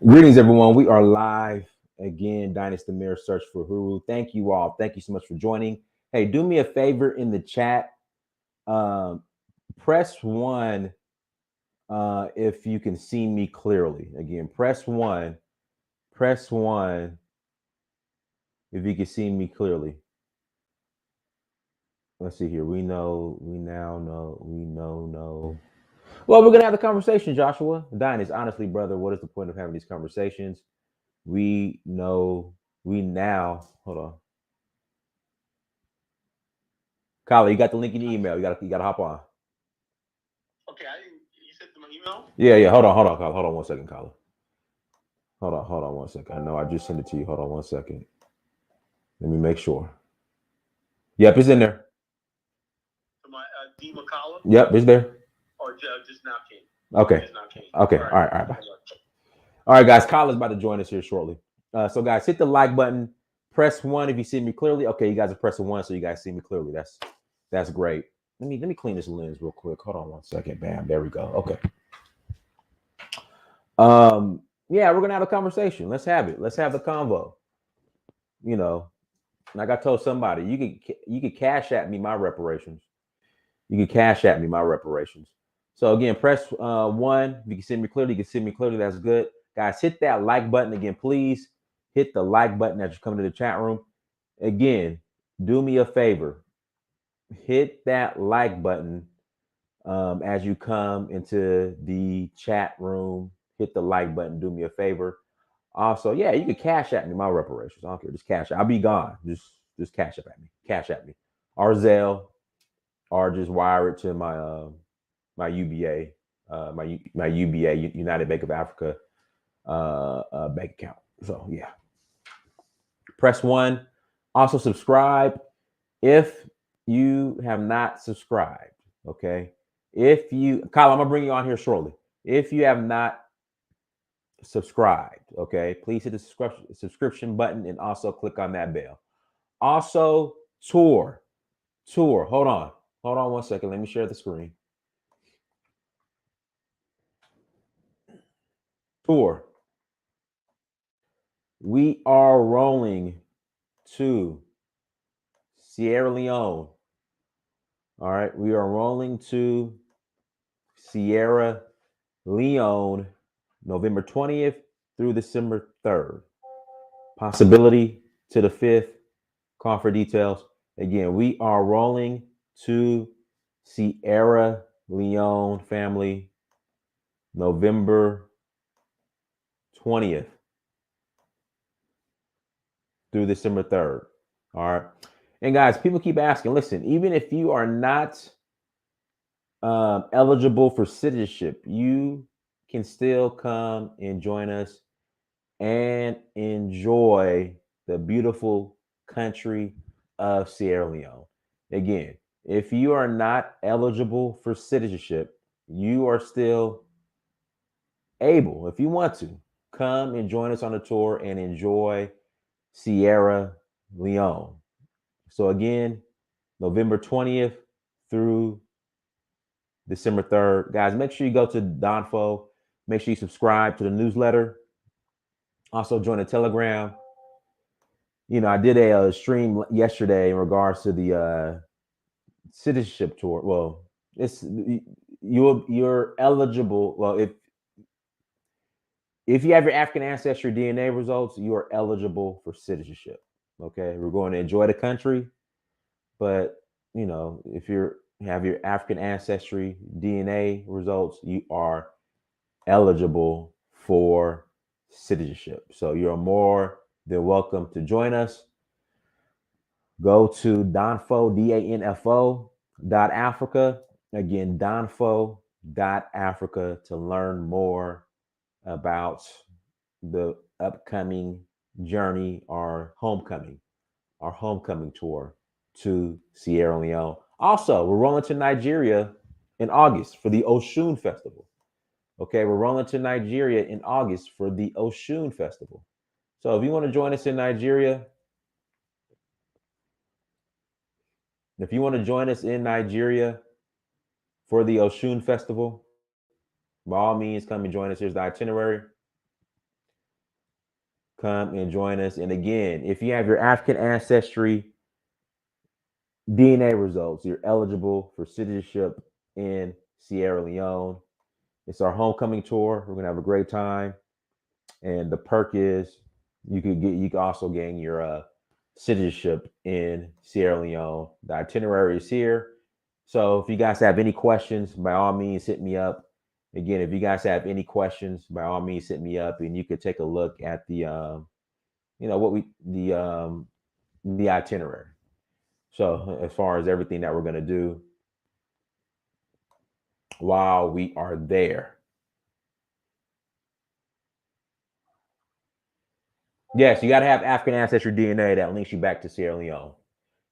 Greetings, everyone. We are live again. Dynasty Mirror Search for Huru. Thank you all. Thank you so much for joining. Hey, do me a favor in the chat. Um, Press one if you can see me clearly. Again, press one. Press one if you can see me clearly. Let's see here. We know. We now know. We know. No. Well, we're gonna have the conversation, Joshua. Dynasty, honestly, brother, what is the point of having these conversations? We know. We now. Hold on. Kyla, you got the link in the email. You gotta hop on. Okay, I didn't. You sent them an email. Yeah. Hold on, Kyla. Hold on 1 second, Kyla. Hold on 1 second. I know I just sent it to you. Hold on 1 second. Let me make sure. Yep, it's in there. To my D McCollum. Yep, it's there. Or just now came. Okay. Just now came. Okay. All right. Bye. All right, guys. Kyla's about to join us here shortly. So, guys, hit the like button. Press one if you see me clearly. Okay, you guys are pressing one, so you guys see me clearly. That's great. Let me clean this lens real quick. Hold on 1 second. Bam. There we go. Okay. Yeah, we're gonna have a conversation. Let's have it. Let's have the convo. You know, like I told somebody, you could cash at me my reparations. You can cash at me my reparations. So again, press one. If you can see me clearly, you can see me clearly. That's good, guys. Hit that like button again, please. Hit the like button as you come to the chat room. Again, do me a favor. Hit that like button as you come into the chat room. Hit the like button. Do me a favor. Also, yeah, you can cash at me my reparations. I don't care. Just cash. I'll be gone. Just cash up at me. Cash at me. Or Zelle, or just wire it to my UBA, my UBA United Bank of Africa bank account. So yeah, press one. Also subscribe if you have not subscribed. Okay, if you, Kyle, I'm gonna bring you on here shortly. If you have not subscribed, okay, please hit the subscription button and also click on that bell. Also, tour. Hold on 1 second. Let me share the screen. Tour. We are rolling to Sierra Leone. All right, we are rolling to Sierra Leone, November 20th through December 3rd. Possibility to the 5th. Call for details. Again, we are rolling to Sierra Leone, family, November 20th through December 3rd. All right. And guys, people keep asking, listen, even if you are not eligible for citizenship, you can still come and join us and enjoy the beautiful country of Sierra Leone. Again, if you are not eligible for citizenship, you are still able, if you want to, come and join us on the tour and enjoy Sierra Leone. So again, November 20th through December 3rd. Guys, make sure you go to Donfo. Make sure you subscribe to the newsletter. Also join the Telegram. You know, I did a stream yesterday in regards to the citizenship tour. Well, it's you're eligible. Well, if you have your African ancestry DNA results, you are eligible for citizenship. Okay, we're going to enjoy the country, but you know, if you have your African ancestry DNA results, you are eligible for citizenship. So you're more than welcome to join us. Go to Donfo, DANFO .Africa. Again, Donfo .Africa to learn more about the upcoming journey, our homecoming tour to Sierra Leone. Also, we're rolling to Nigeria in August for the Oshun Festival. Okay, we're rolling to Nigeria in August for the Oshun Festival. So if you want to join us in Nigeria, if you want to join us in Nigeria for the Oshun Festival, by all means, come and join us. Here's the itinerary. come and join us. And again, if you have your African ancestry DNA results, you're eligible for citizenship in Sierra Leone. It's our homecoming tour. We're gonna have a great time. And the perk is you can also gain your citizenship in Sierra Leone. The itinerary is here. So if you guys have any questions, by all means hit me up. Again, if you guys have any questions, by all means hit me up, and you could take a look at the what we the itinerary. So as far as everything that we're gonna do while we are there. Yes, you got to have African ancestry DNA that links you back to Sierra Leone.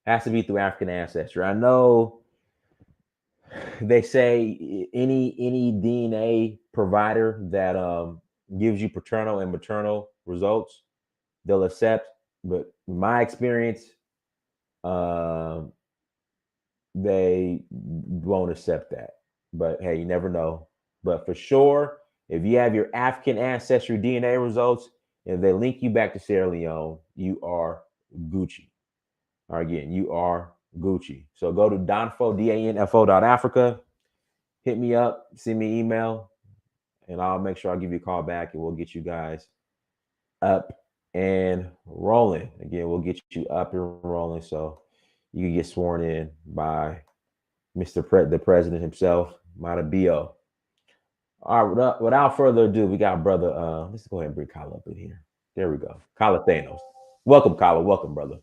Has to be through African ancestry. I know they say any DNA provider that gives you paternal and maternal results, they'll accept. But in my experience, um, they won't accept that. But hey, you never know. But for sure, if you have your African ancestry DNA results and they link you back to Sierra Leone, you are Gucci. Or again, you are Gucci. So go to danfo.africa, hit me up, send me an email, and I'll make sure I'll give you a call back and we'll get you guys up and rolling. Again, we'll get you up and rolling so you can get sworn in by the president himself, Matabio. All right, without further ado, we got brother. Let's go ahead and bring Kyle up in here. There we go. Kyle Thanos. Welcome, Kyle. Welcome, brother.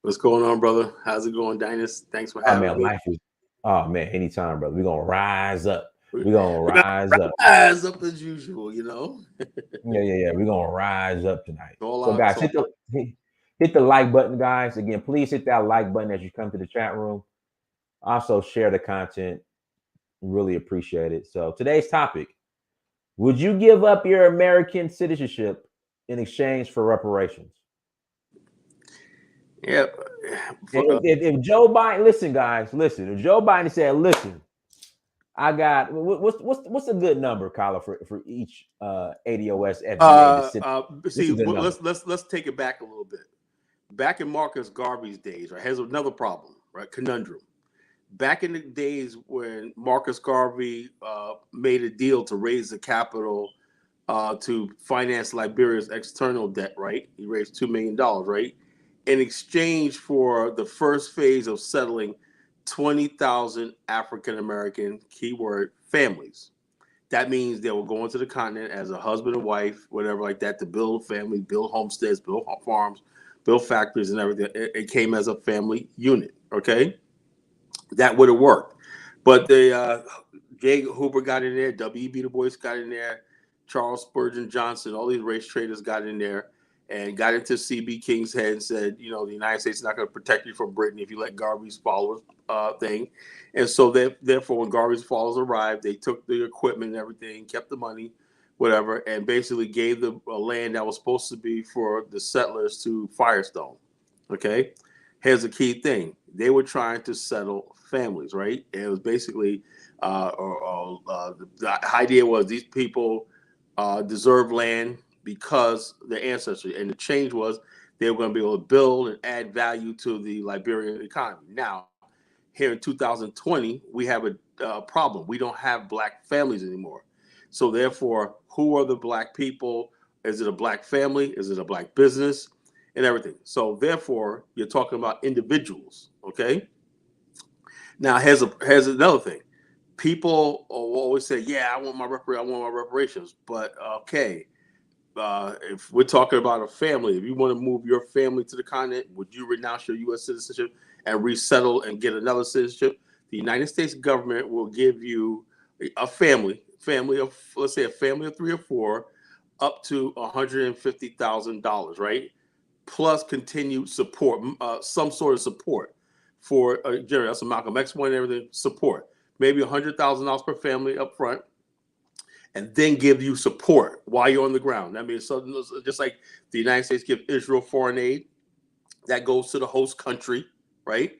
What's going on, brother? How's it going, Dynast? Thanks for having me. Life is. Oh man, anytime, brother. We're gonna rise up. We're gonna rise up. Rise up as usual, Yeah. We're gonna rise up tonight. So, guys, hit the like button, guys. Again, please hit that like button as you come to the chat room. Also, share the content. Really appreciate it. So, today's topic: would you give up your American citizenship in exchange for reparations? Yeah. If Joe Biden, listen, guys, listen. If Joe Biden said, "Listen, I got what's a good number, Kyla, for each ADOS FBA?" Let's take it back a little bit. Back in Marcus Garvey's days, right? Here's another problem, right? Conundrum. Back in the days when Marcus Garvey made a deal to raise the capital to finance Liberia's external debt, right? He raised $2 million, right? In exchange for the first phase of settling 20,000 African-American, keyword, families. That means they will go into the continent as a husband and wife, whatever like that, to build families, build homesteads, build farms, build factories and everything. It came as a family unit, okay? That would have worked. But J. Hoover got in there, W.E.B. Du Bois got in there, Charles Spurgeon Johnson, all these race traders got in there and got into C.B. King's head and said, the United States is not going to protect you from Britain if you let Garvey's followers thing. And so therefore, when Garvey's followers arrived, they took the equipment and everything, kept the money, whatever, and basically gave the land that was supposed to be for the settlers to Firestone. Okay? Here's the key thing. They were trying to settle families, right? And it was basically, the idea was these people deserve land because their ancestry. And the change was they were going to be able to build and add value to the Liberian economy. Now, here in 2020, we have a problem. We don't have black families anymore. So therefore, who are the black people? Is it a black family? Is it a black business? And everything. So therefore, you're talking about individuals, okay? Now, here's another thing. People will always say, "Yeah, I want my reparations." But okay, if we're talking about a family, if you want to move your family to the continent, would you renounce your U.S. citizenship and resettle and get another citizenship? The United States government will give you a family of, let's say, a family of 3 or 4, up to $150,000, right? Plus continued support, some sort of support for Jerry. That's a Malcolm X one and everything. Support, maybe $100,000 per family up front, and then give you support while you're on the ground. That means something just like the United States gives Israel foreign aid, that goes to the host country, right?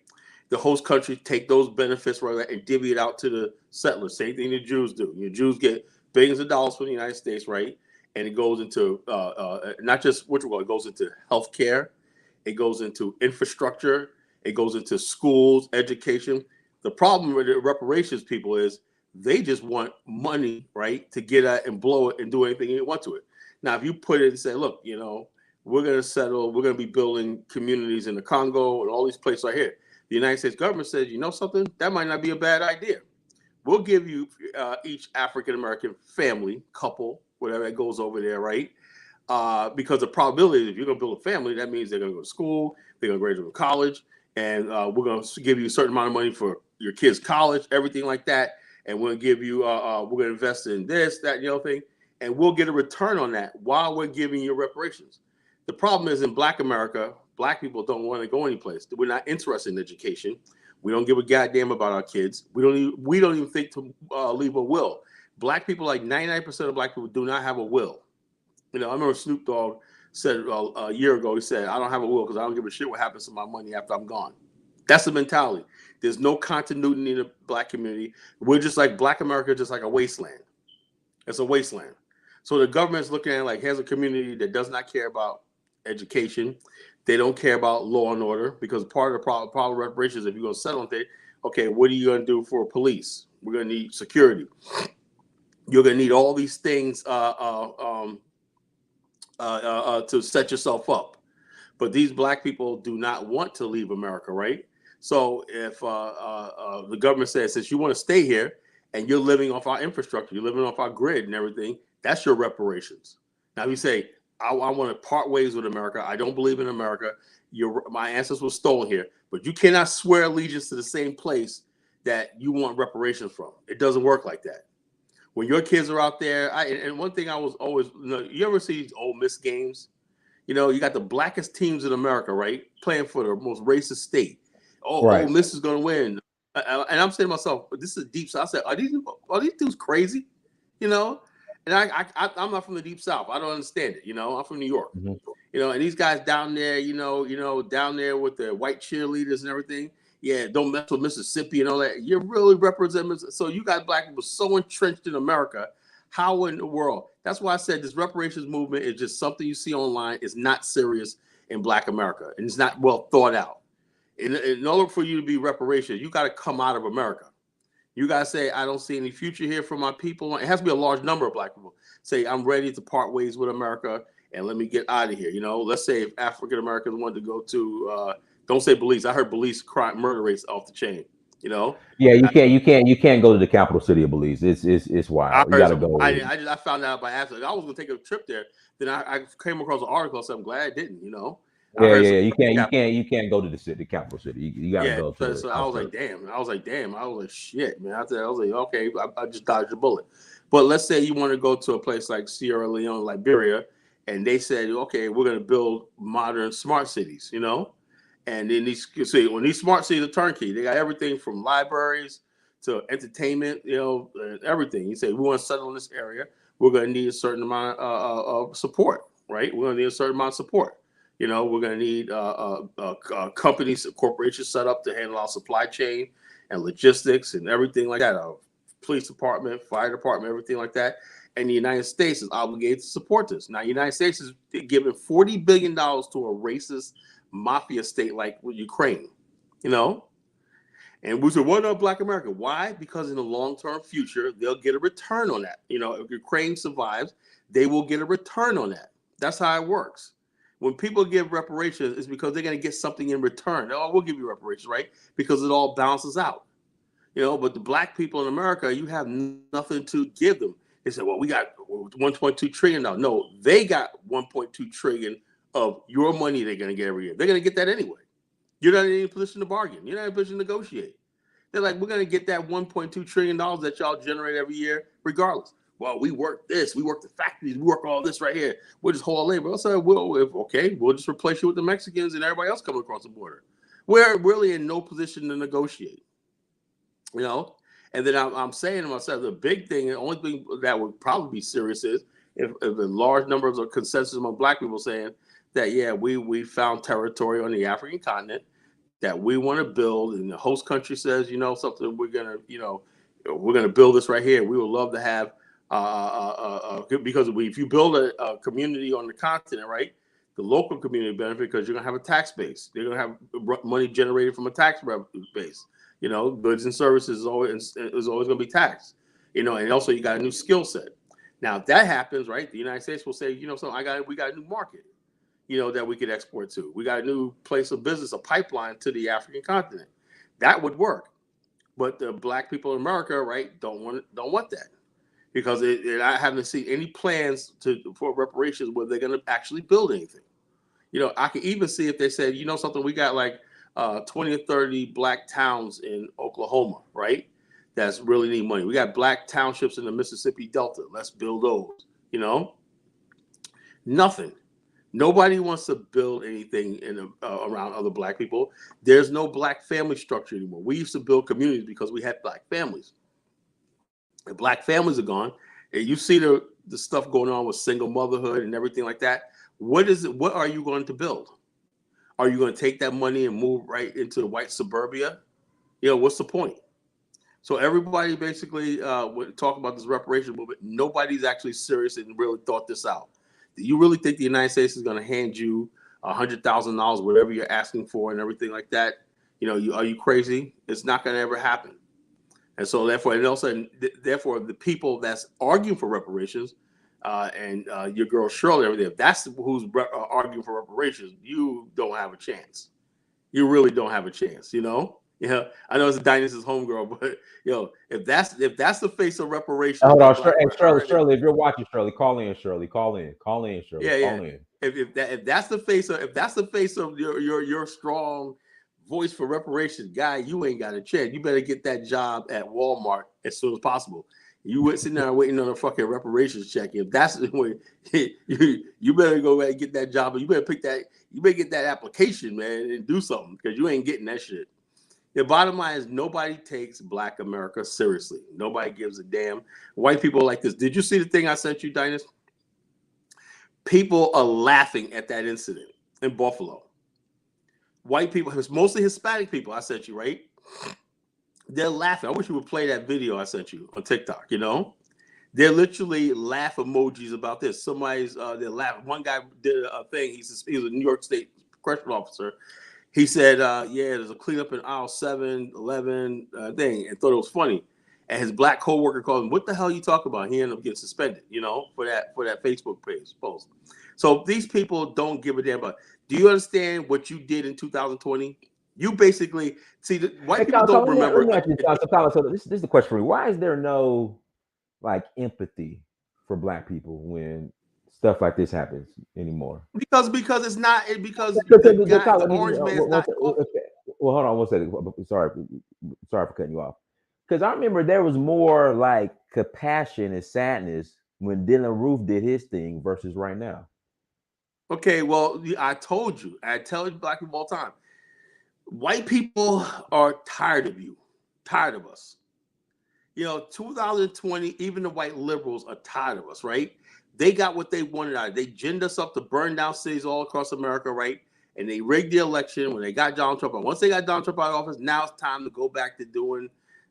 The host country take those benefits right and divvy it out to the settlers. Same thing the Jews do. Your Jews get billions of dollars from the United States, right? and it goes into not just what you call it goes into healthcare, it goes into infrastructure, it goes into schools, education. The problem with the reparations people is they just want money, right, to get at and blow it and do anything you want to it. Now, if you put it and say, look, you know, we're going to settle, we're going to be building communities in the Congo and all these places right here. The United States government says, you know something, that might not be a bad idea. We'll give you each African-American family, couple, whatever that goes over there, right? Because the probability is if you're going to build a family, that means they're going to go to school, they're going to graduate from college, and we're going to give you a certain amount of money for your kids' college, everything like that. And we'll give you, we're going to invest in this, that, you know, thing, and we'll get a return on that while we're giving you reparations. The problem is in Black America, Black people don't want to go anyplace. We're not interested in education. We don't give a goddamn about our kids. We don't even think to leave a will. Black people, like 99% of Black people, do not have a will. You know, I remember Snoop Dogg said a year ago, he said, I don't have a will because I don't give a shit what happens to my money after I'm gone. That's the mentality. There's no continuity in the Black community. We're just like Black America, just like a wasteland. It's a wasteland. So the government's looking at it like, here's a community that does not care about education. They don't care about law and order, because part of the problem of reparations, if you're going to settle on it, okay, what are you going to do for police? We're going to need security. You're going to need all these things to set yourself up. But these Black people do not want to leave America, right? So if the government says, since you want to stay here and you're living off our infrastructure, you're living off our grid and everything, that's your reparations. Now, if you say, I want to part ways with America, I don't believe in America, my ancestors were stolen here, but you cannot swear allegiance to the same place that you want reparations from. It doesn't work like that. When your kids are out there, and one thing I was always, you ever see these Ole Miss games? You know, you got the blackest teams in America, right? Playing for the most racist state. Oh, right. Ole Miss is going to win. And I'm saying to myself, this is deep South. I said, are these dudes crazy? You know? And I'm not from the deep South. I don't understand it. You know, I'm from New York. Mm-hmm. You know, and these guys down there, you know, down there with the white cheerleaders and everything. Yeah, don't mess with Mississippi and all that. You're really representing. So you got Black people so entrenched in America. How in the world? That's why I said this reparations movement is just something you see online. It's not serious in Black America, and it's not well thought out. In order for you to be reparations, you got to come out of America. You got to say, I don't see any future here for my people. It has to be a large number of Black people. Say, I'm ready to part ways with America and let me get out of here. You know, let's say if African Americans wanted to go to, don't say Belize. I heard Belize crime murder rates off the chain. You know? Yeah, you can't go to the capital city of Belize. It's wild. You got to go. I found out by accident. I was going to take a trip there. Then I came across an article, so I'm glad I didn't. You know? Yeah. You can't go to the capital city. You got to go to. So I was like, damn. I was like, shit, man. I was like, okay, I just dodged a bullet. But let's say you want to go to a place like Sierra Leone, Liberia, and they said, okay, we're going to build modern smart cities, you know? And then when these smart cities are turnkey, they got everything from libraries to entertainment, you know, everything. You say, we want to settle in this area. We're going to need a certain amount of support, right? We're going to need a certain amount of support. You know, we're going to need companies, corporations set up to handle our supply chain and logistics and everything like that. Police department, fire department, everything like that. And the United States is obligated to support this. Now, the United States is giving $40 billion to a racist mafia state like Ukraine, you know? And we said, what about Black America? Why? Because in the long-term future, they'll get a return on that. You know, if Ukraine survives, they will get a return on that. That's how it works. When people give reparations, it's because they're going to get something in return. Oh, we'll give you reparations, right? Because it all balances out. You know, but the Black people in America, you have nothing to give them. They said, well, we got $1.2 trillion now. No, they got $1.2 trillion of your money they're going to get every year. They're going to get that anyway. You're not in any position to bargain. You're not in a position to negotiate. They're like, we're going to get that $1.2 trillion that y'all generate every year regardless. Well, we work this, we work the factories, we work all this right here. We'll just hold labor. I said, we'll just replace you with the Mexicans and everybody else coming across the border. We're really in no position to negotiate, you know? And then I'm saying to myself, the big thing, the only thing that would probably be serious is if a large numbers of consensus among Black people saying that, yeah, we found territory on the African continent that we want to build, and the host country says, you know, something we're going to build this right here. We would love to have Because if you build a community on the continent, right, the local community benefit because you're going to have a tax base. They're going to have money generated from a tax base. You know, goods and services is always going to be taxed. You know, and also you got a new skill set. Now, if that happens, right, the United States will say, you know, so we got a new market, you know, that we could export to. We got a new place of business, a pipeline to the African continent. That would work. But the black people in America, right, don't want that. Because I haven't seen any plans for reparations where they're going to actually build anything. You know, I can even see if they said, you know something, we got like 20 or 30 black towns in Oklahoma, right? That's really need money. We got black townships in the Mississippi Delta. Let's build those, you know? Nothing. Nobody wants to build anything around other black people. There's no black family structure anymore. We used to build communities because we had black families. The black families are gone. And you see the stuff going on with single motherhood and everything like that. What are you going to build? Are you going to take that money and move right into white suburbia? You know, what's the point? So everybody basically would talk about this reparations movement. Nobody's actually serious and really thought this out. Do you really think the United States is going to hand you $100,000, whatever you're asking for and everything like that? You know, are you crazy? It's not going to ever happen. And so therefore, and also, therefore, the people that's arguing for reparations, and your girl Shirley, everything, if that's who's arguing for reparations, you don't have a chance. You really don't have a chance, you know? Yeah, I know it's a Dynast's homegirl, but you know, if that's the face of reparations, hold on, Shirley, if you're watching, Shirley, call in, Shirley, call in, Shirley, call in. If that's the face of your strong voice for reparations, guy, you ain't got a chance. You better get that job at Walmart as soon as possible. You went sitting there waiting on a fucking reparations check. If that's the way, you better go ahead and get that job, and you better get that application, man, and do something because you ain't getting that shit. The bottom line is nobody takes Black America seriously. Nobody gives a damn. White people are like this. Did you see the thing I sent you, Dynast? People are laughing at that incident in Buffalo. White people, it's mostly Hispanic people I sent you, right? They're laughing. I wish you would play that video I sent you on TikTok, you know? They're literally laugh emojis about this. They're laughing. One guy did a thing. He was a New York State correctional officer. He said, yeah, there's a cleanup in aisle 7, 11 thing, and thought it was funny. And his black coworker called him, what the hell are you talking about? He ended up getting suspended, you know, for that Facebook page post. So these people don't give a damn about. Do you understand what you did in 2020? You basically see the white people don't remember. So this is the question for you. Why is there no like empathy for Black people when stuff like this happens anymore? Because it's not because the orange man's not. Well, hold on one second. Sorry for cutting you off. Because I remember there was more like compassion and sadness when Dylan Roof did his thing versus right now. Okay, well, I told you. I tell Black people all the time. White people are tired of you, tired of us. You know, 2020, even the white liberals are tired of us, right? They got what they wanted out of it. They ginned us up to burn down cities all across America, right? And they rigged the election when they got Donald Trump. And once they got Donald Trump out of office, now it's time to go back to doing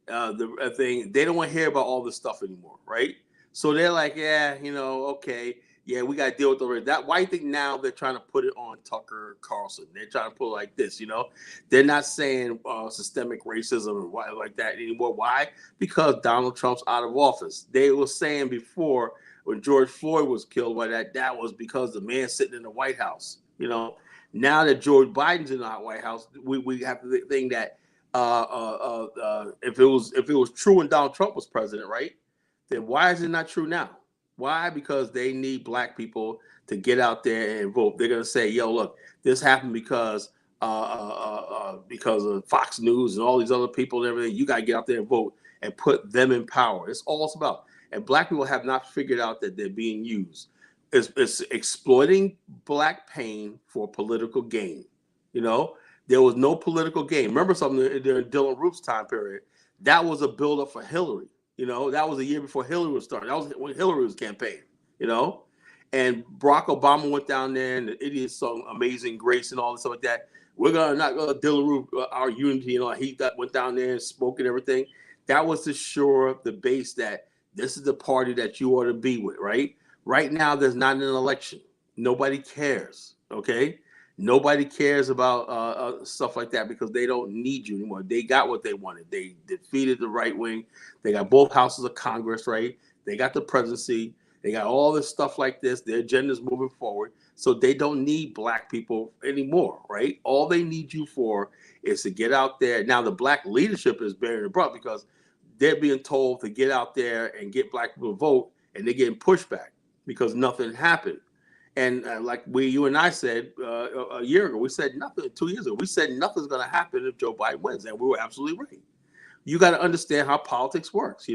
the thing. They don't want to hear about all this stuff anymore, right? So they're like, yeah, you know, okay. Yeah, we got to deal with the that white thing now. They're trying to put it on Tucker Carlson. They're trying to put it like this, you know. They're not saying systemic racism and why like that anymore. Why? Because Donald Trump's out of office. They were saying before when George Floyd was killed by that was because the man sitting in the White House. You know, now that George Biden's in the White House, we have to think that if it was true when Donald Trump was president, right? Then why is it not true now? Why? Because they need Black people to get out there and vote. They're gonna say, "Yo, look, this happened because of Fox News and all these other people and everything. You gotta get out there and vote and put them in power." It's all it's about. And Black people have not figured out that they're being used. It's exploiting Black pain for political gain. You know, there was no political gain. Remember something during Dylan Roof's time period? That was a buildup for Hillary. You know, that was a year before Hillary was starting. That was when Hillary was campaigning, you know. And Barack Obama went down there and the idiot song Amazing Grace and all this stuff like that. We're going to not go to Dylan Roof, our unity, you know. He went down there and spoke and everything. That was to shore up the base that This is the party that you ought to be with, right? Right now, there's not an election. Nobody cares, okay? Nobody cares about stuff like that because they don't need you anymore. They got what they wanted. They defeated the right wing. They got both houses of Congress, right? They got the presidency. They got all this stuff like this. Their agenda's moving forward. So they don't need black people anymore, right? All they need you for is to get out there. Now, the black leadership is bearing the brunt because they're being told to get out there and get black people to vote, and they're getting pushback because nothing happened. And like you and I said a year ago, we said nothing. 2 years ago, we said nothing's going to happen if Joe Biden wins, and we were absolutely right. You got to understand how politics works.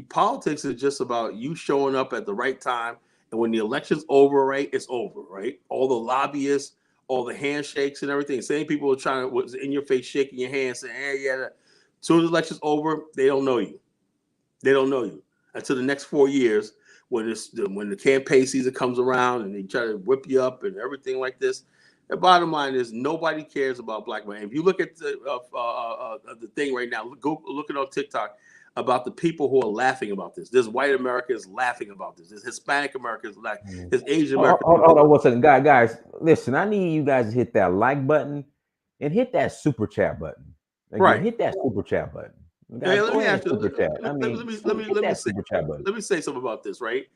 Politics is just about you showing up at the right time, and when the election's over, right, it's over, right? All the lobbyists, all the handshakes and everything. Same people are trying to was in your face, shaking your hand, saying, "Hey, yeah." As soon as the election's over, they don't know you. They don't know you until the next 4 years when the campaign season comes around and they try to whip you up and everything like this. The bottom line is nobody cares about black men. If you look at the thing right now, go look it on TikTok about the people who are laughing about this. There's white Americans laughing about this. There's Hispanic Americans laughing. There's Asian Americans. Hold on 1 second, guys. Listen, I need you guys to hit that like button and hit that super chat button. Again, Right. Hit that super chat button. Guys, Hey, let me ask you. Let me say something about this, right?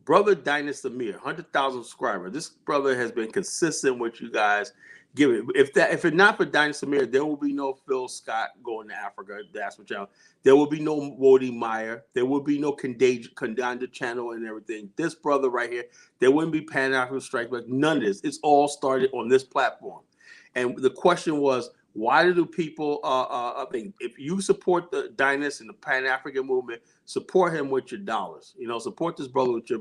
Brother Dynast Amir, 100,000 subscribers. This brother has been consistent with you guys. If it's not for Dynast Amir, there will be no Phil Scott going to Africa. That's what y'all. There will be no Wody Meyer. There will be no Condanda Channel and everything. This brother right here, there wouldn't be Pan African Strike Back. None of this. It's all started on this platform. And the question was, why do people? I think if you support the Dynast and the Pan African movement, support him with your dollars. Support this brother with your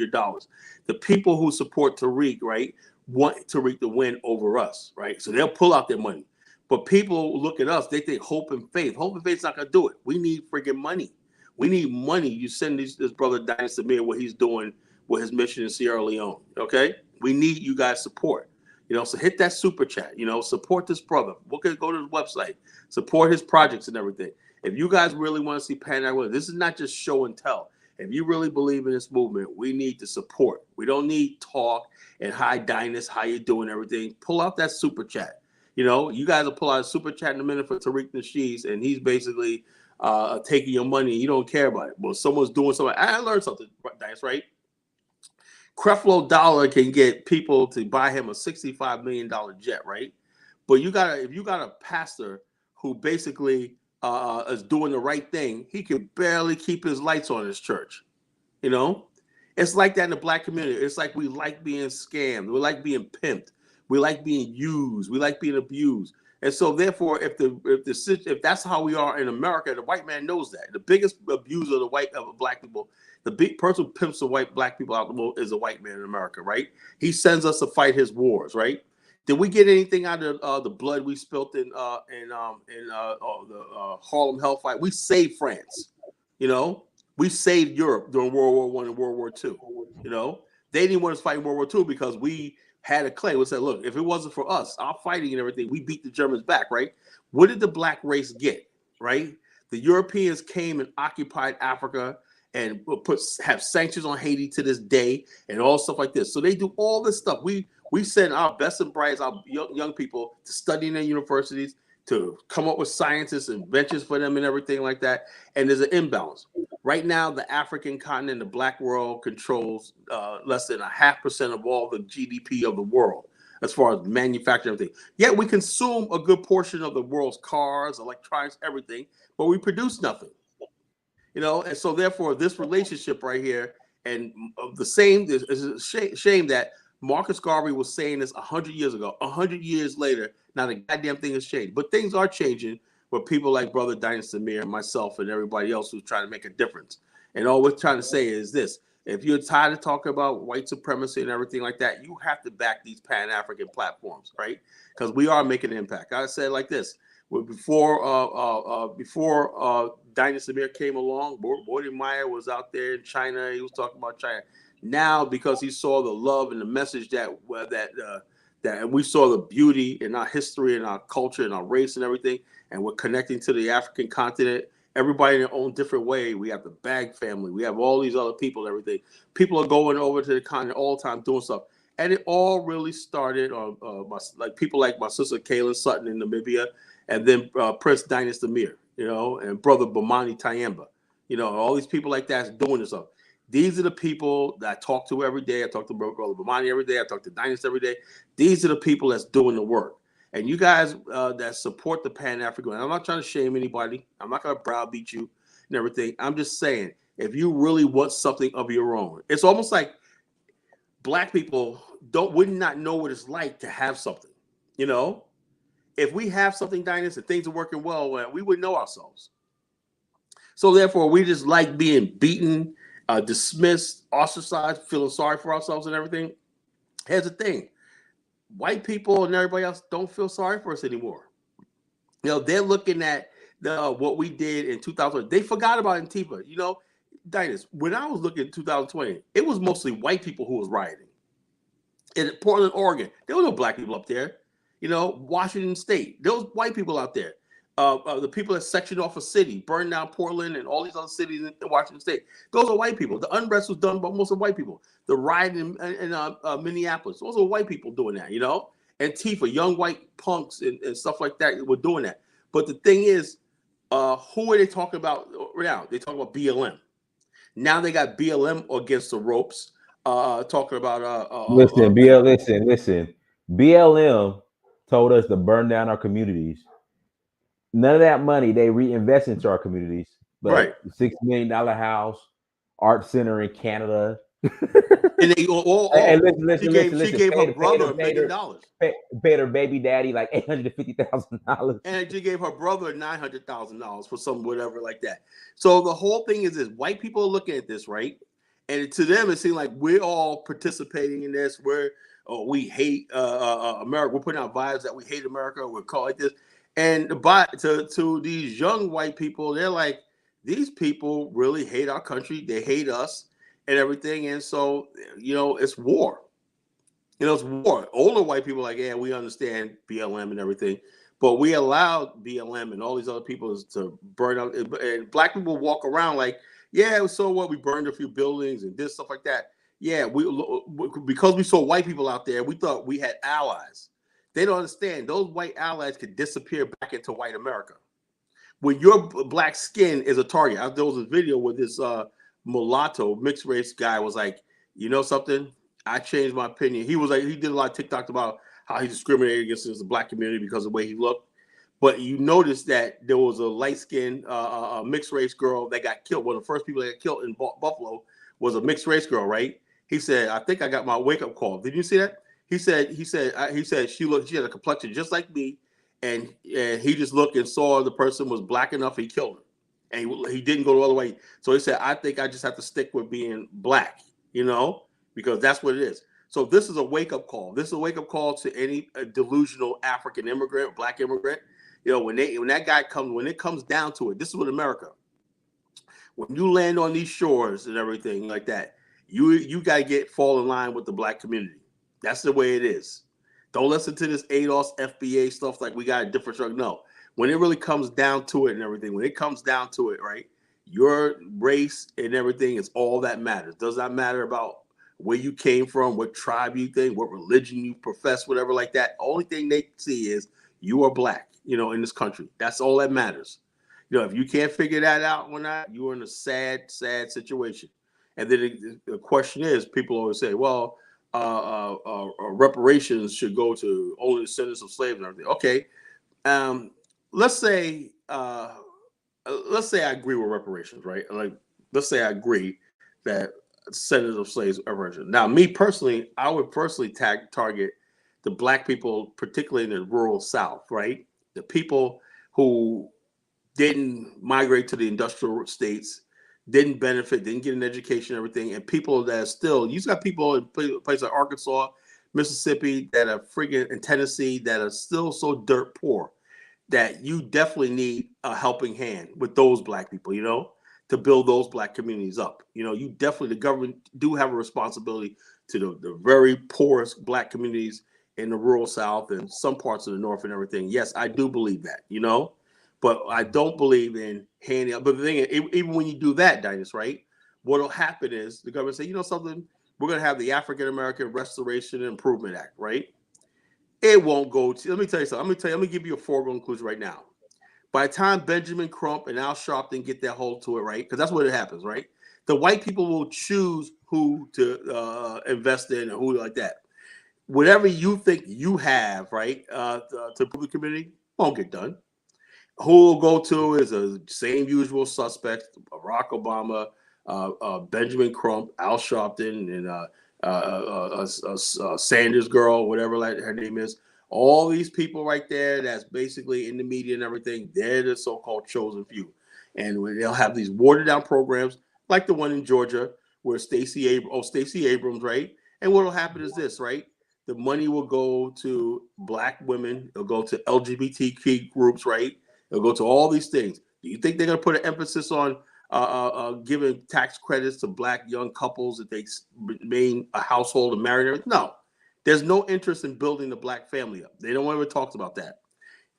dollars. The people who support Tariq, right, want Tariq to win over us, right? So they'll pull out their money. But people look at us, they think hope and faith. Hope and faith's not gonna do it. We need friggin' money. We need money. You send this brother Dynast Amir what he's doing with his mission in Sierra Leone. Okay, we need you guys' support. So hit that super chat, support this brother. Go to his website, support his projects and everything. If you guys really want to see Pan African, this is not just show and tell. If you really believe in this movement, we need to support. We don't need talk and hi Dynast, how you doing, everything. Pull out that super chat. You guys will pull out a super chat in a minute for Tariq Nasheed, and he's basically taking your money. You don't care about it. Well, someone's doing something. I learned something, Dynast, right? Creflo Dollar can get people to buy him a $65 million jet, right? But if you got a pastor who basically is doing the right thing, he can barely keep his lights on his church. It's like that in the black community. It's like we like being scammed. We like being pimped. We like being used. We like being abused. And so, therefore, if that's how we are in America, the white man knows that. The biggest abuser of black people, the big person who pimps the black people out the most is a white man in America, right? He sends us to fight his wars, right? Did we get anything out of the blood we spilt in the Harlem Hell fight? We saved France, We saved Europe during World War I and World War II, They didn't want us fighting World War II because we had a claim. We said, look, if it wasn't for us, our fighting and everything, we beat the Germans back, right? What did the black race get, right? The Europeans came and occupied Africa and have sanctions on Haiti to this day and all stuff like this. So they do all this stuff. We send our best and brightest, our young people to study in their universities, to come up with scientists and inventions for them and everything like that. And there's an imbalance. Right now, the African continent, the black world controls less than 0.5% of all the GDP of the world as far as manufacturing everything. Yet we consume a good portion of the world's cars, electronics, everything, but we produce nothing. And so therefore this relationship right here, and the same is a shame that Marcus Garvey was saying this 100 years ago. 100 years later, not a goddamn thing has changed. But things are changing with people like Brother Dynast Amir and myself and everybody else who's trying to make a difference. And all we're trying to say is this: if you're tired of talking about white supremacy and everything like that, you have to back these Pan-African platforms, right? Because we are making an impact. I say it like this: before Dynast Amir came along, Wody Meyer was out there in China. He was talking about China. Now, because he saw the love and the message that we saw the beauty in our history and our culture and our race and everything, and we're connecting to the African continent, everybody in their own different way. We have the Bag family. We have all these other people and everything. People are going over to the continent all the time doing stuff. And it all really started on like people like my sister Kaylin Sutton in Namibia, and then Prince Dinas Demir, and brother Bomani Tyehimba, all these people like that's doing this stuff. These are the people that I talk to every day. I talk to brother Bomani every day. I talk to Dinas every day. These are the people that's doing the work. And you guys that support the Pan-African, I'm not trying to shame anybody. I'm not going to browbeat you and everything. I'm just saying, if you really want something of your own, it's almost like Black people would not know what it's like to have something. If we have something, Dinas, and things are working well, we would know ourselves. So therefore, we just like being beaten, dismissed, ostracized, feeling sorry for ourselves and everything. Here's the thing. White people and everybody else don't feel sorry for us anymore. They're looking at what we did in 2000. They forgot about Antifa. Dinas, when I was looking at 2020, it was mostly white people who was rioting. In Portland, Oregon, there were no Black people up there. Washington State, there was white people out there. The people that sectioned off a city, burned down Portland and all these other cities in Washington State, those are white people. The unrest was done by most of white people. The riot in Minneapolis, those are white people doing that, Antifa, young white punks and stuff like that were doing that. But the thing is, who are they talking about now? They talk about BLM. Now they got BLM against the ropes, talking about listen. BLM told us to burn down our communities. None of that money they reinvest into our communities. But right. $6 million house, art center in Canada. And they listen. She gave her brother $1 million. Paid her baby daddy like $850,000. And she gave her brother $900,000 for some whatever like that. So the whole thing is this: white people are looking at this, right? And to them, it seems like we're all participating in this. We hate America. We're putting out vibes that we hate America. We're called like this. And to these young white people, they're like, these people really hate our country. They hate us and everything. And so, it's war. It's war. Older white people are like, yeah, we understand BLM and everything. But we allowed BLM and all these other people to burn out. And Black people walk around like, yeah, so what? We burned a few buildings and this stuff like that. Yeah, because we saw white people out there, we thought we had allies. They don't understand. Those white allies could disappear back into white America. When your Black skin is a target. There was a video where this mulatto mixed race guy was like, you know something? I changed my opinion. He did a lot of TikToks about how he discriminated against the Black community because of the way he looked. But you notice that there was a light-skinned mixed race girl that got killed. One of the first people that got killed in Buffalo was a mixed race girl, right? He said, I think I got my wake-up call. Did you see that? He said she had a complexion just like me, and he just looked and saw the person was Black enough, he killed her. And he didn't go the other way. So he said, I think I just have to stick with being Black, because that's what it is. So this is a wake-up call. This is a wake-up call to any delusional African immigrant, Black immigrant. When it comes down to it, this is what America. When you land on these shores and everything like that, you gotta fall in line with the Black community. That's the way it is. Don't listen to this ADOS FBA stuff like we got a different structure. No, when it really comes down to it and everything, when it comes down to it, right? Your race and everything is all that matters. Does not matter about where you came from, what tribe you think, what religion you profess, whatever like that. Only thing they see is you are Black, in this country. That's all that matters. If you can't figure that out or not, you're in a sad, sad situation. And then the question is, people always say, well, reparations should go to only descendants of slaves and everything. Okay, let's say I agree with reparations, right? Like, let's say I agree that descendants of slaves are reparations. Now, me personally, I would personally target the Black people, particularly in the rural South, right? The people who didn't migrate to the industrial states, didn't benefit, didn't get an education, everything, and people that are still, you got people in places like Arkansas, Mississippi, that are freaking in Tennessee, that are still so dirt poor that you definitely need a helping hand with those Black people, to build those Black communities up. You definitely, the government do have a responsibility to the very poorest Black communities in the rural South and some parts of the North and everything. Yes, I do believe that, But I don't believe in handing out. But the thing is, even when you do that, Dynast, right? What will happen is the government say, you know something, we're going to have the African American Restoration and Improvement Act, right? It won't go to. Let me tell you something. Let me give you a foregone conclusion right now. By the time Benjamin Crump and Al Sharpton get their hold to it, right? Because that's what it happens, right? The white people will choose who to invest in and who like that. Whatever you think you have, right, to improve the community, won't get done. Who will go to is the same usual suspects: Barack Obama, Benjamin Crump, Al Sharpton, and Sanders girl, whatever her name is. All these people right there that's basically in the media and everything, they're the so-called chosen few. And they'll have these watered-down programs like the one in Georgia where Stacey Abrams, right? And what will happen is this, right? The money will go to Black women. It'll go to LGBTQ groups, right? It'll go to all these things. Do you think they're going to put an emphasis on giving tax credits to Black young couples if they remain a household and married? No. There's no interest in building the Black family up. They don't ever talk about that.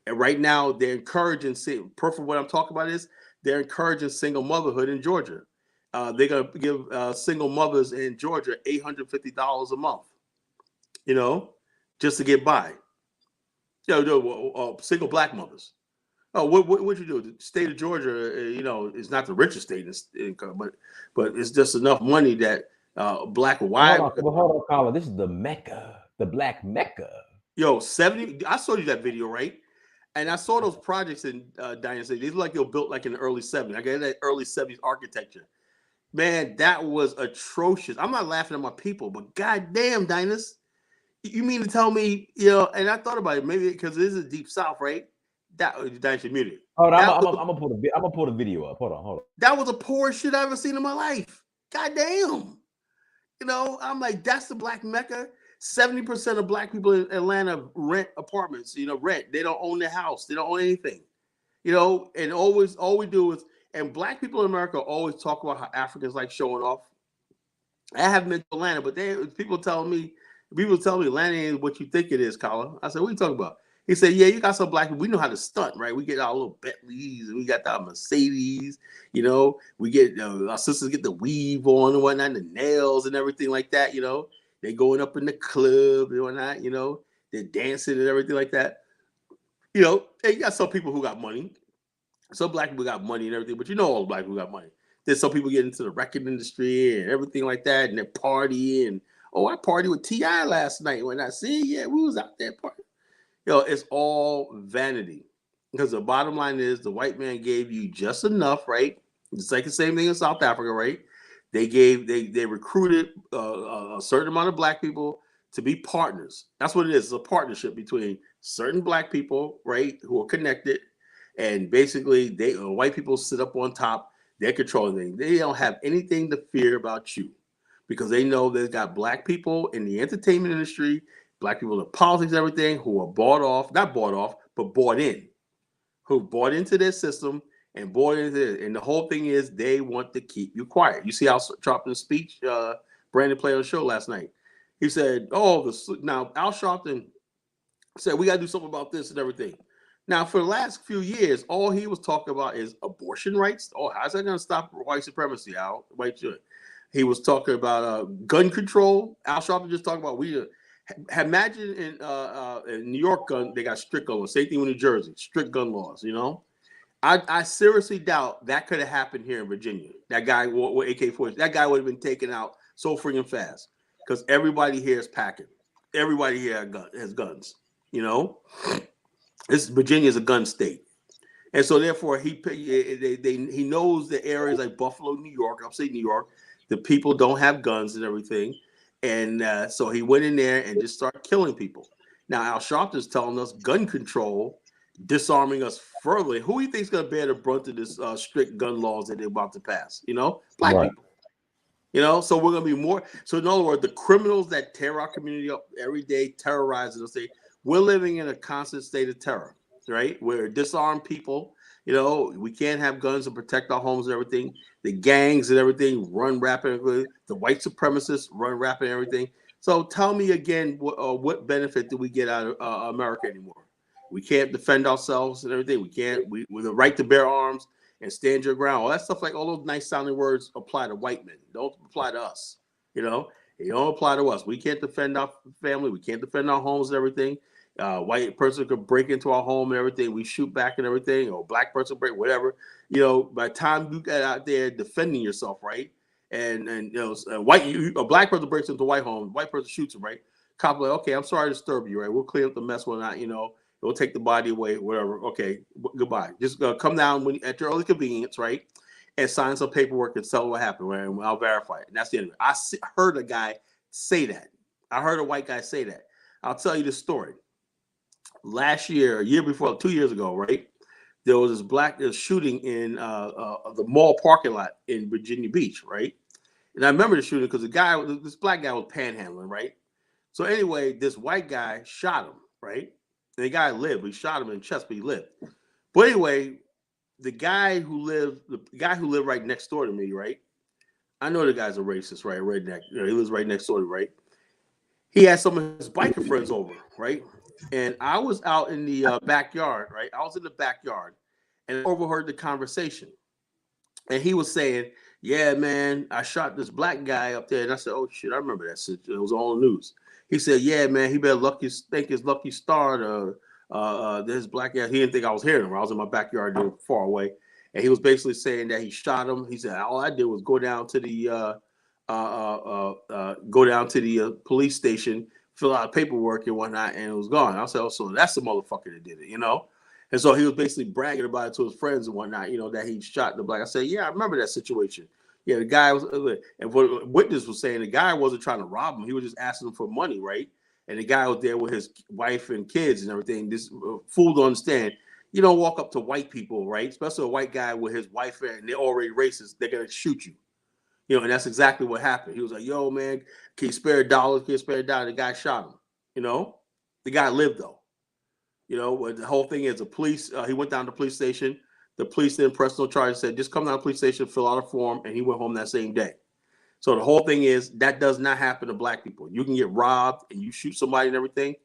And right now, they're encouraging, perfect what I'm talking about is, they're encouraging single motherhood in Georgia. They're going to give single mothers in Georgia $850 a month, you know, just to get by. You know, single Black mothers. Oh, what you do? The state of Georgia, you know, is not the richest state in income, but it's just enough money that Black wives. Hold on, Colin. This is the Mecca, the Black Mecca. Yo, 70. I saw you that video, right? And I saw those projects in Dynasty. They look like they were built like in the early 70s. I got that early 70s architecture. Man, that was atrocious. I'm not laughing at my people, but goddamn, Dynasty. You mean to tell me, you know, and I thought about it, maybe because this is deep south, right? That's your muted. Hold on, I'm gonna pull the video up. Hold on. That was the poorest shit I've ever seen in my life. God damn. You know, I'm like, that's the Black Mecca. 70% of Black people in Atlanta rent apartments, you know, rent. They don't own their house. They don't own anything. You know, and all we do is, and Black people in America always talk about how Africans like showing off. I haven't been to Atlanta, but people tell me Atlanta ain't what you think it is, Colin. I said, what are you talking about? He said, yeah, you got some Black people. We know how to stunt, right? We get our little Bentleys and we got our Mercedes, you know. We get, our sisters get the weave on and whatnot, the nails and everything like that, you know. They going up in the club and whatnot, you know. They're dancing and everything like that. You know, and you got some people who got money. Some Black people got money and everything, but you know all the Black people got money. There's some people get into the record industry and everything like that, and they're partying. Oh, I partied with T.I. last night when I see, yeah, we was out there partying. You know, it's all vanity. Because the bottom line is the white man gave you just enough, right? It's like the same thing in South Africa, right? They recruited a certain amount of Black people to be partners. That's what it is. It's a partnership between certain Black people, right, who are connected. And basically, white people sit up on top. They're controlling things. They don't have anything to fear about you because they know they've got Black people in the entertainment industry, Black people in politics, everything, who are not bought off, but bought in, who bought into their system and bought into it. And the whole thing is they want to keep you quiet. You see Al Sharpton's speech, Brandon played on the show last night. He said, now Al Sharpton said, we got to do something about this and everything. Now, for the last few years, all he was talking about is abortion rights. Oh, how's that going to stop white supremacy, Al? He was talking about gun control. Al Sharpton just talking about imagine in New York, they got strict gun laws. Same thing with New Jersey, strict gun laws. You know, I seriously doubt that could have happened here in Virginia. That guy with AK-47, that guy would have been taken out so freaking fast because everybody here is packing. Everybody here has guns. You know. Virginia is a gun state, and so therefore he knows the areas like Buffalo, New York, upstate New York, the people don't have guns and everything, and so he went in there and just started killing people. Now Al Sharpton's telling us gun control, disarming us further. Who do you think is going to bear the brunt of this strict gun laws that they're about to pass? You know, Black people. You know, so we're going to be more. So in other words, the criminals that tear our community up every day, terrorizing us, we're living in a constant state of terror, right? We're disarmed people. You know, we can't have guns to protect our homes and everything. The gangs and everything run rapidly. The white supremacists run rapid and everything. So tell me again, what benefit do we get out of America anymore? We can't defend ourselves and everything. We with the right to bear arms and stand your ground. All that stuff, like all those nice sounding words apply to white men. Don't apply to us. You know, they don't apply to us. We can't defend our family. We can't defend our homes and everything. White person could break into our home and everything. We shoot back and everything, or black person break, whatever. You know, by the time you get out there defending yourself, right? And you know, a black person breaks into a white home, white person shoots him, right? Cop like, okay, I'm sorry to disturb you, right? We'll clean up the mess, whatnot, you know. We'll take the body away, whatever. Okay, goodbye. Just come down at your early convenience, right? And sign some paperwork and tell what happened, right? And I'll verify it. And that's the end of it. I heard a guy say that. I heard a white guy say that. I'll tell you this story. Last year, a year before, 2 years ago, right? There was this shooting in the mall parking lot in Virginia Beach, right? And I remember the shooting because this black guy was panhandling, right? So anyway, this white guy shot him, right? And the guy lived. We shot him in the chest, but he lived. But anyway, the guy who lived right next door to me, right? I know the guy's a racist, right? Redneck. You know, he lives right next door to me, right? He had some of his biker friends over, right? And I was out in the backyard, right? I was in the backyard and overheard the conversation. And he was saying, yeah, man, I shot this black guy up there. And I said, oh, shit, I remember that shit. It was all the news. He said, yeah, man, he better thank his lucky star to this black guy. He didn't think I was hearing him. I was in my backyard far away. And he was basically saying that he shot him. He said, all I did was go down to the police station, fill out paperwork and whatnot, and it was gone. I said, oh, so that's the motherfucker that did it, you know? And so he was basically bragging about it to his friends and whatnot, you know, that he shot the black. I said, yeah, I remember that situation. Yeah, the guy was, and what the witness was saying, the guy wasn't trying to rob him. He was just asking him for money, right? And the guy was there with his wife and kids and everything. This fool don't understand. You don't walk up to white people, right? Especially a white guy with his wife and they're already racist. They're going to shoot you. You know, and that's exactly what happened. He was like, yo, man, can you spare $1? Can you spare $1? The guy shot him, you know? The guy lived, though. You know, the whole thing is the police, he went down to the police station. The police didn't press no charges, said, just come down to the police station, fill out a form, and he went home that same day. So the whole thing is that does not happen to black people. You can get robbed and you shoot somebody and everything.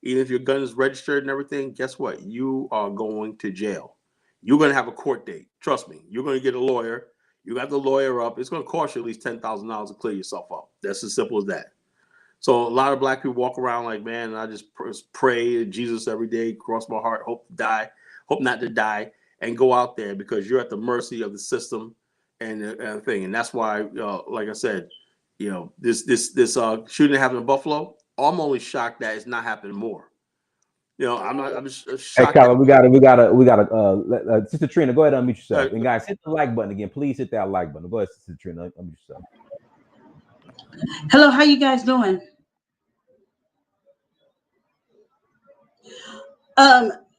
Even if your gun is registered and everything, guess what? You are going to jail. You're going to have a court date. Trust me. You're going to get a lawyer. You got the lawyer up. It's going to cost you at least $10,000 to clear yourself up. That's as simple as that. So a lot of black people walk around like, man, I just pray to Jesus every day, cross my heart, hope not to die, and go out there because you're at the mercy of the system and the thing. And that's why, like I said, you know, this shooting happened in Buffalo. I'm only shocked that it's not happening more. You know, I'm just shocked. Hey, Colin, we gotta. Sister Trina, go ahead and unmute yourself. And guys, hit the like button again. Please hit that like button. Go ahead, Sister Trina, unmute yourself. Hello, how you guys doing?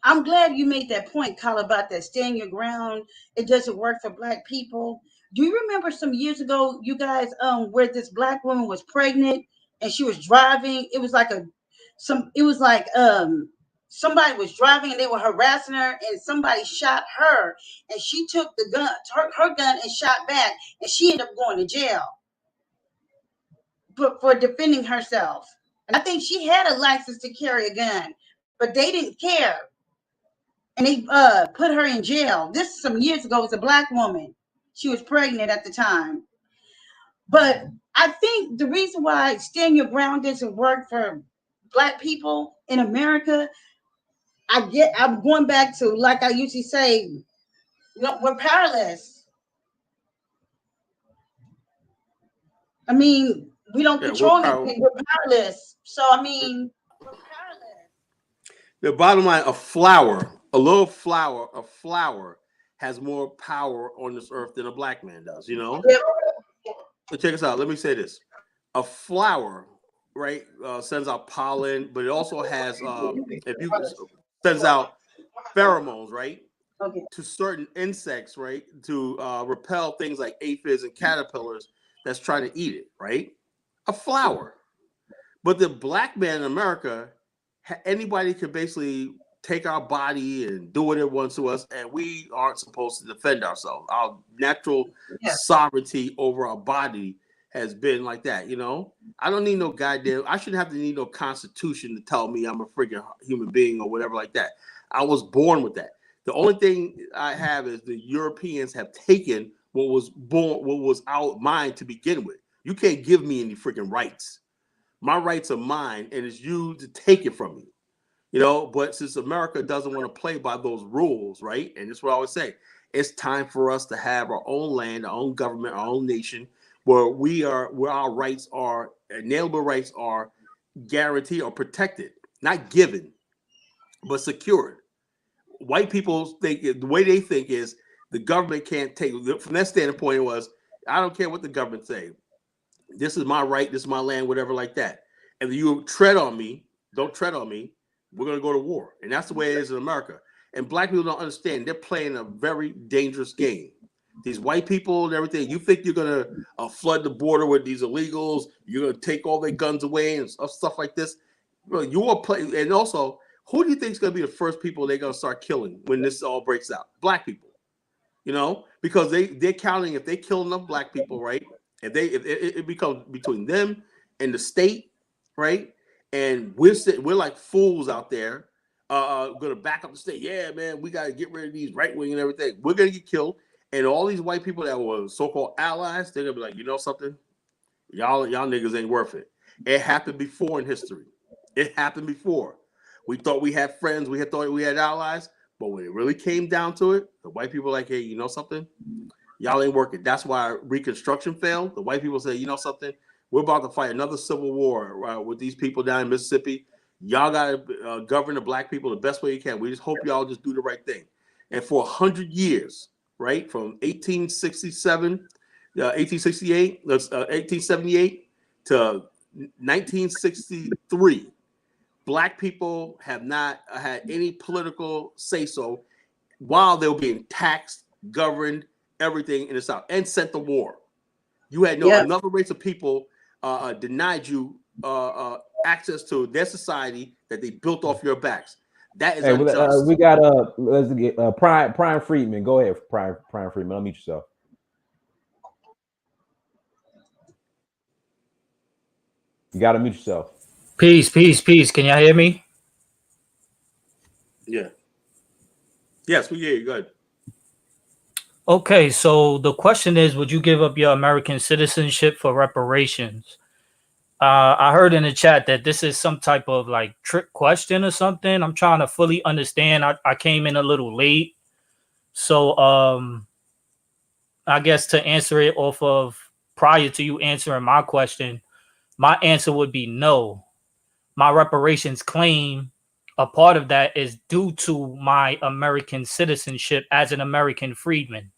I'm glad you made that point, Kyle, about that stand your ground. It doesn't work for black people. Do you remember some years ago, you guys, where this black woman was pregnant and she was driving? It was like somebody was driving and they were harassing her and somebody shot her and she took the gun, her gun and shot back and she ended up going to jail for defending herself. And I think she had a license to carry a gun, but they didn't care. And they put her in jail. This is some years ago. It was a black woman. She was pregnant at the time. But I think the reason why stand your ground doesn't work for black people in America, I'm going back to, like I usually say, we're powerless. I mean, we don't control anything. We're powerless. So, I mean, we're powerless. The bottom line, a flower has more power on this earth than a black man does, you know? Yep. So check us out. Let me say this. A flower, right, sends out pollen, but it also has, sends out pheromones, right? Okay. To certain insects, right? To repel things like aphids and caterpillars that's trying to eat it, right? A flower. But the black man in America, anybody could basically take our body and do what it wants to us, and we aren't supposed to defend ourselves. Our natural sovereignty over our body has been like that. You know, I don't need no goddamn. I shouldn't have to need no constitution to tell me I'm a freaking human being or whatever like that. I was born with that. The only thing I have is the Europeans have taken what was mine to begin with. You can't give me any freaking rights. My rights are mine, and it's you to take it from me. You know, but since America doesn't want to play by those rules, right? And that's what I always say. It's time for us to have our own land, our own government, our own nation, where our rights are, inalienable rights are guaranteed or protected, not given, but secured. White people think the way they think is the government can't take. From that standpoint, was I don't care what the government say. This is my right. This is my land. Whatever like that. And you tread on me, don't tread on me. We're going to go to war. And that's the way it is in America. And black people don't understand. They're playing a very dangerous game. These white people and everything, you think you're going to flood the border with these illegals. You're going to take all their guns away and stuff like this. Bro, you are playing. And also, who do you think is going to be the first people they're going to start killing when this all breaks out? Black people. You know, because they're counting if they kill enough black people, right? If it becomes between them and the state, right? And we're like fools out there, going to back up the state. Yeah, man, we got to get rid of these right wing and everything. We're going to get killed. And all these white people that were so-called allies, they're going to be like, you know something? Y'all niggas ain't worth it. It happened before in history. It happened before. We thought we had friends. We thought we had allies. But when it really came down to it, the white people were like, hey, you know something? Y'all ain't working. That's why Reconstruction failed. The white people say, you know something? We're about to fight another civil war with these people down in Mississippi. Y'all got to govern the black people the best way you can. We just hope y'all just do the right thing. And for 100 years, right, from 1878 to 1963, black people have not had any political say-so while they were being taxed, governed, everything in the South, and sent to war. You had another race of people denied you access to their society that they built off your backs. That is unjust. We got let's get Prime Freedman. Go ahead, Prime Freedman. Unmute yourself. You got to mute yourself. Peace. Can y'all hear me? Yeah. Yes, we hear you. Go ahead. Okay, so the question is, would you give up your American citizenship for reparations? I heard in the chat that this is some type of like trick question or something. I'm trying to fully understand. I came in a little late. So I guess to answer it off of prior to you answering my question, my answer would be no. My reparations claim, a part of that is due to my American citizenship as an American freedman.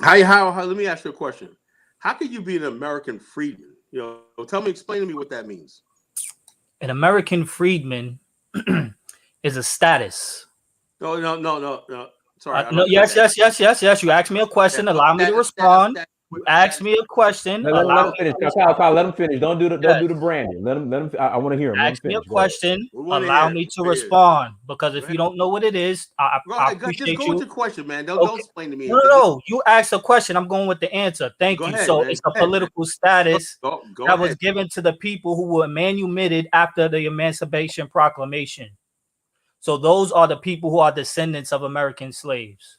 How let me ask you a question. How can you be an American freedman? You know, explain to me what that means. An American freedman is a status. No. Sorry. No, yes. You asked me a question. Allow me to respond. You asked me a question. Let him finish. Kyle, let him finish. Don't do the branding. Let him. I want to hear him. Ask me a question. Allow me to respond, because if you don't know what it is, I appreciate just go you. with your question, man. Don't explain to me. No. You asked a question. I'm going with the answer. Thank you. Ahead, so man. It's a political status that was given to the people who were manumitted after the Emancipation Proclamation. So those are the people who are descendants of American slaves.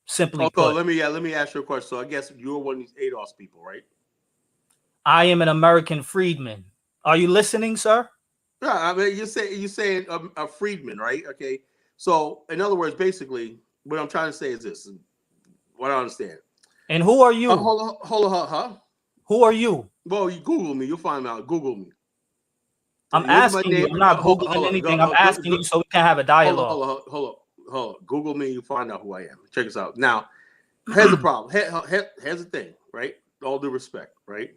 Simply put. Let me ask you a question. So I guess you're one of these ADOS people, right? I am an American freedman. Are you listening, sir? Yeah, I mean, you're saying a freedman, right? Okay. So in other words, basically, what I'm trying to say is this: what I understand. And who are you? Hold on, huh? Who are you? Well, you Google me, you'll find out. Google me. I'm asking you. I'm not Googling anything. I'm asking you so we can have a dialogue. Hold on. Google me, you find out who I am. Check this out. Now, here's the problem. Here's the thing, right? All due respect, right?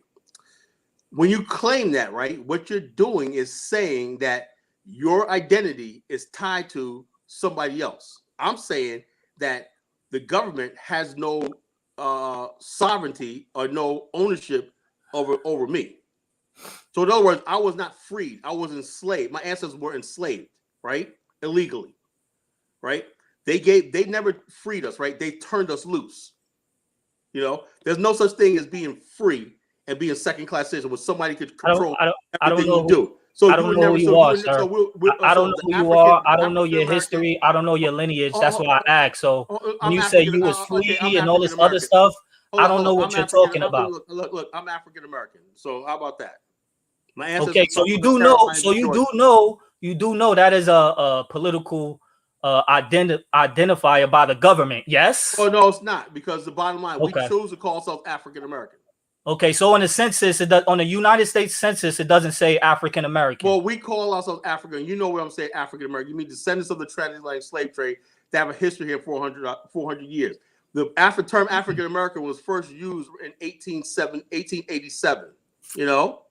When you claim that, right, what you're doing is saying that your identity is tied to somebody else. I'm saying that the government has no sovereignty or no ownership over me. So in other words, I was not freed. I was enslaved. My ancestors were enslaved, right? Illegally, right? They never freed us, right? They turned us loose. You know, there's no such thing as being free and be a second-class citizen where somebody could I don't, control I don't, I don't everything know you who, do. So I don't know who you are, sir. I don't know who you are. I don't know your history. I don't know your lineage. That's why I asked. So when you say you was free and all this other stuff, I don't know what you're talking about. Look, I'm African American. So how about that? My ancestors. Okay, so you do know. So you do know. You do know that is a political identifier by the government. Yes. Oh no, it's not, because the bottom line, we choose to call ourselves African American. Okay, so on the census, on the United States Census, it doesn't say African American. Well, we call ourselves African. You know what I'm saying, African American. You mean descendants of the transatlantic slave trade that have a history here for 400 years. The term African American was first used in 1887. You know,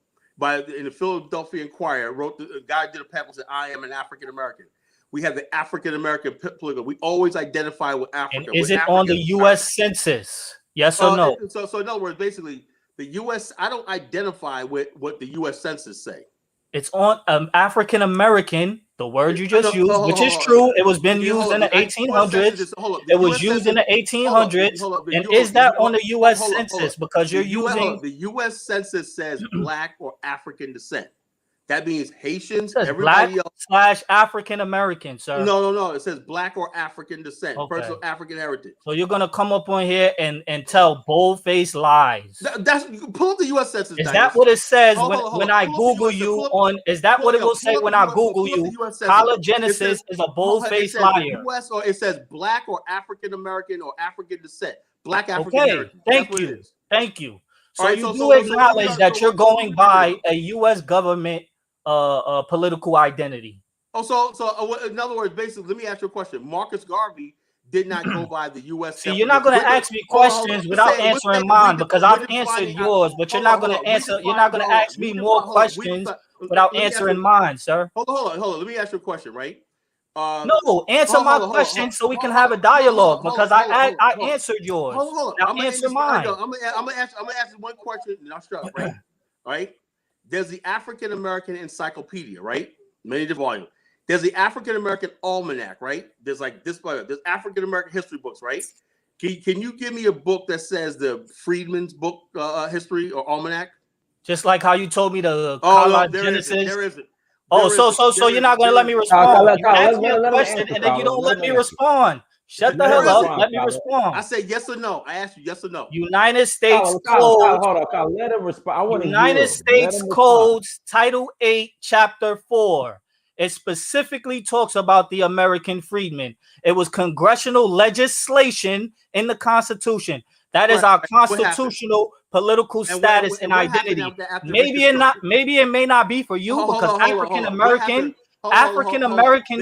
in the Philadelphia Inquirer, a guy did a pamphlet said, "I am an African American." We have the African American political. We always identify with Africa. And is it on the U.S. Census? Yes or no? So in other words, basically, the U.S. I don't identify with what the U.S. Census say. It's on African American, the word you just used, which is true. It was been used in the 1800s. It was used in the 1800s. And is that on the U.S. Census? Because you're using the U.S. Census says Black or African descent. That means Haitians, everybody else / African American, sir. No. It says Black or African descent, person of African heritage. So you're gonna come up on here and tell bold-faced lies. You can pull up the U.S. Census. Is that what it says when I Google you on? Is that what it will say when I Google you? Hologenesis is a bold-faced liar. U.S. or it says Black or African American or African descent. Black African American. Thank you. So you do acknowledge that you're going by a U.S. government political identity. So in other words, basically, let me ask you a question. Marcus Garvey did not go by the U.S. See, you're not going to ask me questions without answering mine, because I've answered yours, but you're not going to answer. You're not going to ask me more questions without answering mine, sir. Hold on. Let me ask you a question, right? No, answer my question so we can have a dialogue, because I answered yours. Now answer mine. I'm gonna ask one question and I'll shut up, right? All right. There's the African American Encyclopedia, right? Many different volumes. There's the African American Almanac, right? There's there's African American history books, right? Can you give me a book that says the Freedmen's book history or almanac? Just like how you told me the Genesis. There isn't. So you're not going to let me respond. You ask me a question and then you don't let me respond. Shut the hell up. Let me respond. I say yes or no. I asked you yes or no. United States Code. Hold on, let him respond. United States Codes, Title 8, Chapter 4. It specifically talks about the American freedmen. It was congressional legislation in the Constitution. That is our constitutional political status and identity. Maybe it may not be for you, because African American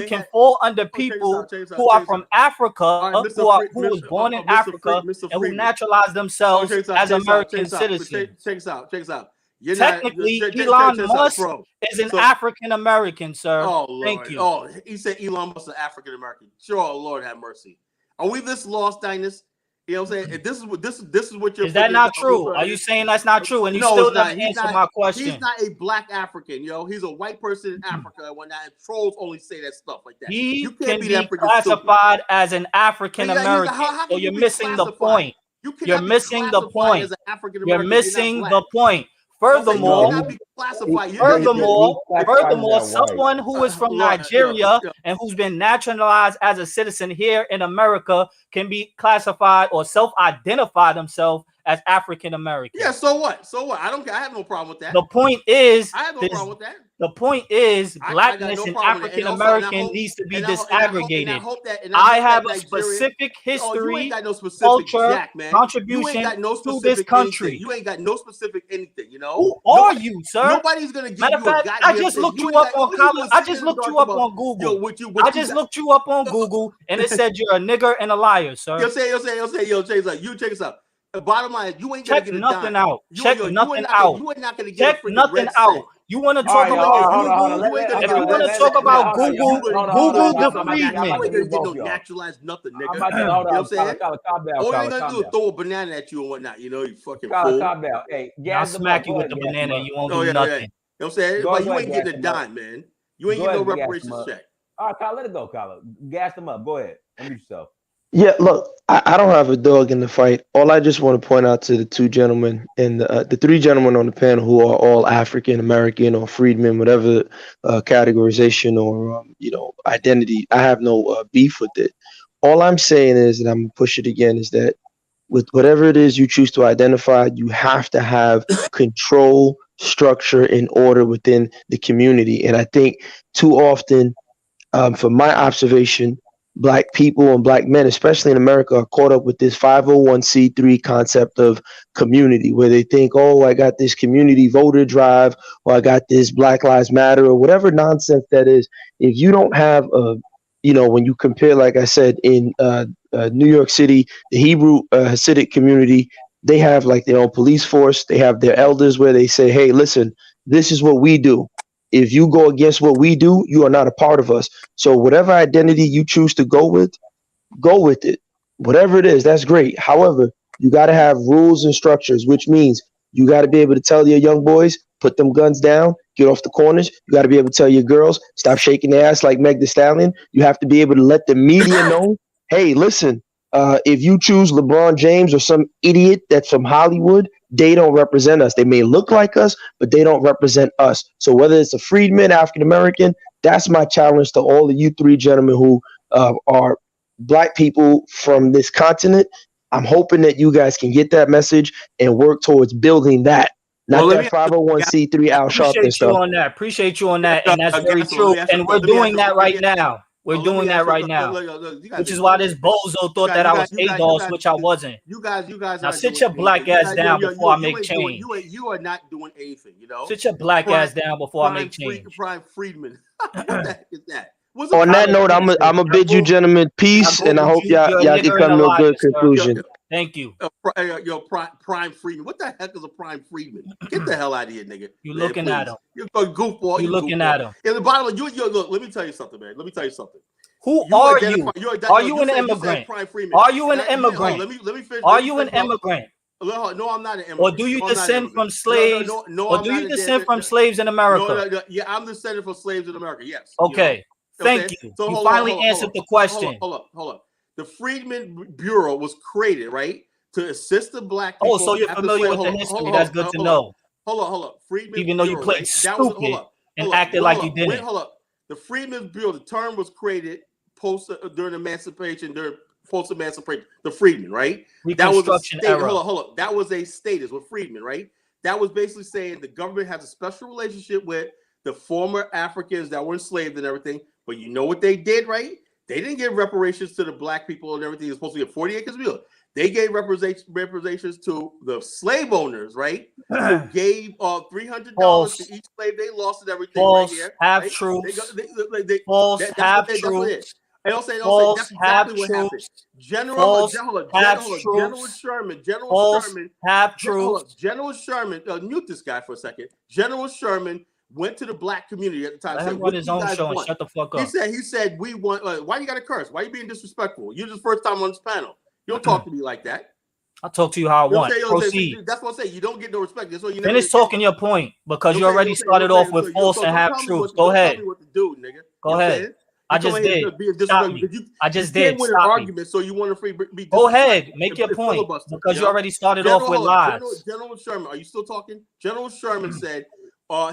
can fall under people who are from Africa, who was born in Africa, and who naturalized themselves as American citizens. Check this out. Technically, Elon Musk is an African American, sir. Thank you. Oh, he said Elon Musk is African American. Sure, Lord have mercy. Are we this lost, Dinus? You know what I'm saying? If this is what you're. Is that not true? Are you saying that's not true? And you still didn't answer my question. He's not a black African, He's a white person in Africa, and when that trolls only say that stuff like that. He can be classified as an African American. So you're missing the point. You're missing the point. You're missing the point. Furthermore, someone who is from Nigeria and who's been naturalized as a citizen here in America can be classified or self-identify themselves as African American. Yeah, so what? I don't care. I have no problem with that. The point is, I have no problem with that. The point is, blackness in African American needs to be disaggregated. I have a specific history, culture, contribution to this country. You ain't got no specific anything, Who are you, sir? Nobody's gonna give Matter of fact, I just looked you up on Google. I just looked you up on Google, and it said you're a nigger and a liar, sir. Check this out. The bottom line, you ain't gonna get nothing out. Check nothing out. You ain't not gonna get nothing out. You want to talk about Google? If you want to talk about Google, Google the Freedmen. You ain't gonna get no naturalized nothing, nigga. You know what I'm saying? All you ain't gonna do is throw a banana at you and whatnot. You fucking fool. Hey, I'll smack you with the banana and you won't do nothing. You know what I'm saying? But you ain't getting a dime, man. You ain't getting no reparations check. All right, Kyle, let it go, Kyle. Gas them up. Go ahead. Unmute yourself. Yeah, look, I don't have a dog in the fight. All I just want to point out to the two gentlemen and the three gentlemen on the panel who are all African American or freedmen, whatever categorization or identity. I have no beef with it. All I'm saying is, and I'm gonna push it again, is that with whatever it is you choose to identify, you have to have control, structure, and order within the community. And I think too often from my observation, black people and black men, especially in America, are caught up with this 501c3 concept of community, where they think, oh, I got this community voter drive, or I got this Black Lives Matter, or whatever nonsense that is. If you don't have a, when you compare, like I said, in New York City, the Hebrew Hasidic community, they have like their own police force. They have their elders where they say, hey, listen, this is what we do. If you go against what we do, you are not a part of us. So whatever identity you choose to go with it. Whatever it is, that's great. However, you got to have rules and structures, which means you got to be able to tell your young boys, put them guns down, get off the corners. You got to be able to tell your girls, stop shaking their ass like Meg Thee Stallion. You have to be able to let the media know, hey, listen, if you choose LeBron James or some idiot that's from Hollywood, they don't represent us. They may look like us, but they don't represent us. So whether it's a freedman, African American, that's my challenge to all of you three gentlemen who are black people from this continent. I'm hoping that you guys can get that message and work towards building that, not Well, let that me 501c3 Al Sharpton Appreciate you stuff. on that. Appreciate you on that. ask And that's you, very Gasso, let true. me ask you, And we're let me ask doing you, that let me right now. We're let me doing ask that you, right now. you guys Which are is why doing this anything. bozo thought that I was ADOS, which I wasn't. You guys Now are not sit doing your black anything. ass down before I make Ain't doing change. you are not doing anything. You know, Sit your black prime ass down before I make change. prime Freedman. What the heck is that? What's a On that prime? note, I'm Hallelujah. gonna bid you gentlemen I peace, and I googled hope you. You're a y'all can nigger and a come to a liar, good sir. Yo, conclusion. Thank you. prime Freedman. What the heck is a prime Freedman? Get the hell out of here, nigga. You Man, looking please. at him. You're a goofball. You looking goofball. at him. In the bottom, you look. Let me tell you something, man. Let me tell you something. Who You are identify. you? Are you an You said immigrant? prime Freeman. Are you an Hold on, immigrant? let me finish. Are Let me you an finish. My, immigrant? no, I'm not an Or immigrant. do you No, I'm not an descend immigrant. from slaves? No, Or I'm do not you a descend from damn. slaves in America? Yeah, I'm descended from slaves in America. Yes. Okay. Thank you. So You hold finally on, answered the question. hold up. The Freedmen Bureau was created, right, to assist the black Oh, people so you're after familiar slavery. with the history. That's good to know. Hold up. Freedmen Even though you Bureau, played right? That was stupid and acted like you didn't. Hold up. The Freedmen's Bureau, the term was created during emancipation, during post emancipation. The Freedmen, right? That was a Reconstruction state. era. Hold up. That was a status with Freedmen, right? That was basically saying the government has a special relationship with the former Africans that were enslaved and everything. But you know what they did, right? They didn't give reparations to the black people and everything. They're supposed to get 40 acres of field. They gave reparations to the slave owners, right? Who gave $300 to each slave they lost and everything right False here. half Right? truths. That's Half what they truths. did. And they'll say False that's half exactly what happened. truths. General Half truths. False half truths. General Sherman, mute this guy for a second. General Sherman went to the black community at the time. Let Said, him "What run his do you own guys show and want?" shut the fuck He up. said, "We want." Why you got to curse? Why you being disrespectful? You're the first time on this panel. You don't talk to me like that. I'll talk to you how I want. Proceed. That's what I say. You don't get no respect. That's why you never Finish talking your point because you already started off with false and half truths. Go ahead. Tell me what to do, nigga. Go ahead. I just did. Stop me. I just did. Win an Stop me. argument, so you want to be Go ahead. Make your point because you already started off with lies. General Sherman, are you still talking? General Sherman said,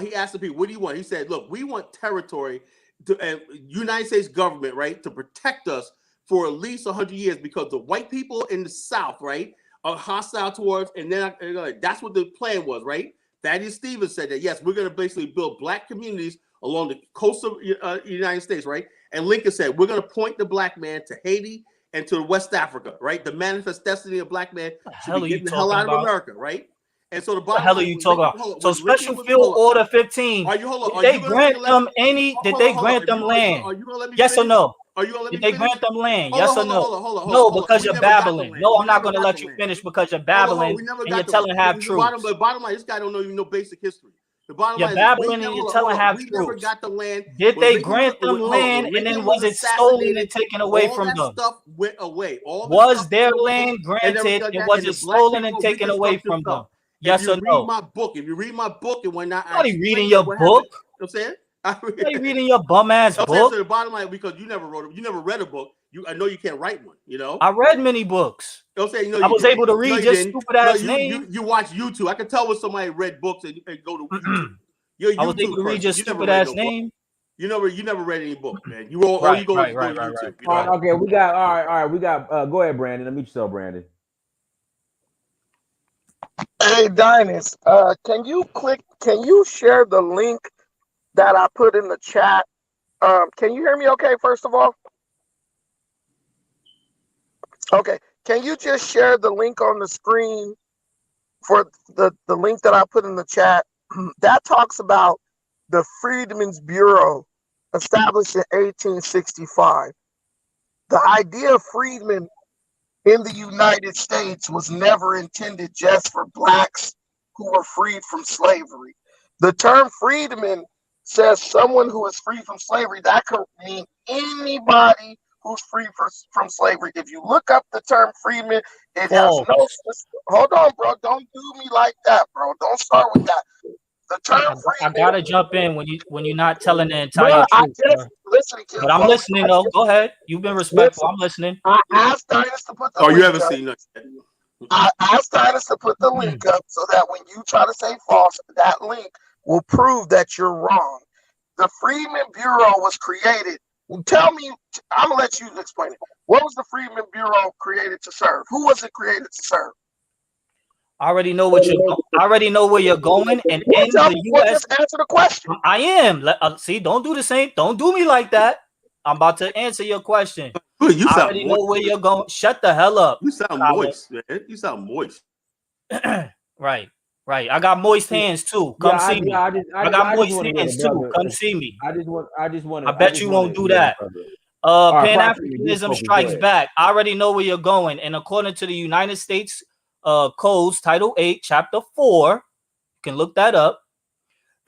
he asked the people, what do you want? He said, look, we want territory to United States government, right, to protect us for at least 100 years because the white people in the South, right, are hostile towards, and then that's what the plan was, right? Thaddeus Stevens said that, yes, we're going to basically build black communities along the coast of the United States, right? And Lincoln said, we're going to point the black man to Haiti and to West Africa, right? The manifest destiny of black man should be getting the hell out of America, right? And so the bottom what the hell are you talking about? So Special Field Order 15, did they grant them any, did they grant them land? Yes or no? Did they grant them land? Yes or no? No, because you're babbling. No, I'm not going to let you finish because you're babbling and you're telling half truths. The bottom line, this guy don't even know basic history. The bottom you're line babbling and you're telling half truths. Never got the land. Did they grant them land and then was it stolen and taken away from them? All that stuff went away. Was their land granted and was it stolen and taken away from them? Yes or no? If you read my book and when I reading your book, you know what I'm saying? Are you reading your bum ass book? The bottom line, because you never read a book. I know you can't write one. You know. I read many books. Don't say no. I was able to read your stupid ass you, name. You watch YouTube. I can tell when somebody read books and go to YouTube. You're a I was YouTube able to read person. your You never stupid read ass no name. book. You never read any book, man. You all Right, you go right, to right, YouTube. right. You know? All right, okay, we got all right. We got go ahead, Brandon. Unmute yourself, Brandon. Hey, Dynast, can you share the link that I put in the chat? Can you hear me okay, first of all? Okay, can you just share the link on the screen for the link that I put in the chat? That talks about the Freedmen's Bureau established in 1865. The idea of freedmen in the United States was never intended just for blacks who were freed from slavery. The term freedman says someone who is free from slavery. That could mean anybody who's free from slavery. If you look up the term freedman, it has no. Hold on, bro. Don't do me like that, bro. Don't start with that. The term freedman. I gotta jump in when you're not telling the entire truth. Listen, but I'm listening though. Go ahead. You've been respectful. I'm listening. I asked Dynast to put the you link haven't up. seen that. I asked Dynast to put the link up so that when you try to say false, that link will prove that you're wrong. The Freedmen Bureau was created. Tell me, I'm gonna let you explain it. What was the Freedmen Bureau created to serve? Who was it created to serve? I already know what you're. I already know where you're going, and in the U.S. Just answer the question. I am. See, don't do the same. Don't do me like that. I'm about to answer your question. You I already know where you're going. Shut the hell up. You sound moist, man. You sound moist. Right. I got moist hands too. Come see me. I got moist hands too. Come see me. I just want. I bet you won't do that. Pan-Africanism strikes back. I already know where you're going, and according to the United States Codes, Title 8, Chapter 4, you can look that up.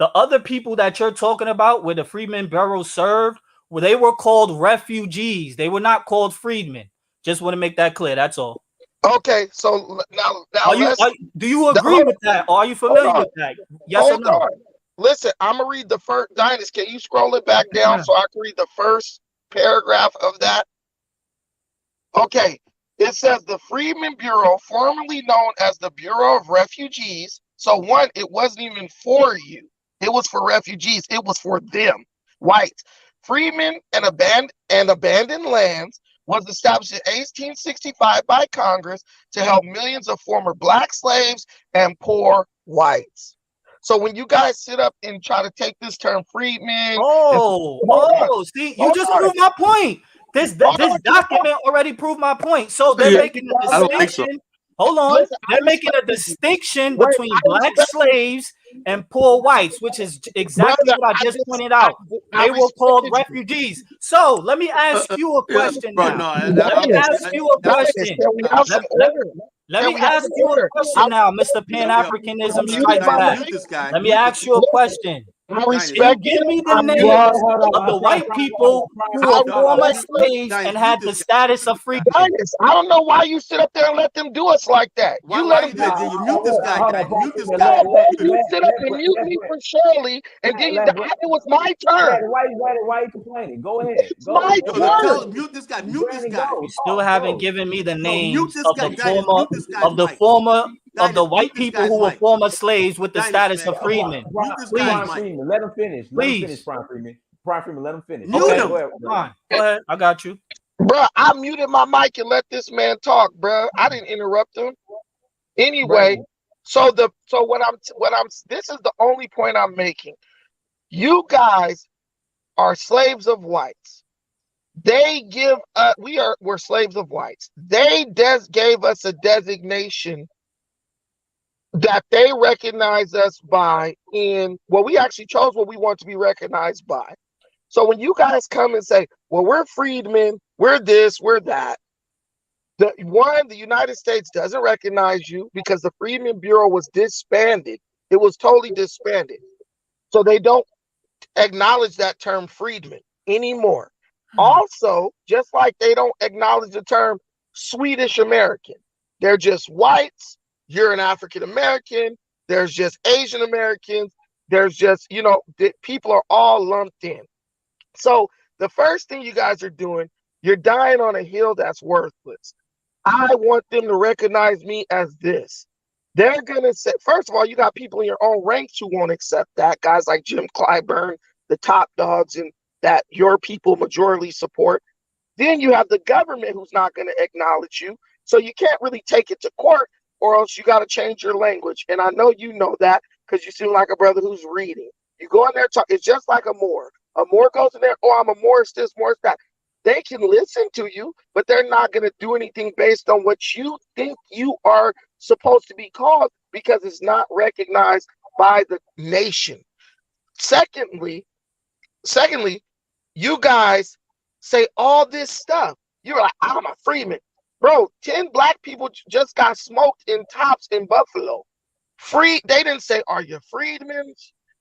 The other people that you're talking about, where the Freedmen Bureau served, well, they were called refugees. They were not called freedmen. Just want to make that clear. That's all. Okay, so now do you agree with that? Or are you familiar with that? Yes or no? Listen, I'm gonna read the first. Dynast, can you scroll it back down so I can read the first paragraph of that? Okay, it says the Freedmen Bureau, formerly known as the Bureau of Refugees. So one, it wasn't even for you. It was for refugees. It was for them, whites. Freedmen and abandoned lands was established in 1865 by Congress to help millions of former black slaves and poor whites. So when you guys sit up and try to take this term freedmen, see, you just proved my point. This document already proved my point. So they're making a distinction. Hold on. They're making a distinction between black slaves and poor whites, which is exactly what I just pointed out. They were called refugees. So let me ask you a question now. Let me ask you a question. Let me ask you a question now, Mr. Pan-Africanism strikes back. Let me ask you a question. Can you give me the names of the white people who were former slaves and had the status of freedom? I don't know why you sit up there and let them do us like that. You let them you mute this guy. Mute this guy. You sit up and mute me for Shirley, and then it was my turn. Why are you complaining? Go ahead. My turn. Mute this guy. Mute this guy. You still haven't given me the names of the white people who were former slaves with the status of freedmen. Please, let him finish. Please, Prime Freeman, let him finish. Okay, go ahead. I got you, bro. I muted my mic and let this man talk, bro. I didn't interrupt him. Anyway, so what I'm this is the only point I'm making. You guys are slaves of whites. They give we're slaves of whites. They gave us a designation that they recognize us by we actually chose what we want to be recognized by. So when you guys come and say, well, we're freedmen, we're this, we're that, the United States doesn't recognize you because the Freedmen Bureau was disbanded. It was totally disbanded. So they don't acknowledge that term freedmen anymore. Also, just like they don't acknowledge the term Swedish American. They're just whites. You're an African American. There's just Asian Americans. There's just, people are all lumped in. So the first thing you guys are doing, You're dying on a hill that's worthless. I want them to recognize me as this. They're going to say, first of all, you got people in your own ranks who won't accept that. Guys like Jim Clyburn, the top dogs, and that your people majorly support. Then you have the government who's not going to acknowledge you. So you can't really take it to court, or else you got to change your language. And I know you know that because you seem like a brother who's reading. You go in there, talk. It's just like a Moor. A Moor goes in there, oh, I'm a Moorist this, Moorist that. They can listen to you, but they're not going to do anything based on what you think you are supposed to be called because it's not recognized by the nation. Secondly, you guys say all this stuff. You're like, I'm a freedman. Bro, 10 black people just got smoked in Tops in Buffalo. They didn't say, are you freedmen?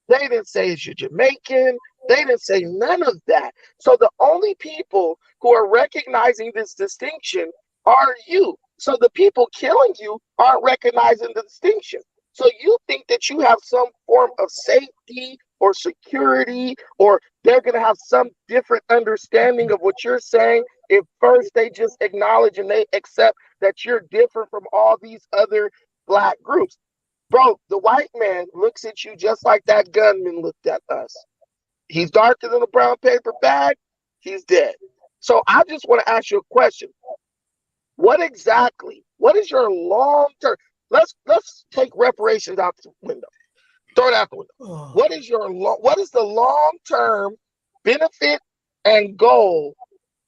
They didn't say, is you Jamaican? They didn't say none of that. So the only people who are recognizing this distinction are you. So the people killing you aren't recognizing the distinction. So you think that you have some form of safety or security, or they're going to have some different understanding of what you're saying if first they just acknowledge and they accept that you're different from all these other black groups. Bro, the white man looks at you just like that gunman looked at us. He's darker than a brown paper bag. He's dead. So I just want to ask you a question. What is your long term? Let's take reparations out the window. Throw it out the window. What is the long term benefit and goal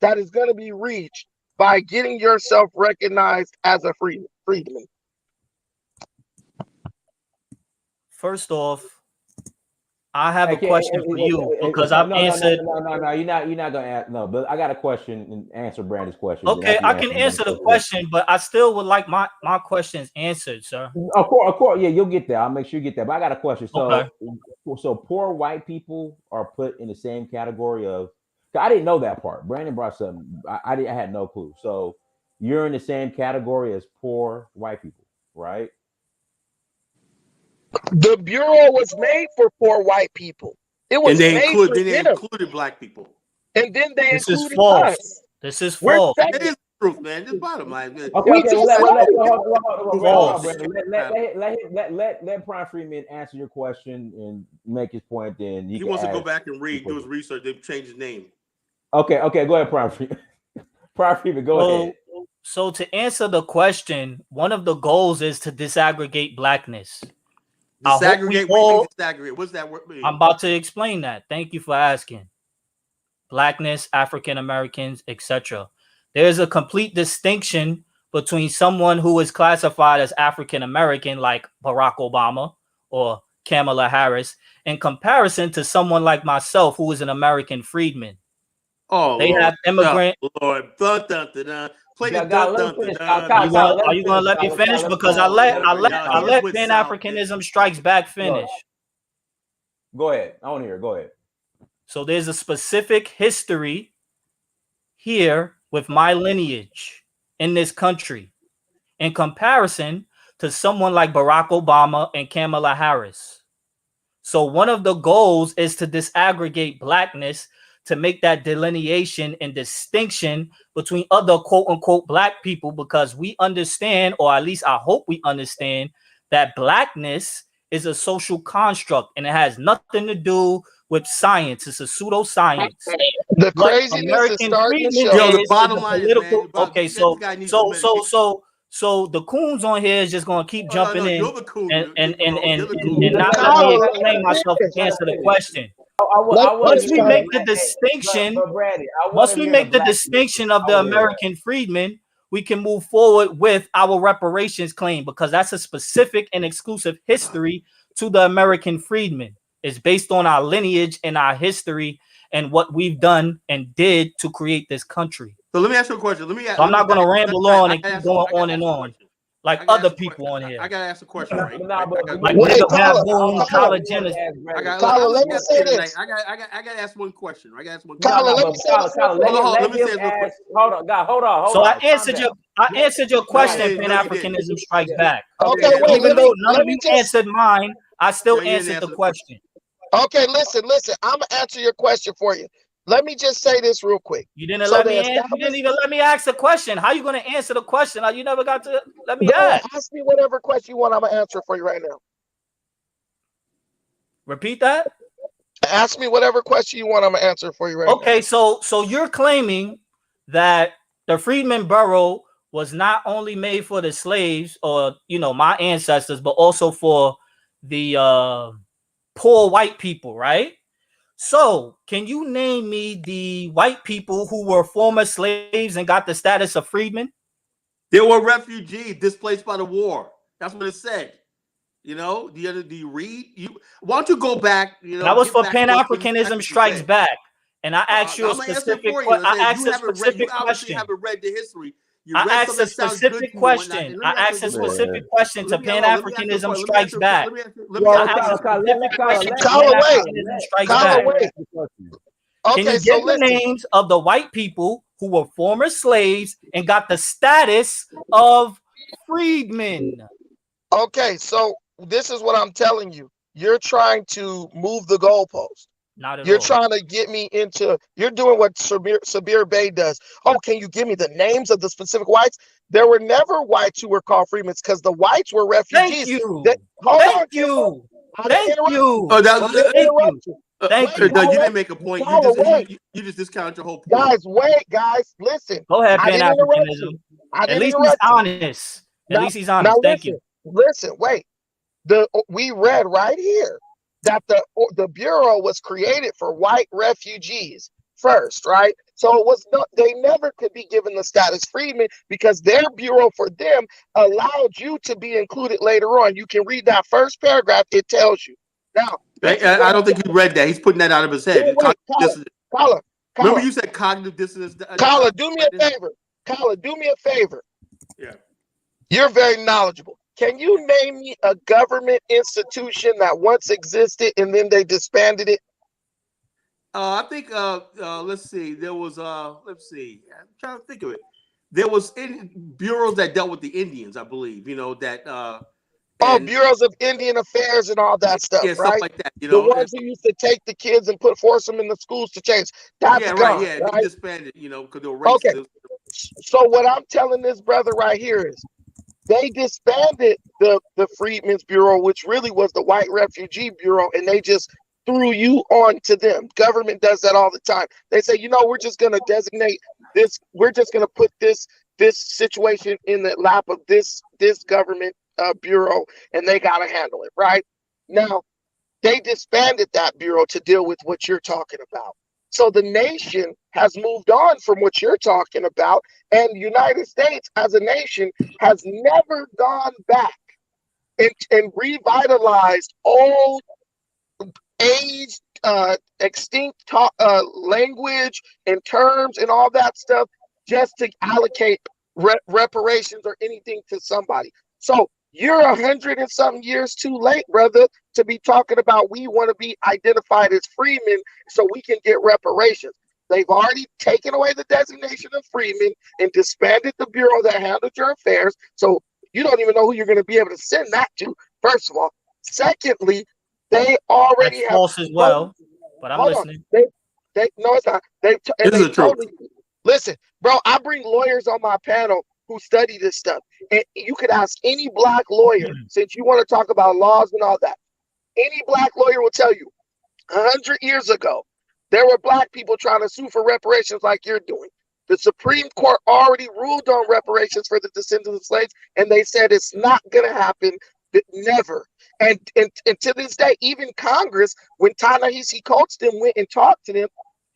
that is going to be reached by getting yourself recognized as a freedman? First off, I have a question for you because I've answered. No, you're not gonna ask. No, but I got a question and answer Brandon's question. Okay, I can answer the question, but I still would like my questions answered, sir. Of course, yeah, you'll get there. I'll make sure you get there. But I got a question. So, okay. So poor white people are put in the same category of. I didn't know that part. Brandon brought something. I had no clue. So you're in the same category as poor white people, right? The Bureau was made for poor white people. It was made for them. They included black people. And then they this included is false. us. This is false. It is the truth, man. Just bottom line. Okay, let Prime Freeman answer your question and make his point. Then he wants to go back and read, do his research. They've changed his name. Okay, go ahead, Prime Freeman. Prime Freeman, go ahead. So to answer the question, one of the goals is to disaggregate blackness. Disaggregate. Disaggregate. What's that word mean? I'm about to explain that. Thank you for asking. Blackness, African Americans, etc. There's a complete distinction between someone who is classified as African American, like Barack Obama or Kamala Harris, in comparison to someone like myself, who is an American freedman. Oh, they Lord. have immigrant. Lord, play the Are you gonna let me finish? Because I let Pan Africanism Strikes Back finish. Go ahead. I want to hear it. Go ahead. So there's a specific history here with my lineage in this country in comparison to someone like Barack Obama and Kamala Harris. So one of the goals is to disaggregate blackness, to make that delineation and distinction between other quote unquote black people, because we understand, or at least I hope we understand, that blackness is a social construct and it has nothing to do with science. It's a pseudoscience. The craziness is starting to show. The bottom line is, man, okay, so the coons on here is just gonna keep jumping in and not let me explain myself to answer the question. Once we make the distinction of the American freedmen, we can move forward with our reparations claim, because that's a specific and exclusive history to the American freedmen. It's based on our lineage and our history and what we've done and did to create this country. So let me ask you a question. I'm not going to ramble on and keep going on and on like other people on here. I gotta ask a question, right? Like Tyler Jenner. I gotta ask one question. I gotta ask one question. Let me say this. Hold on. So I answered your question. Pan-Africanism Strikes Back. Okay, wait. Even though none of you answered mine, I still answered the question. Okay, listen. I'm gonna answer your question for you. let me just say this real quick. You didn't So let they me answer. You didn't established. even let me ask the question. How you going to answer the question? You never got to let me Go ahead, ask. ask me whatever question you want. I'm gonna answer for you right now. Repeat that. Ask me whatever question you want. I'm gonna answer for you right now. Okay, so you're claiming that the Freedmen Borough was not only made for the slaves or my ancestors, but also for the poor white people, right? So can you name me the white people who were former slaves and got the status of freedmen? There were refugees displaced by the war. That's what it said. Do you read? Why don't you go back? That was get for back to what you Pan-Africanism Strikes said. Back. And I asked you a I'm gonna answer specific for you. I asked You a haven't read. You specific obviously question. haven't read the history. You I read asked something a that sounds good specific to you. question. Let I me ask asked a you a question. specific question to Let me ask you a Pan-Africanism question. Strikes Back. Let me I ask you a asked a question. Let specific Kyler question to Kyler, wait. Pan-Africanism Strikes Kyler, Back. wait. Can Okay, you so give the listen. names of the white people who were former slaves and got the status of freedmen? Okay, so this is what I'm telling you. You're trying to move the goalpost. Not at You're all. trying to get me into. You're doing what Sabir Bey does. Oh, can you give me the names of the specific whites? There were never whites who were called freedmen because the whites were refugees. Thank you. Hold Thank on, you. I didn't Thank interrupt you. I didn't Thank interrupt you. you. Thank Wait, you. No, you Kyler, didn't make a point. Kyler, You just discounted your whole point. guys, wait, guys, listen. Go ahead, I didn't interrupt Pan-Africanism. you. I At didn't least he's interrupt you. honest. At least he's Now honest. Thank you. listen, wait. We read right here that the bureau was created for white refugees first, right? So it was they never could be given the status freedmen because their bureau for them allowed you to be included later on. You can read that first paragraph; it tells you. Now, I don't think you read that. He's putting that out of his head. Kyler, Remember, you said cognitive dissonance. Kyler, do me a favor. Kyler, do me a favor. Yeah. You're very knowledgeable. Can you name me a government institution that once existed and then they disbanded it? I think let's see. There was let's see. I'm trying to think of it. There was bureaus that dealt with the Indians, I believe. Bureaus of Indian Affairs and all that stuff, yeah, right? stuff like that. The ones who used to take the kids and force them in the schools to change. That's yeah, gone, right. Yeah, right? they disbanded. Because they were racist. Okay. So what I'm telling this brother right here is they disbanded the Freedmen's Bureau, which really was the White Refugee Bureau, and they just threw you on to them. Government does that all the time. They say, we're just going to designate this. We're just going to put this situation in the lap of this government bureau, and they got to handle it, right? Now, they disbanded that bureau to deal with what you're talking about. So the nation has moved on from what you're talking about, and the United States as a nation has never gone back and revitalized old, aged, extinct language and terms and all that stuff just to allocate reparations or anything to somebody. So you're 100 and something years too late, brother, to be talking about we want to be identified as freemen so we can get reparations. They've already taken away the designation of freemen and disbanded the bureau that handled your affairs. So you don't even know who you're going to be able to send that to, first of all. Secondly, they already That's false as well, but I'm listening. They no, it's not. They totally listen, bro. I bring lawyers on my panel who study this stuff, and you could ask any black lawyer, since you want to talk about laws and all that. Any black lawyer will tell you 100 years ago, there were black people trying to sue for reparations like you're doing. The Supreme Court already ruled on reparations for the descendants of slaves, and they said it's not going to happen, never. And to this day, even Congress, when Ta-Nehisi Coates went and talked to them,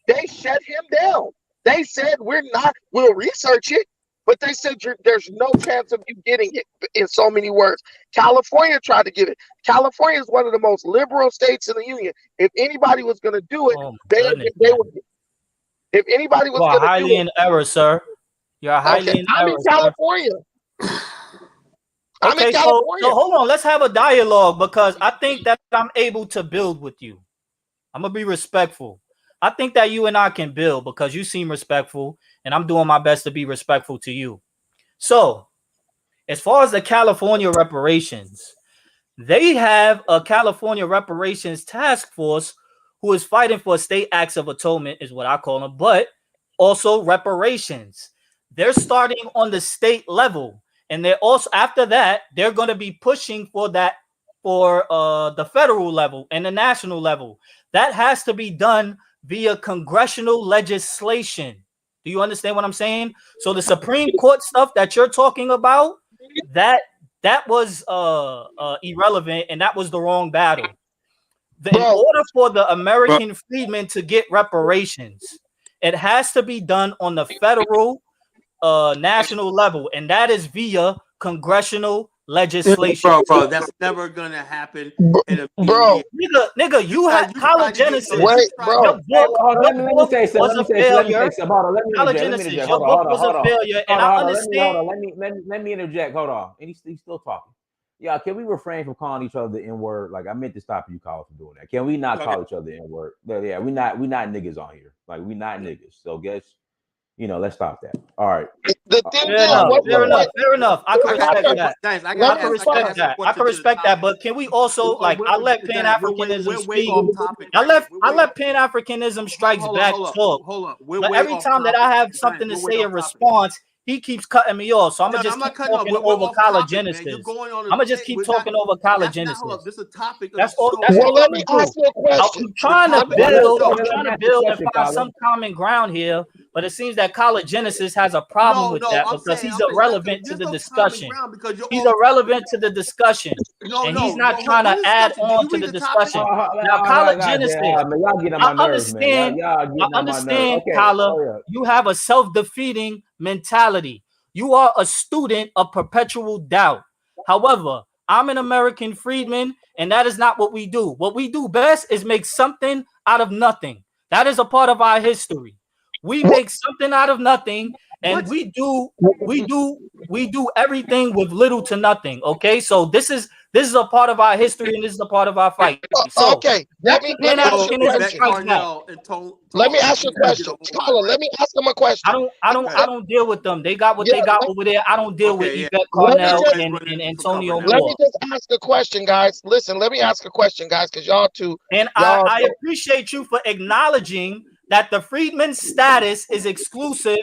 they shut him down. They said, we'll research it, but they said there's no chance of you getting it, in so many words. California tried to get it. California is one of the most liberal states in the union. If anybody was going to do it, they would. If anybody was going to do it. You're highly in error, sir. You're highly in error. I'm in California. Okay, so hold on. Let's have a dialogue because I think that I'm able to build with you. I'm going to be respectful. I think that you and I can build because you seem respectful and I'm doing my best to be respectful to you. So, as far as the California reparations, they have a California reparations task force who is fighting for state acts of atonement, is what I call them, but also reparations. They're starting on the state level, and they're also, after that, they're going to be pushing for that for the federal level and the national level. That has to be done via congressional legislation. Do you understand what I'm saying? So the Supreme Court stuff that you're talking about, that was irrelevant, and that was the wrong battle. In order for the American freedmen to get reparations, it has to be done on the federal national level, and that is via congressional legislation. Bro, that's never gonna happen. Nigga, you had College Genesis. Wait, bro. Your book, let me say something. was a failure. College Genesis, your book was a failure, and I understand. Let me interject. Hold on. And he's still talking. Yeah, can we refrain from calling each other the N-word? Like, I meant to stop you, Colin, from doing that. Can we not call each other the N-word? Yeah, we not niggas on here. Like, we not niggas. So guess, let's stop that. All right. Fair enough. I can respect that. I can respect that. But can we also, like, I let Pan-Africanism speak. I let Pan-Africanism strikes back talk. Hold on. But every time that I have something to say in response, he keeps cutting me off. So I'm going to just keep talking over College Genesis. I'm going to just keep talking over College Genesis. This is a topic. That's all. Let me ask you a question. I'm trying to build and find some common ground here, but it seems that College Genesis has a problem with that because he's irrelevant to the discussion. He's irrelevant to the discussion, and he's not trying to add on to the discussion. Now, College Genesis, I understand, Kala, you have a self-defeating mentality. You are a student of perpetual doubt. However, I'm an American freedman, and that is not what we do. What we do best is make something out of nothing. That is a part of our history. We make something out of nothing, and we do everything with little to nothing. Okay, so this is a part of our history, and this is a part of our fight. So, okay, let me ask you a question. Let me ask you a question. Let me ask them a question. I don't deal with them. They got what they got over there. I don't deal with Yvette Cornell and Antonio Moore. Let me just ask a question, guys. Listen, let me ask a question, guys, because y'all two. And I appreciate you for acknowledging that the freedman status is exclusive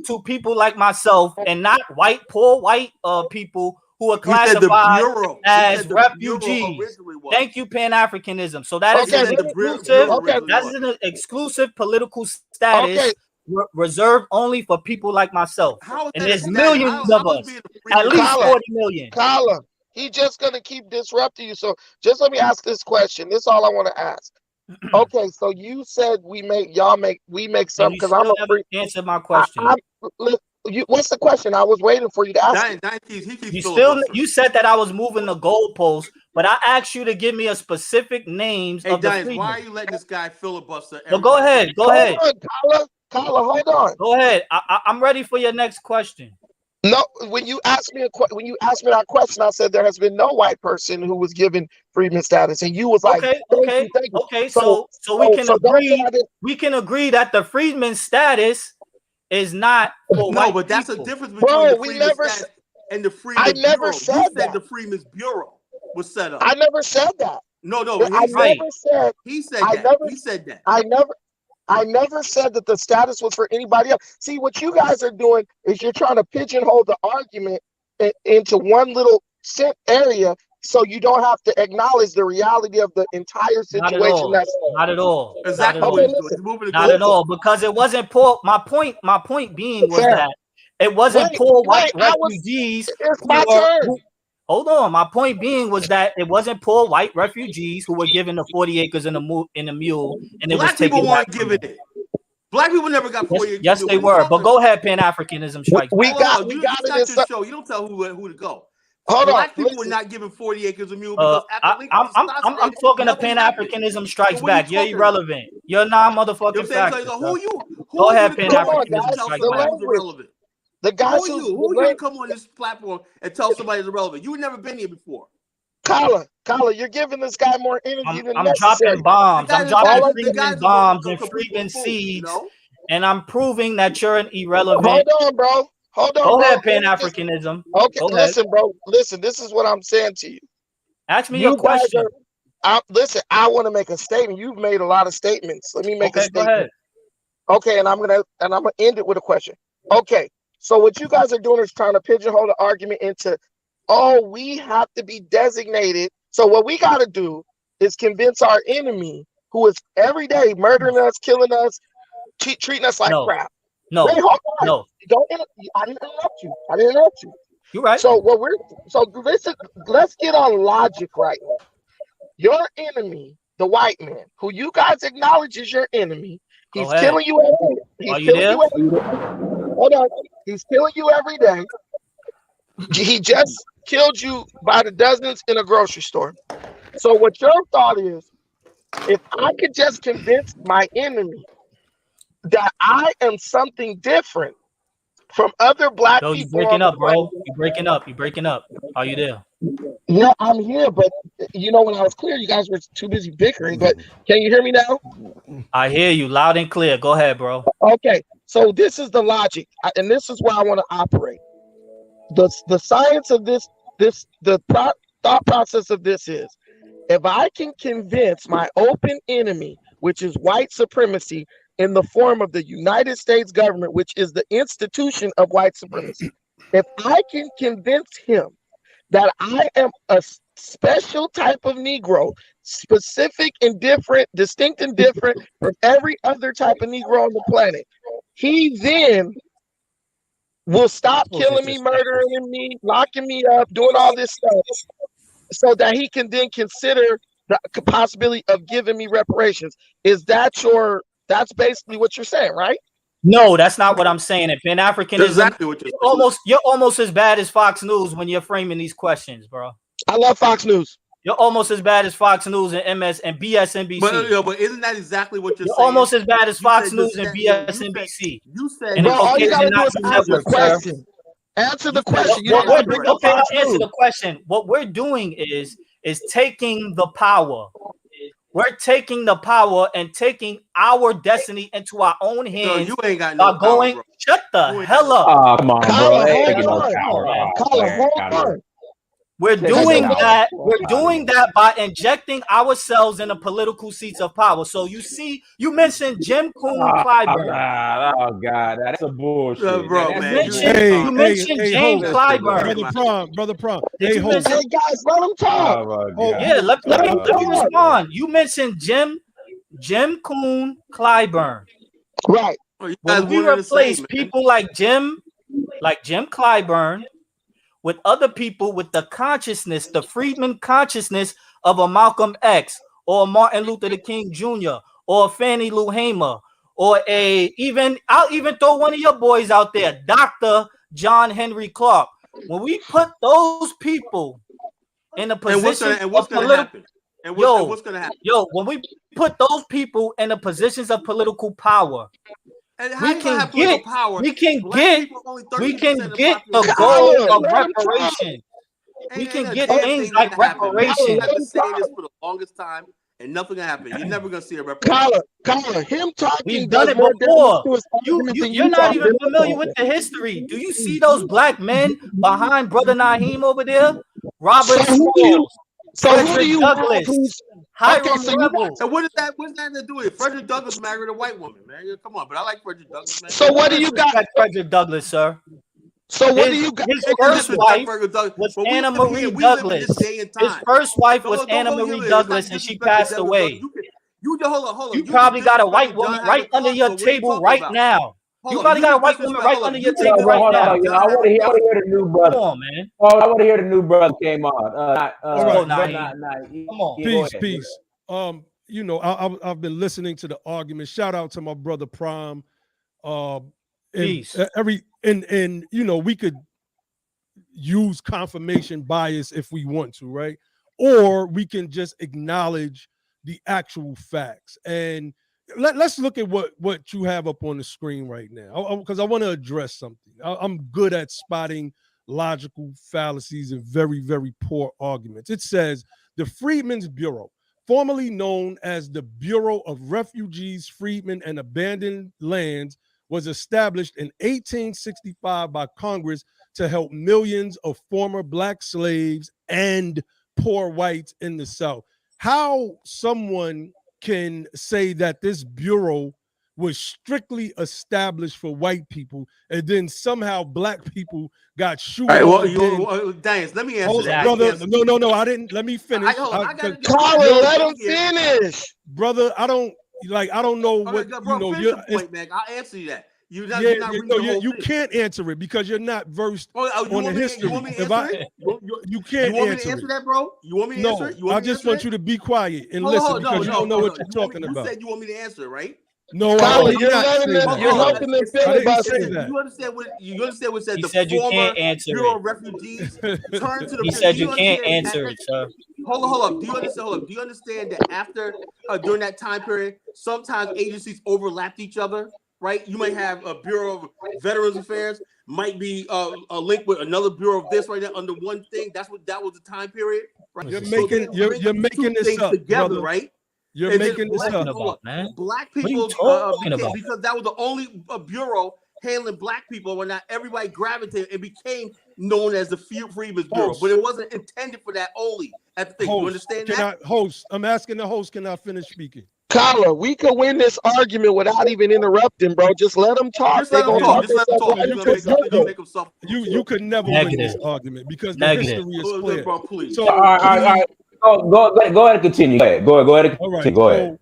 to people like myself and not poor white people who are classified as refugees. Thank you, Pan-Africanism. So that is exclusive. That's an exclusive political status reserved only for people like myself. And there's millions of us, at least 40 million. Kala, he's just gonna keep disrupting you. So just let me ask this question. This is all I want to ask. Okay, so you said we make some because I'm a free. Answer my question. What's the question? I was waiting for you to ask. You said that I was moving the goalpost, but I asked you to give me a specific names of the freedmen. Why are you letting this guy filibuster? No, go ahead. Kala, hold on. Go ahead. I'm ready for your next question. No, when you asked me that question, I said there has been no white person who was given freedman status, and you was like, okay. So we can agree. We can agree that the freedman status is not for white but that's people. a difference between the freedman status and the freedman bureau. Never said you that. said the freedman's bureau was set up. I never said that. No, he said that. I never said that the status was for anybody else. See, what you guys are doing is you're trying to pigeonhole the argument into one little area so you don't have to acknowledge the reality of the entire situation. Not at all. Exactly. Not at all. Because it wasn't poor. My point being was that it wasn't poor white refugees. It's my turn. Hold on. My point being was that it wasn't poor white refugees who were given the 40 acres in a mule, and it was taken. Black people weren't given it. Black people never got 40 acres. Yes, they were. But go ahead, Pan-Africanism strikes. We got it. Show. You don't tell who to go. Black people were not given 40 acres of mule because I'm talking to Pan-Africanism strikes back. You're irrelevant. You're non-motherfucking factor. Go ahead, Pan-Africanism strikes back. The guys who are you to come on this platform and tell somebody it's irrelevant? You've never been here before. Kala, you're giving this guy more energy than I'm necessary. dropping bombs. I'm dropping freedmen bombs and freedmen seeds, and I'm proving that you're an irrelevant. Hold on, bro. Go ahead, Pan-Africanism. Okay, listen, bro. Listen, this is what I'm saying to you. Ask me your question. listen, I want to make a statement. You've made a lot of statements. Let me make a Okay, go statement. ahead. Okay, and I'm gonna end it with a question. Okay, so what you guys are doing is trying to pigeonhole the argument into, oh, we have to be designated. So what we got to do is convince our enemy, who is every day murdering us, killing us, treating us like crap. No, Wait, hold on. no. I didn't interrupt you. I didn't interrupt you. You're right. So listen, let's get on logic right now. Your enemy, the white man, who you guys acknowledge is your enemy, he's killing you every day. He's killing you every day. Hold on. He's killing you every day. He just killed you by the dozens in a grocery store. So what your thought is, if I could just convince my enemy that I am something different from other black Yo, people. You breaking up, bro. You breaking up. You breaking up. Are you there? Yeah, I'm here, but when I was clear, you guys were too busy bickering. But can you hear me now? I hear you loud and clear. Go ahead, bro. Okay, so this is the logic, and this is where I want to operate. The science of this, thought process of this is, if I can convince my open enemy, which is white supremacy, in the form of the United States government, which is the institution of white supremacy, if I can convince him that I am a special type of Negro, specific and different, distinct and different from every other type of Negro on the planet, he then will stop killing me, murdering me, locking me up, doing all this stuff, so that he can then consider the possibility of giving me reparations. That's basically what you're saying, right? No, that's not what I'm saying. And Pan-Africanism, exactly what you're almost as bad as Fox News when you're framing these questions, bro. I love Fox News. You're almost as bad as Fox News and MS and BSNBC. But isn't that exactly what you're saying? Almost as bad as Fox News and BSNBC. You said, and all you gotta do is answer the question. Answer the question. Okay, I'll answer the question. What we're doing is taking the power. We're taking the power and taking our destiny into our own hands. You ain't got no power, bro. Shut the hell up. Oh, come on, bro. We're doing that. We're doing that by injecting ourselves in the political seats of power. So you see, you mentioned Jim Coon Clyburn. Oh God, that's a bullshit, bro. You mentioned James Clyburn. Brother Prom. Hey, guys, let him talk. Let me respond. You mentioned Jim Coon Clyburn. Right. When we replace people like Jim Clyburn with other people with the consciousness, the Freedmen consciousness of a Malcolm X or a Martin Luther King Jr. or a Fannie Lou Hamer or I'll even throw one of your boys out there, Dr. John Henry Clark. When we put those people in a position what's going to happen? When we put those people in the positions of political power, we can get the goal of reparation. We can get things like reparation. I've been saying this for the longest time, and nothing gonna happen. You're never gonna see a reparation. Collar, him talking. We've done it before. You're not even familiar with the history. Do you see those black men behind Brother Naheem over there? Robert Smalls, Frederick Douglass, Hiram Rebel. And what does that have to do with it? Frederick Douglass married a white woman, man. Come on, but I like Frederick Douglass, man. So what do you got? Frederick Douglass, sir. So what do you got? His first wife was Anna Marie Douglass. His first wife was Anna Marie Douglass, and she passed away. Hold on. You probably got a white woman right under your table right now. You probably got a white woman right under your table right now. I want to hear the new brother. Come on, man. Oh, I want to hear the new brother came on. Come on. Peace. I've been listening to the argument. Shout out to my brother Prime. Peace. We could use confirmation bias if we want to, right? Or we can just acknowledge the actual facts. And let's look at what you have up on the screen right now, because I want to address something. I'm good at spotting logical fallacies and very, very poor arguments. It says the Freedmen's Bureau, formerly known as the Bureau of Refugees, Freedmen, and Abandoned Lands, was established in 1865 by Congress to help millions of former black slaves and poor whites in the South. how someone can say that this bureau was strictly established for white people, and then somehow black people got shooed. All right, well, Diane, let me answer that. Brother, no, I didn't. Let me finish. Carla, let him finish. Brother, I don't know what bro, you know. Finish the point, man. I'll answer you that. You're not reading the whole you thing. can't answer it because you're not versed on the history. You want me to answer it? You can't you want answer me to answer that, bro? You want me to answer it? I just want you to be quiet and listen because you don't know what you're talking about. You said you want me to answer it, right? No, Carla, you're helping them filibuster. You understand what said? He The said you former can't answer Bureau it. of Refugees turned to the. He said you can't answer it, sir. Hold up. Do you understand? Hold up. Do you understand that after during that time period, sometimes agencies overlapped each other? Right? You might have a Bureau of Veterans Affairs, might be a link with another Bureau of this right now under one thing. That was the time period. Right? You're making this up together, brother. right? You're and making this up, man. Black people because that was the only bureau handling black people when not everybody gravitated and became known as the Freedmen's Bureau, but it wasn't intended for that only. At the thing, you understand that? I'm asking the host, can I finish speaking? Carla, we could win this argument without even interrupting, bro. Just let them talk. Just let them talk. You could never win this argument because the history is clear. Bro, please. So all right. Go ahead and continue. Go ahead. All right. Go ahead.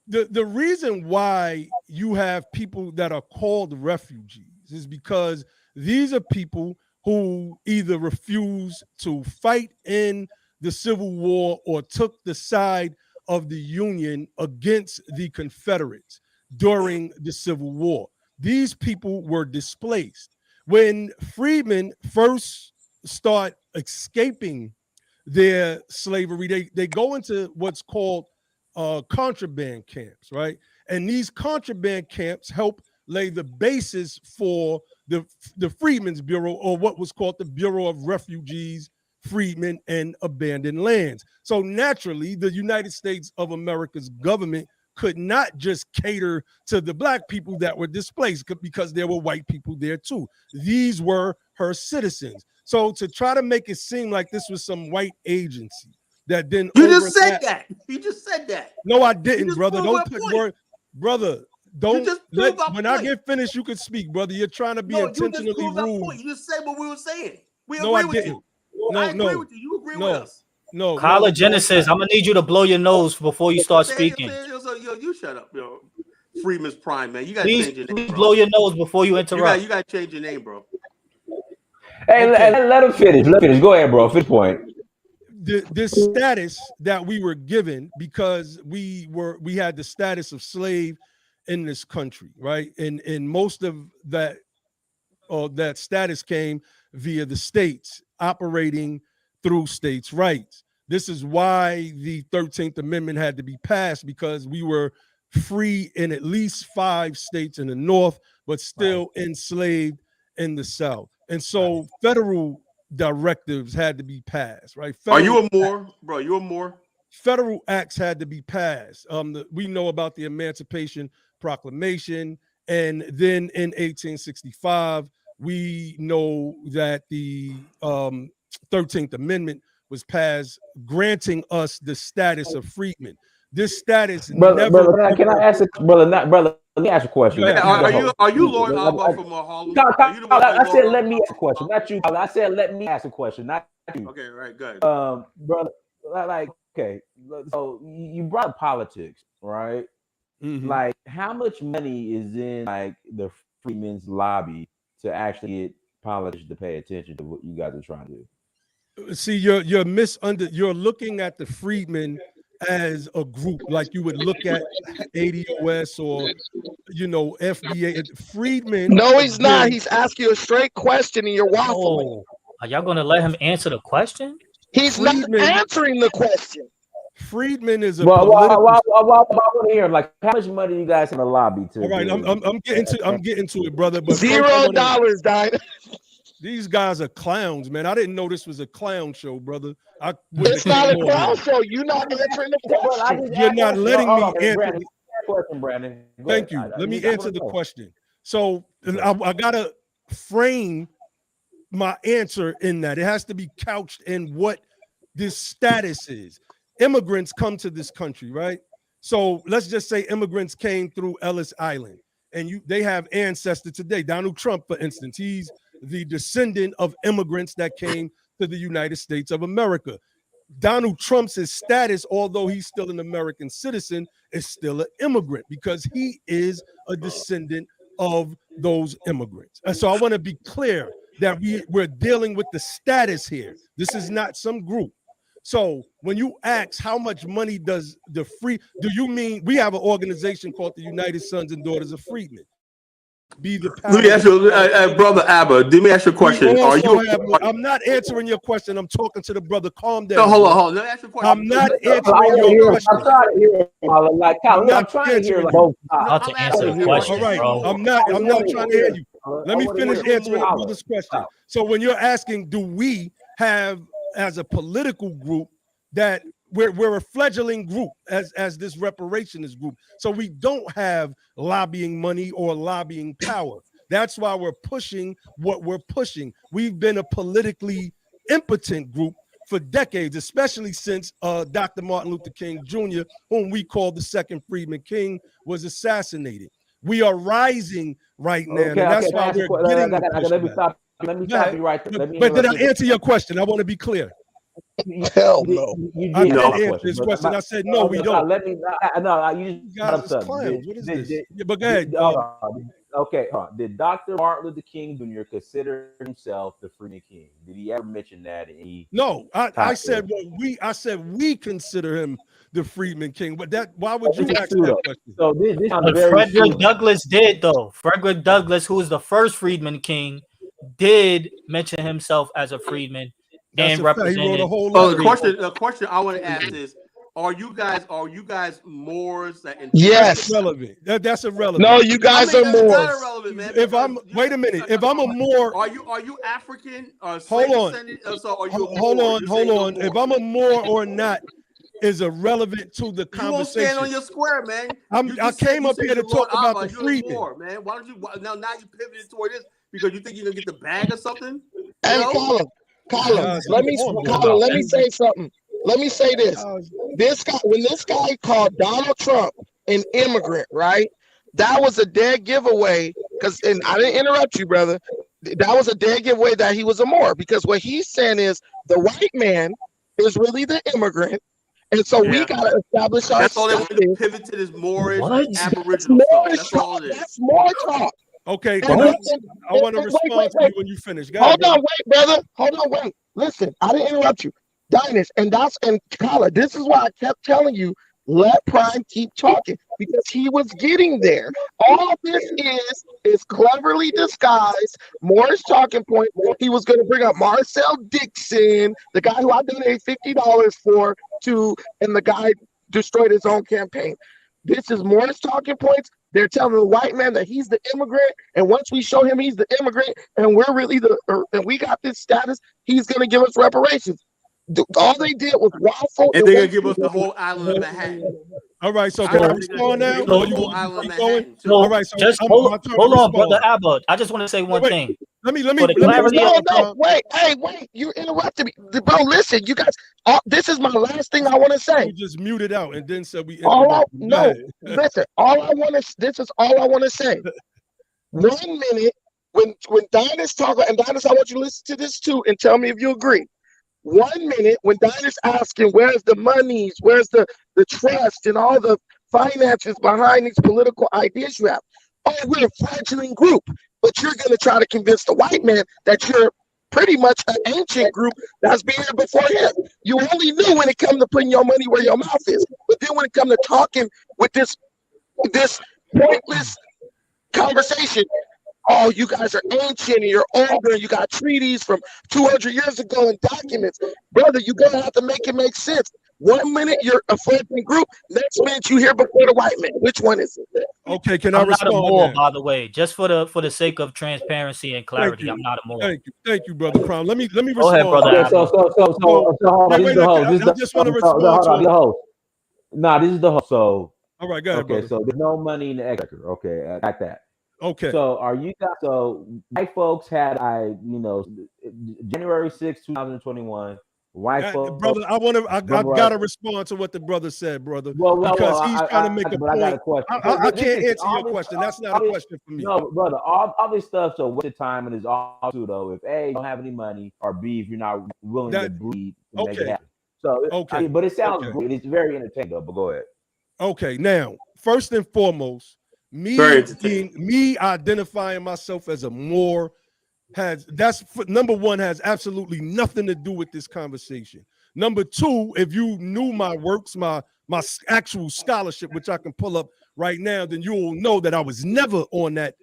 The reason why you have people that are called refugees is because these are people who either refuse to fight in the Civil War or took the side of the Union against the Confederates during the Civil War. These people were displaced. When freedmen first start escaping their slavery, they go into what's called contraband camps, right? And these contraband camps help lay the basis for the Freedmen's Bureau, or what was called the Bureau of Refugees, Freedmen, and Abandoned Lands. So naturally, the United States of America's government could not just cater to the black people that were displaced because there were white people there too. These were her citizens. So to try to make it seem like this was some white agency that then you just said that. You just said that. No, I didn't, brother. Don't put word, brother. Don't let when I get finished, you can speak, brother. You're trying to be intentionally rude. You just said what we were saying. We no, agree I didn't. with you. I agree with you. You agree with us. No, Carla Genesis, I'm gonna need you to blow your nose before you start speaking. Yo, you shut up, yo. Freeman's Prime, man. You gotta change your name. Please blow your nose before you interrupt. You gotta change your name, bro. Hey, let him finish. Go ahead, bro. Finish point. The status that we were given because we had the status of slave in this country, right? And most of that status came via the states operating through states' rights. This is why the 13th Amendment had to be passed, because we were free in at least 5 states in the North, but still enslaved in the South. And so federal directives had to be passed, right? Are you a Moor, bro? You a Moor? Federal acts had to be passed. We know about the Emancipation Proclamation, and then in 1865, we know that the 13th Amendment was passed, granting us the status of freedmen. This status, brother, can I ask a brother? Let me ask a question. Are you Lord Abba from Harlem? I said let me ask a question, not you. I said let me ask a question, not you. Okay, right, good. Brother, like, okay, so you brought up politics, right? Mm-hmm. Like, how much money is in like the Freedmen's lobby to actually get politicians to pay attention to what you guys are trying to do? See, you're looking at the freedmen as a group, like you would look at ADOS or FBA. Freedmen. No, he's not. He's asking you a straight question and you're waffling. Oh, are y'all gonna let him answer the question? He's not answering the question. Freedmen is a I want to hear, like, how much money you guys in the lobby to? All right, I'm getting to it, brother. But $0, Diane. These guys are clowns, man. I didn't know this was a clown show, brother. It's not a clown show. You're not answering the question. You're not letting me answer. Brandon. Thank you. Let me answer the question. So I gotta frame my answer in that. It has to be couched in what this status is. immigrants come to this country, right? So let's just say immigrants came through Ellis Island, and they have ancestors today. Donald Trump, for instance, he's the descendant of immigrants that came to the United States of America. Donald Trump's status, although he's still an American citizen, is still an immigrant because he is a descendant of those immigrants. And so I want to be clear that we're dealing with the status here. This is not some group. So when you ask how much money does do you mean we have an organization called the United Sons and Daughters of Freedmen? Let me ask you, brother Abba. Let me ask you a question. I'm not answering your question. I'm talking to the brother. Calm down. No, hold on. Let me ask you a question. I'm not answering your question. I'm trying to hear, I'm trying to hear like both sides. To answer the question, all right, bro. I'm not trying to hear you. Let me finish answering your brother's question. So when you're asking, do we have, as a political group, that we're a fledgling group as this reparationist group. So we don't have lobbying money or lobbying power. That's why we're pushing what we're pushing. We've been a politically impotent group for decades, especially since Dr. Martin Luther King Jr., whom we call the second Freedman King, was assassinated. We are rising right now, and that's why we're getting Let me stop you right there. But did I answer your question? I want to be clear. Hell no. I didn't answer this question. I said no, we don't. Let me. No, you guys is clowns. What is this? But go ahead. Okay. Did Dr. Martin Luther King Jr. consider himself the Freedman King? Did he ever mention that? No, I said we consider him the Freedman King. But why would you ask that question? So this Frederick Douglass did though. Frederick Douglass, who was the first Freedman King, did mention himself as a freedman. And represented. The question I want to ask is: Are you guys Moors that? Yes, relevant. That's irrelevant. No, you guys are Moors. Not irrelevant, man. Wait a minute. If I'm a Moor, are you African? Hold on. If I'm a Moor or not is irrelevant to the conversation. You won't stand on your square, man. I came up here to talk about the freedmen. Man, why don't you? Now you pivoted toward this because you think you're gonna get the bag or something? Hey, Colin, let me say something. Let me say this. When this guy called Donald Trump an immigrant, right? That was a dead giveaway. And I didn't interrupt you, brother. That was a dead giveaway that he was a Moor, because what he's saying is the white man is really the immigrant. And so we gotta establish our That's all they want to pivot to this Moorish Aboriginal stuff. That's all it is. That's more talk. Okay, I want to respond to you when you finish. Hold on, wait, brother. Hold on, wait. Listen, I didn't interrupt you. Dynast, and Colin, this is why I kept telling you, let Prime keep talking, because he was getting there. All this is cleverly disguised. Moore's talking point. He was going to bring up Marcel Dixon, the guy who I donated $50 for, and the guy destroyed his own campaign. This is Moore's talking points. They're telling the white man that he's the immigrant, and once we show him he's the immigrant, and we're really and we got this status, he's going to give us reparations. All they did was waffle, and they're gonna give us the whole island of Manhattan. All right, so can I respond now? All right, so just hold on, brother Abbott. I just want to say one thing. Let me. Wait, you interrupted me, bro. Listen, you guys. This is my last thing I want to say. You just muted out and then said we. Listen. This is all I want to say. 1 minute when Dynast talking, and Dynast, I want you to listen to this too and tell me if you agree. 1 minute when Dynast asking where's the monies, where's the trust and all the finances behind these political ideas you have. Oh, we're a fledgling group, but you're going to try to convince the white man that you're pretty much an ancient group that's been here before him. You only knew when it comes to putting your money where your mouth is, but then when it comes to talking with this pointless conversation, oh, you guys are ancient and you're older and you got treaties from 200 years ago and documents. Brother, you're going to have to make it make sense. 1 minute you're a fledgling group, next minute you here before the white man. Which one is it? Okay, can I respond? I'm not a Moor, by the way, just for the sake of transparency and clarity. I'm not a Moor. Thank you, brother Crown. Let me respond. Go ahead, brother. This is the host. I just want to respond. This is the host. So all right, go ahead, okay, brother. So there's no money in the exchequer. Okay, I got that. Okay. So are you guys? So white folks had January 6, 2021. white folks. Brother, I Remember gotta respond to what the brother said, brother, well, because he's trying to make a but I got a point. question. I can't answer all your this- question. That's not all a this- question for me. No, brother, all this stuff. So what's the time and is all too though. If A, you don't have any money, or B, if you're not willing to bleed to make it happen. So Okay. but it sounds Okay. great. It's very entertaining though. But go ahead. Okay, now first and foremost, Very me identifying myself as a Moor number one, has absolutely nothing to do with this conversation. Number two, if you knew my works, my actual scholarship, which I can pull up right now, then you will know that I was never on that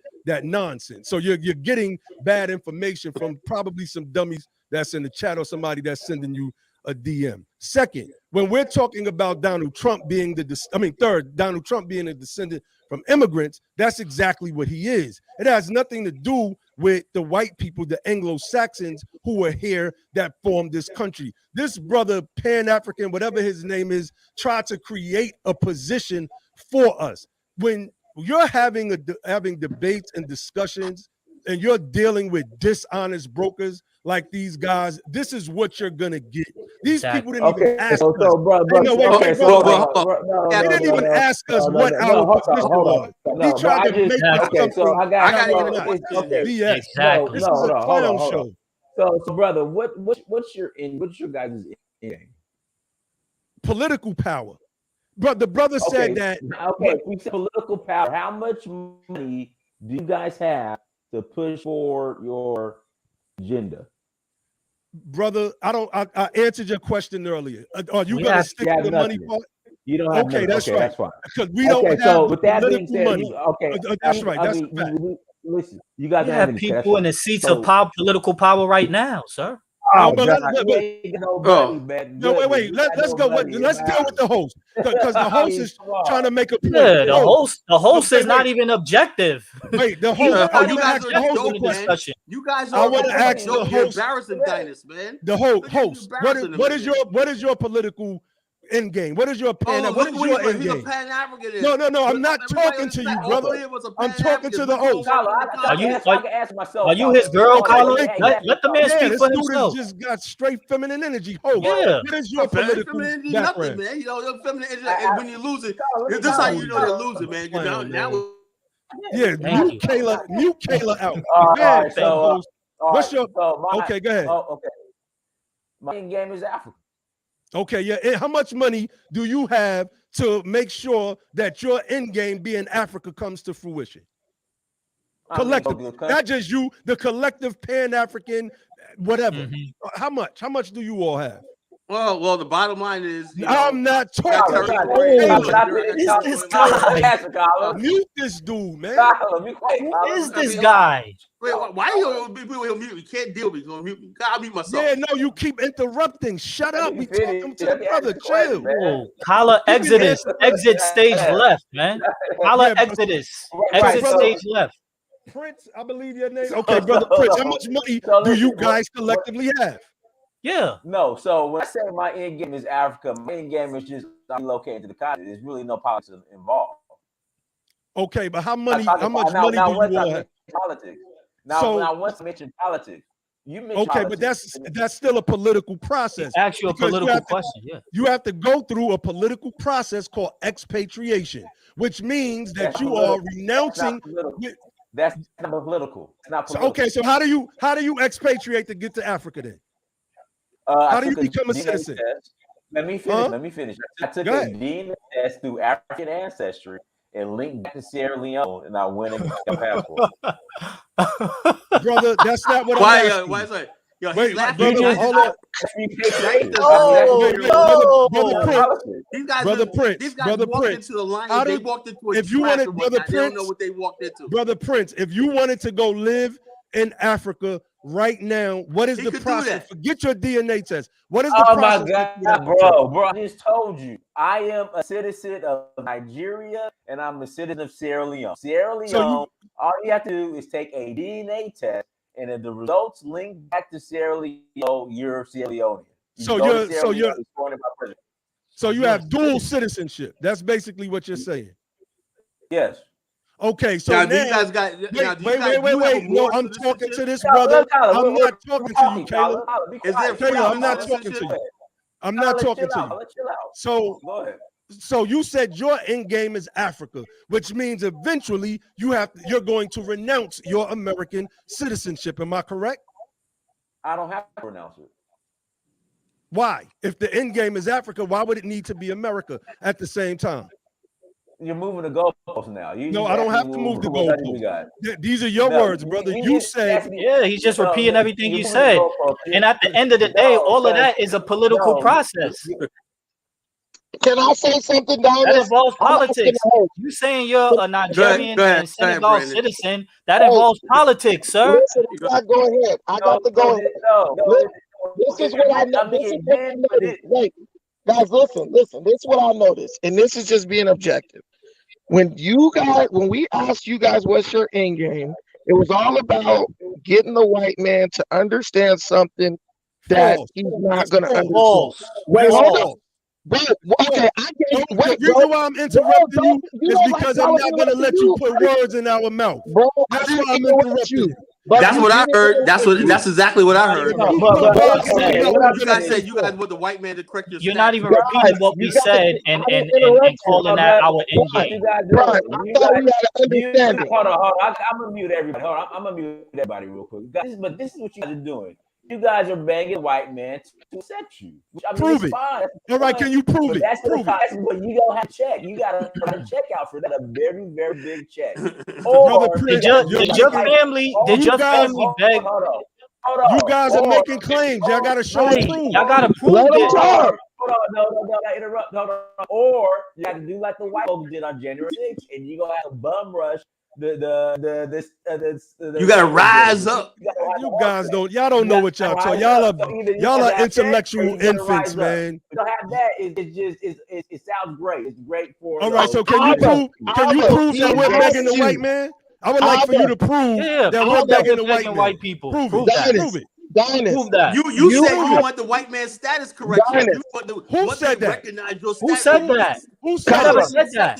nonsense. So you're getting bad information from probably some dummies that's in the chat or somebody that's sending you a DM. Second, when we're talking about Donald Trump being Donald Trump being a descendant from immigrants, that's exactly what he is. It has nothing to do with the white people, the Anglo-Saxons who were here that formed this country. This brother, Pan-African, whatever his name is, tried to create a position for us. When you're having debates and discussions and you're dealing with dishonest brokers like these guys, this is what you're gonna get. These people didn't even ask us. They didn't even ask us what our position was. He tried to make us something. BS. Exactly. This is a clown show. So brother, what's your guys' end? Political power. But the brother said that. Okay, we said political power. How much money do you guys have to push for your agenda? Brother, I answered your question earlier. Are you gonna stick to the money part? You don't have money. That's okay, right. That's fine. Because we don't have so with that being said, money. That's right. That's a fact. Listen, you guys You have people in the seats of political power right now, sir. Oh, but wait. Let's go. Let's deal with the host, because the host is trying to make a point. Yeah, the host is not even objective. Wait, the host. You guys are dope, man. You guys are. I want to ask the host. Embarrassing Dynast, man. The host. What is your political end game? What is your pan? What is your end game? No. I'm not talking to you, brother. I'm talking to the host. Are you his girl, Carla? Let the man speak for himself. Just got straight feminine energy. Host. Yeah. What is your political background? Nothing, man. You know, feminine energy. When you lose it, this is how you know they're losing, man. Yeah, mute Kayla out. All right, so what's your? Okay, go ahead. Okay. My end game is Africa. Okay, yeah. And how much money do you have to make sure that your end game being Africa comes to fruition? Collectively, not just you, the collective Pan-African, whatever. Mm-hmm. How much do you all have? Well, the bottom line is, I'm not talking. This guy. Mute this dude, man. Who is this guy? Wait, why people will mute me? Can't deal with me. Gonna mute me. I'll mute myself. Yeah, no, you keep interrupting. Shut up. We talking to the brother. Chill. Oh, Kala exit stage left, man. Kala exit stage left. Prince, I believe your name. Okay, brother Prince, how much money do you guys collectively have? Yeah. No, so when I say my end game is Africa, my end game is just relocating to the continent. There's really no politics involved. Okay, but how much money do you all have? Politics. Now, once I mentioned politics, you mentioned politics. But that's still a political process. Actually, a political question. Yeah. You have to go through a political process called expatriation, which means that you are renouncing. That's not political. It's not political. Okay, so how do you expatriate to get to Africa then? How do you become a citizen? Let me finish. I took a DNA test through African ancestry and linked back to Sierra Leone, and I went and got a passport. Brother, that's not what I'm asking. Why is that? Yo, wait, brother, hold on. Brother Prince. These guys walked into the line. They walked into a trap. They don't know what they walked into. Brother Prince, if you wanted to go live in Africa right now, what is the process? Forget your DNA test. What is the process? Oh my God, bro! I just told you, I am a citizen of Nigeria and I'm a citizen of Sierra Leone. All you have to do is take a DNA test, and if the results link back to Sierra Leone, you're Sierra Leonean. So you have dual citizenship. That's basically what you're saying. Yes. Okay, so Now, now, do you guys got? Now, do you guys, do you have wait. No, more I'm talking to citizenship? this brother. Tyler, I'm not talking to you, Caleb. Is there Caleb, I'm freedom not of talking to citizenship? you. I'm not talking to you. Let's chill out. So, Go ahead. so you said your end game is Africa, which means eventually you're going to renounce your American citizenship. Am I correct? I don't have to renounce it. Why? If the end game is Africa, why would it need to be America at the same time? You're moving the goalposts now. No, I don't have to move the goalposts. These are your words, brother. You said, yeah, he's just repeating everything you said. And at the end of the day, all of that is a political process. Can I say something, That Diamond? involves politics. You saying you're a Nigerian and Senegal Brandon. citizen, that involves politics, sir. Listen, I go ahead. I got to go ahead. This is what I know. This is what I noticed. Wait, guys, listen. This is what I noticed, and this is just being objective. When we asked you guys what's your end game, it was all about getting the white man to understand something that he's not going to understand. Wait, hold on. Bro, okay, the reason why I'm interrupting you is because I'm not going to let you put words in our mouth. Bro, that's why I'm interrupting you. That's what I heard. That's exactly what I heard. You guys said you guys want the white man to correct your. You're not even repeating what we said and calling that our end game. Right. I thought we had an understanding. Hold on. I'm gonna mute everybody. Hold on. I'm gonna mute everybody real quick. But this is what you guys are doing. You guys are begging white man to accept you. I mean, prove it. Fine. All right, can you prove it? That's prove it. But you don't have to check. You got to put a check out for that. A very, very big check. Or did your family beg? Hold on. You guys are making claims. Y'all got to show and prove. Y'all got to prove it. Hold on. No, interrupt. Hold on. Or you have to do like the white folks did on January 6th, and you gonna have to bum rush you gotta rise up. You guys don't know what y'all talk. Y'all are intellectual infants, man. We don't have that. It sounds great. It's great for. All right, so can you prove that we're begging the white man? I would like for you to prove that we're begging the white people. Prove it. Prove it. Prove that. You said you want the white man's status correction. Who said that? Recognize your status. Who said that? Who said that?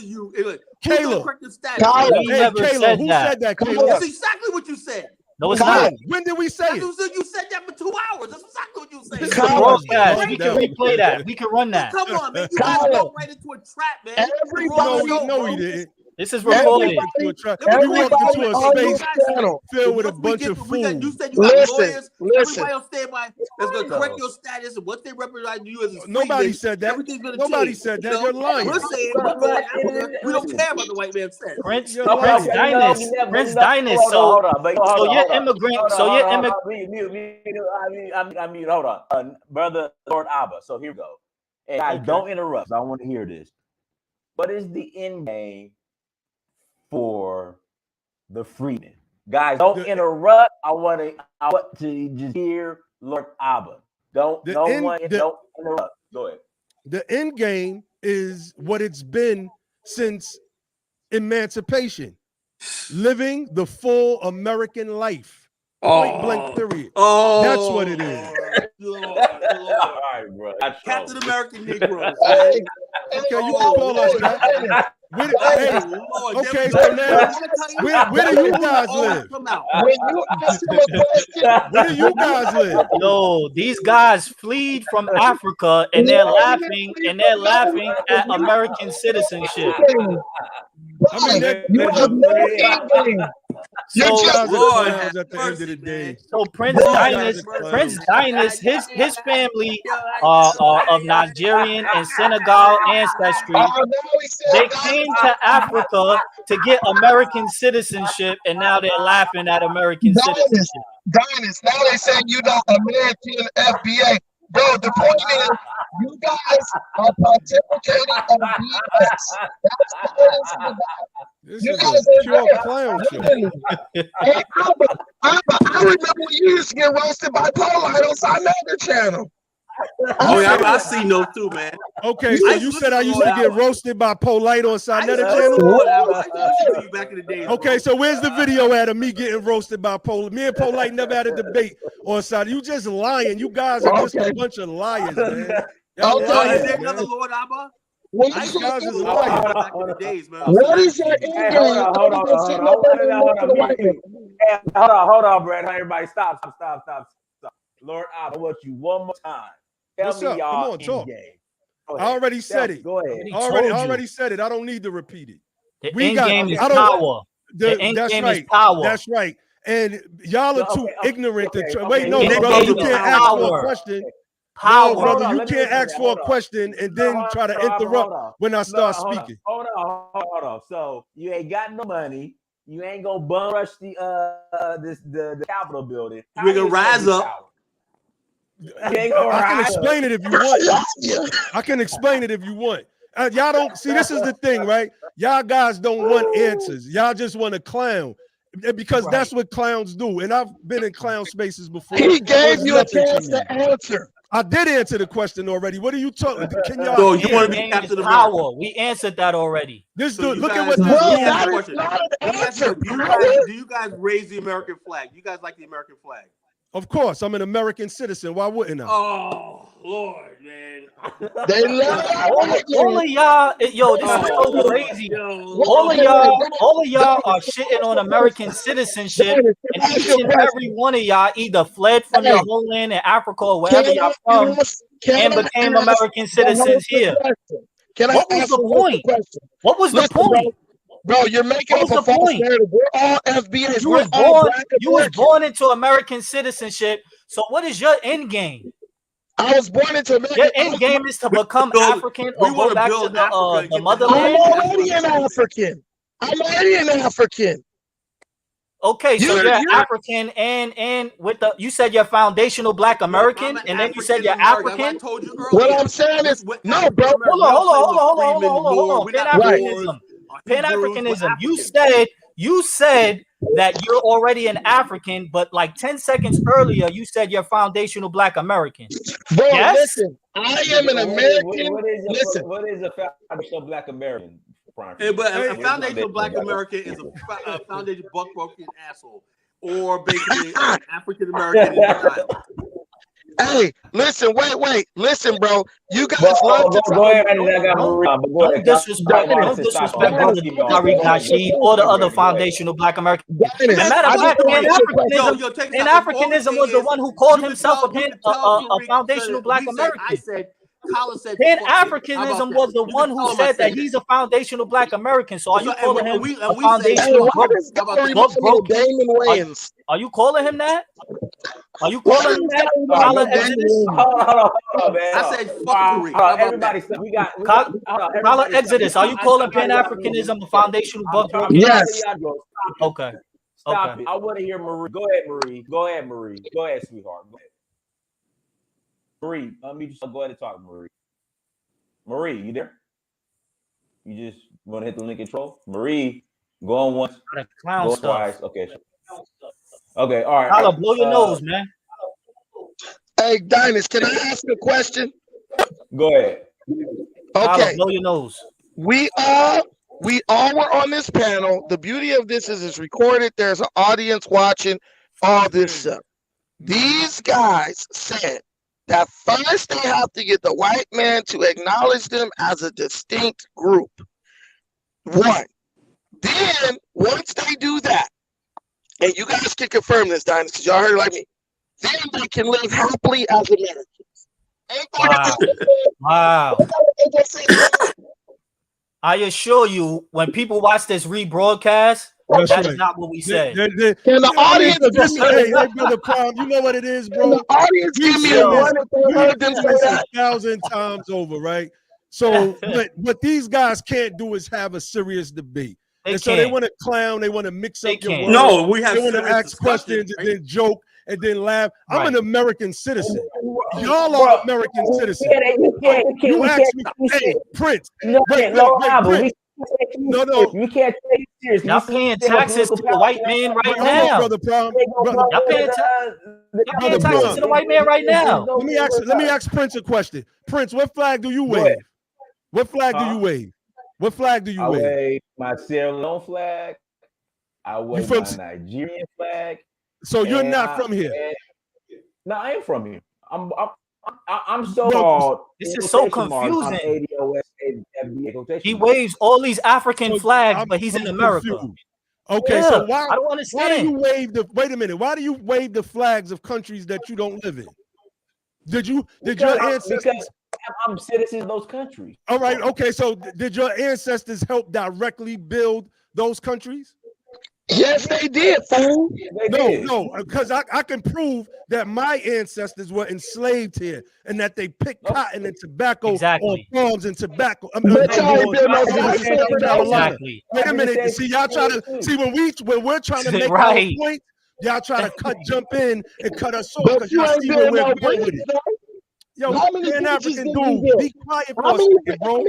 Caleb. Caleb. Who said that? Caleb. That's exactly what you said. No, it's not. When did we say it? You said that for 2 hours. That's exactly what you said. This is a broadcast. We can replay that. We can run that. Come on, man. You guys go right into a trap, man. No, we didn't. This is recorded. You walked into a space filled with a bunch of fools. You said you got lawyers. Everybody on standby that's going to correct your status and what they represent you as. Nobody said that. Nobody said that. You're lying. We're saying we don't care about the white man's status. Prince Dynast. So you're immigrant. I mean, hold on, brother Lord Abba. So here we go. And I don't interrupt. I want to hear this. What is the end game for the freedmen? Guys, don't interrupt. I want to just hear Lord Abba. Don't interrupt. Go ahead. The end game is what it's been since emancipation. Living the full American life. Point blank period. That's what it is. Lord. All right, bro. Captain American Negro. Okay, you can call us that. Okay, so now, where do you guys live? Where do you guys live? No, these guys fled from Africa and they're laughing at American citizenship. I mean, So Prince Dynast, his family of Nigerian and Senegal ancestry, they came to Africa to get American citizenship, and now they're laughing at American citizenship. Dynast, now they saying you know American FBA. Bro, the point is, you guys are participating in BS. That's the honest about. You guys are pure clown show. Hey, I remember when you used to get roasted by Polite on Another channel. Oh yeah, I seen those too, man. Okay, so you said I used to get roasted by Polite on Another channel. Back in the day. Okay, so where's the video at of me getting roasted by Polite? Me and Polite never had a debate on side. You just lying. You guys are just a bunch of liars, man. Is there another Lord Abba? What I is used to guys is do lying. it back in the days, man. What is your end Hey, game? hold on. Hey, hold on, Brad. Everybody, stop. Lord, I want you one more time. Tell What's me up? Come y'all on, talk. game. I already said it. Go ahead. He I told you. already said it. I don't need to repeat it. The We end got. game is I don't. power. The end That's game right. is power. That's right. And y'all are too ignorant to try. Wait, no, The end brother, game you is can't ask for a power. question. Power. No, brother, Hold on, you let me can't listen to ask that. for a Hold on. question and then try to interrupt when I start speaking. Hold on. So you ain't got no money. You ain't gonna bum rush the Capitol building. You gonna rise up. I can explain it if you want. I can explain it if you want. Y'all don't see. This is the thing, right? Y'all guys don't want answers. Y'all just want to clown, because that's what clowns do. And I've been in clown spaces before. He gave It's you a nothing chance me. to answer. I did answer the question already. What are you talking? Can y'all? So you The want to be game Captain is America? power. We answered that already. This So dude, you look at guys- what Bro, this. Let me ask you a that is question. not an Let me ask you, answer. do you guys raise the American flag? You guys like the American flag? Of course, I'm an American citizen. Why wouldn't I? Oh Lord, man. They love All of y'all, yo, this is so crazy. All of y'all are shitting on American citizenship, and each and every one of y'all either fled from your homeland in Africa or wherever y'all from and became American citizens here. What was the point? What was the point? Bro, you're making What up was a the false point? narrative. We're all FBAs. You We're was all born. Black You was Americans. born into American citizenship. So what is your end game? I was born into America. Your end game is to become African or go back to the motherland. I'm already an African. I'm already an African. Okay, so you're African and with the you said you're foundational Black American, and then you said you're African. I told you earlier. What I'm saying is, no, bro. Hold on. Pan-Africanism. You said that you're already an African, but like 10 seconds earlier, you said you're foundational Black American. Bro, yes? Listen, I am an American. What is a foundational Black American? Hey, but a foundational Black American is a foundation buck broken asshole, or basically an African American in denial. Hey, listen, wait, listen, bro. You guys love to go ahead. Don't disrespect Brother Tariq Nasheed or the other foundational Black American. Matter of fact, Pan-Africanism was the one who called himself a foundational Black American. I said, Colin said, Pan-Africanism was the one who said that he's a foundational Black American. So are you calling him a foundational broken? Are you calling him that? Are you calling him that? I said fuckery. Everybody, we got Exodus. Are you calling Pan-Africanism a foundational buck broken? Yes. Okay. Stop it. I want to hear Marie. Go ahead, Marie. Go ahead, sweetheart. Go ahead. Marie, let me just go ahead and talk, Marie. Marie, you there? You just want to hit the link control? Marie, go on once, go twice. Okay. Okay, all right. Tyler, blow your nose, man. Hey, Dynast, can I ask a question? Go ahead. Okay. Tyler, blow your nose. We all were on this panel. The beauty of this is it's recorded. There's an audience watching all this stuff. These guys said that first they have to get the white man to acknowledge them as a distinct group. One. Then, once they do that, and you guys can confirm this, Dynast, because y'all heard it like me, then they can live happily as Americans. Wow. I assure you, when people watch this rebroadcast, that is not what we said. Can the audience hey, Brother Prime, you know what it is, bro? The audience give me a one if they heard them say that 1,000 times over, right? So what these guys can't do is have a serious debate. So they want to clown, they want to mix up your words. No, we have they want to ask questions and then joke and then laugh. I'm an American citizen. Y'all are American citizens. You asked me, hey, Prince. Wait, Prince. No. You can't take it serious. Y'all paying taxes to the white man right now. Brother Prom. Y'all paying taxes to the white man right now. Let me ask Prince a question. Prince, what flag do you wave? What flag do you wave? What flag do you wave? I wave my Sierra Leone flag. I wave my Nigerian flag. So you're not from here? No, I am from here. I'm I'm so Well, called. This is so confusing. He waves all these African flags, but he's in America. Confused. Okay, Yeah, so why I don't do understand. you wave the wait a minute? Why do you wave the flags of countries that you don't live in? Did your ancestors? Because I'm citizens of those countries. All right, okay. So did your ancestors help directly build those countries? Yes, they did, fool. No, because I can prove that my ancestors were enslaved here and that they picked cotton and tobacco or palms and tobacco. But y'all ain't build no Carolina. Wait a minute. See, y'all try to see when we're trying to make our point, y'all try to jump in and cut us off because y'all see where we're going with it. Yo, Pan African dude, be quiet for a second, bro.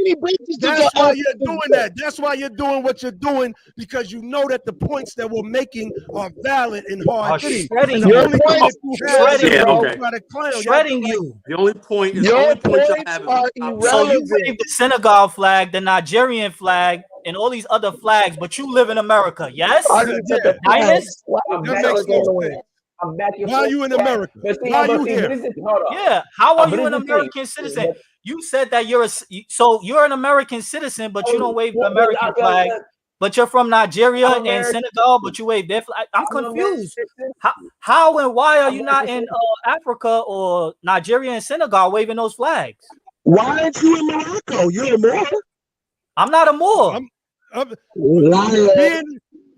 That's why you're doing that. That's why you're doing what you're doing, because you know that the points that we're making are valid and hard hitting. Shredding you. Shredding you. The only point is your points have are is so you wave the Senegal flag, the Nigerian flag, and all these other flags, but you live in America, yes? Dynast? I'm back. Why are you in America? Why are you here? Yeah, how are you an American citizen? You said that you're an American citizen, but you don't wave the American flag. But you're from Nigeria and Senegal, but you wave their flag. I'm confused. How and why are you not in Africa or Nigeria and Senegal waving those flags? Why aren't you in Morocco? You're a Moor. I'm not a Moor.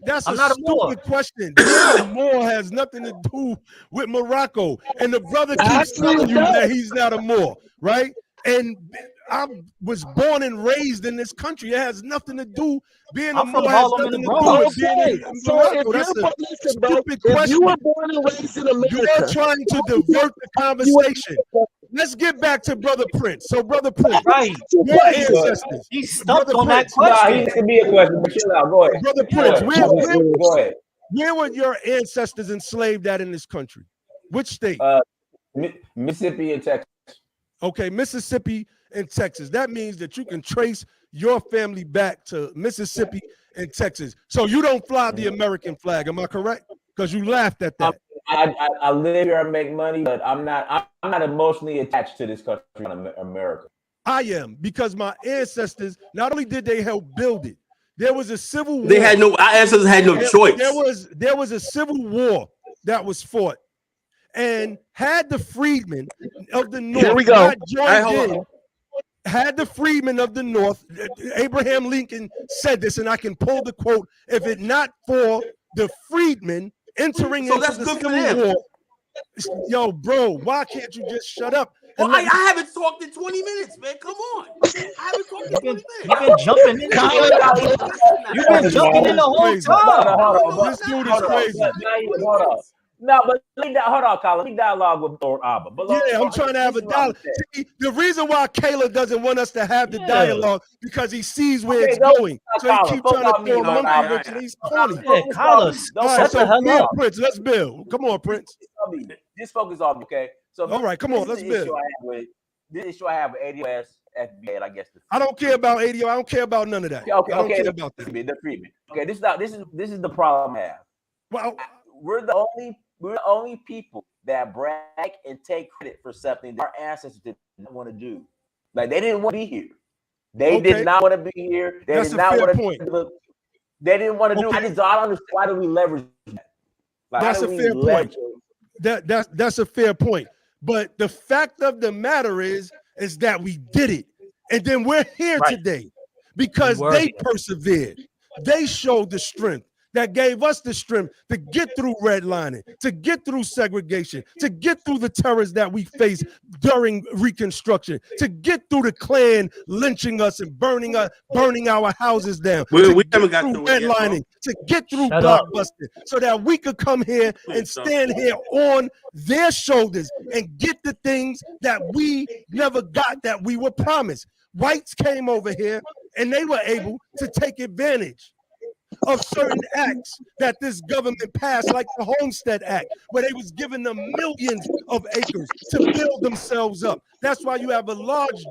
That's a stupid question. Being a Moor has nothing to do with Morocco. And the brother keeps telling you that he's not a Moor, right? And I was born and raised in this country. It has nothing to do. Being a Moor has nothing to do with being in Morocco. That's a stupid question. If you were born and raised in America, you're trying to divert the conversation. Let's get back to Brother Prince. So, Brother Prince, your ancestors. He's stuck on that question. It could be a question, but chill out. Go ahead. Brother Prince, go ahead. Where were your ancestors enslaved at in this country? Which state? Mississippi and Texas. Okay, Mississippi and Texas. That means that you can trace your family back to Mississippi and Texas. So you don't fly the American flag. Am I correct? Because you laughed at that. I live here and make money, but I'm not emotionally attached to this country, America. I am, because my ancestors, not only did they help build it, there was a civil war. Our ancestors had no choice. There was a civil war that was fought. And had the freedmen of the North not joined in, had the freedmen of the North, Abraham Lincoln said this, and I can pull the quote, if it not for the freedmen entering into the Civil War. Yo, bro, why can't you just shut up? Well, I haven't talked in 20 minutes, man. Come on. I haven't talked in 20 minutes. You've been jumping in. You've been jumping in the whole time. This dude is crazy. Hold on. No, but hold on, Colin. We dialogue with Lord Abba. I'm trying to have a dialogue. See, the reason why Kayla doesn't want us to have the dialogue because he sees where it's going. So he keeps trying to throw a monkey wrench and he's funny. Carlos, shut the hell up. Prince, let's build. Come on, Prince. Just focus on me, okay? So all right, come on, let's build. This issue I have with ADOS, FBA, I guess. I don't care about ADO. I don't care about none of that. Okay, I don't care about that. The Freedmen. Okay, this is the problem I have. Well, we're the only people that brag and take credit for something that our ancestors did not want to do. Like they didn't want to be here. They did not want to be here. They That's did not want point. to. They didn't want to do. I don't understand. Why do we leverage that? Like, that's a fair point. That's a fair point. But the fact of the matter is that we did it, and then we're here today because they persevered. They showed the strength that gave us the strength to get through redlining, to get through segregation, to get through the terrors that we faced during Reconstruction, to get through the Klan lynching us and burning our houses down, we never got through redlining, to get through blockbusting, so that we could come here and stand here on their shoulders and get the things that we never got that we were promised. Whites came over here and they were able to take advantage of certain acts that this government passed, like the Homestead Act, where they was giving them millions of acres to build themselves up. That's why you have a large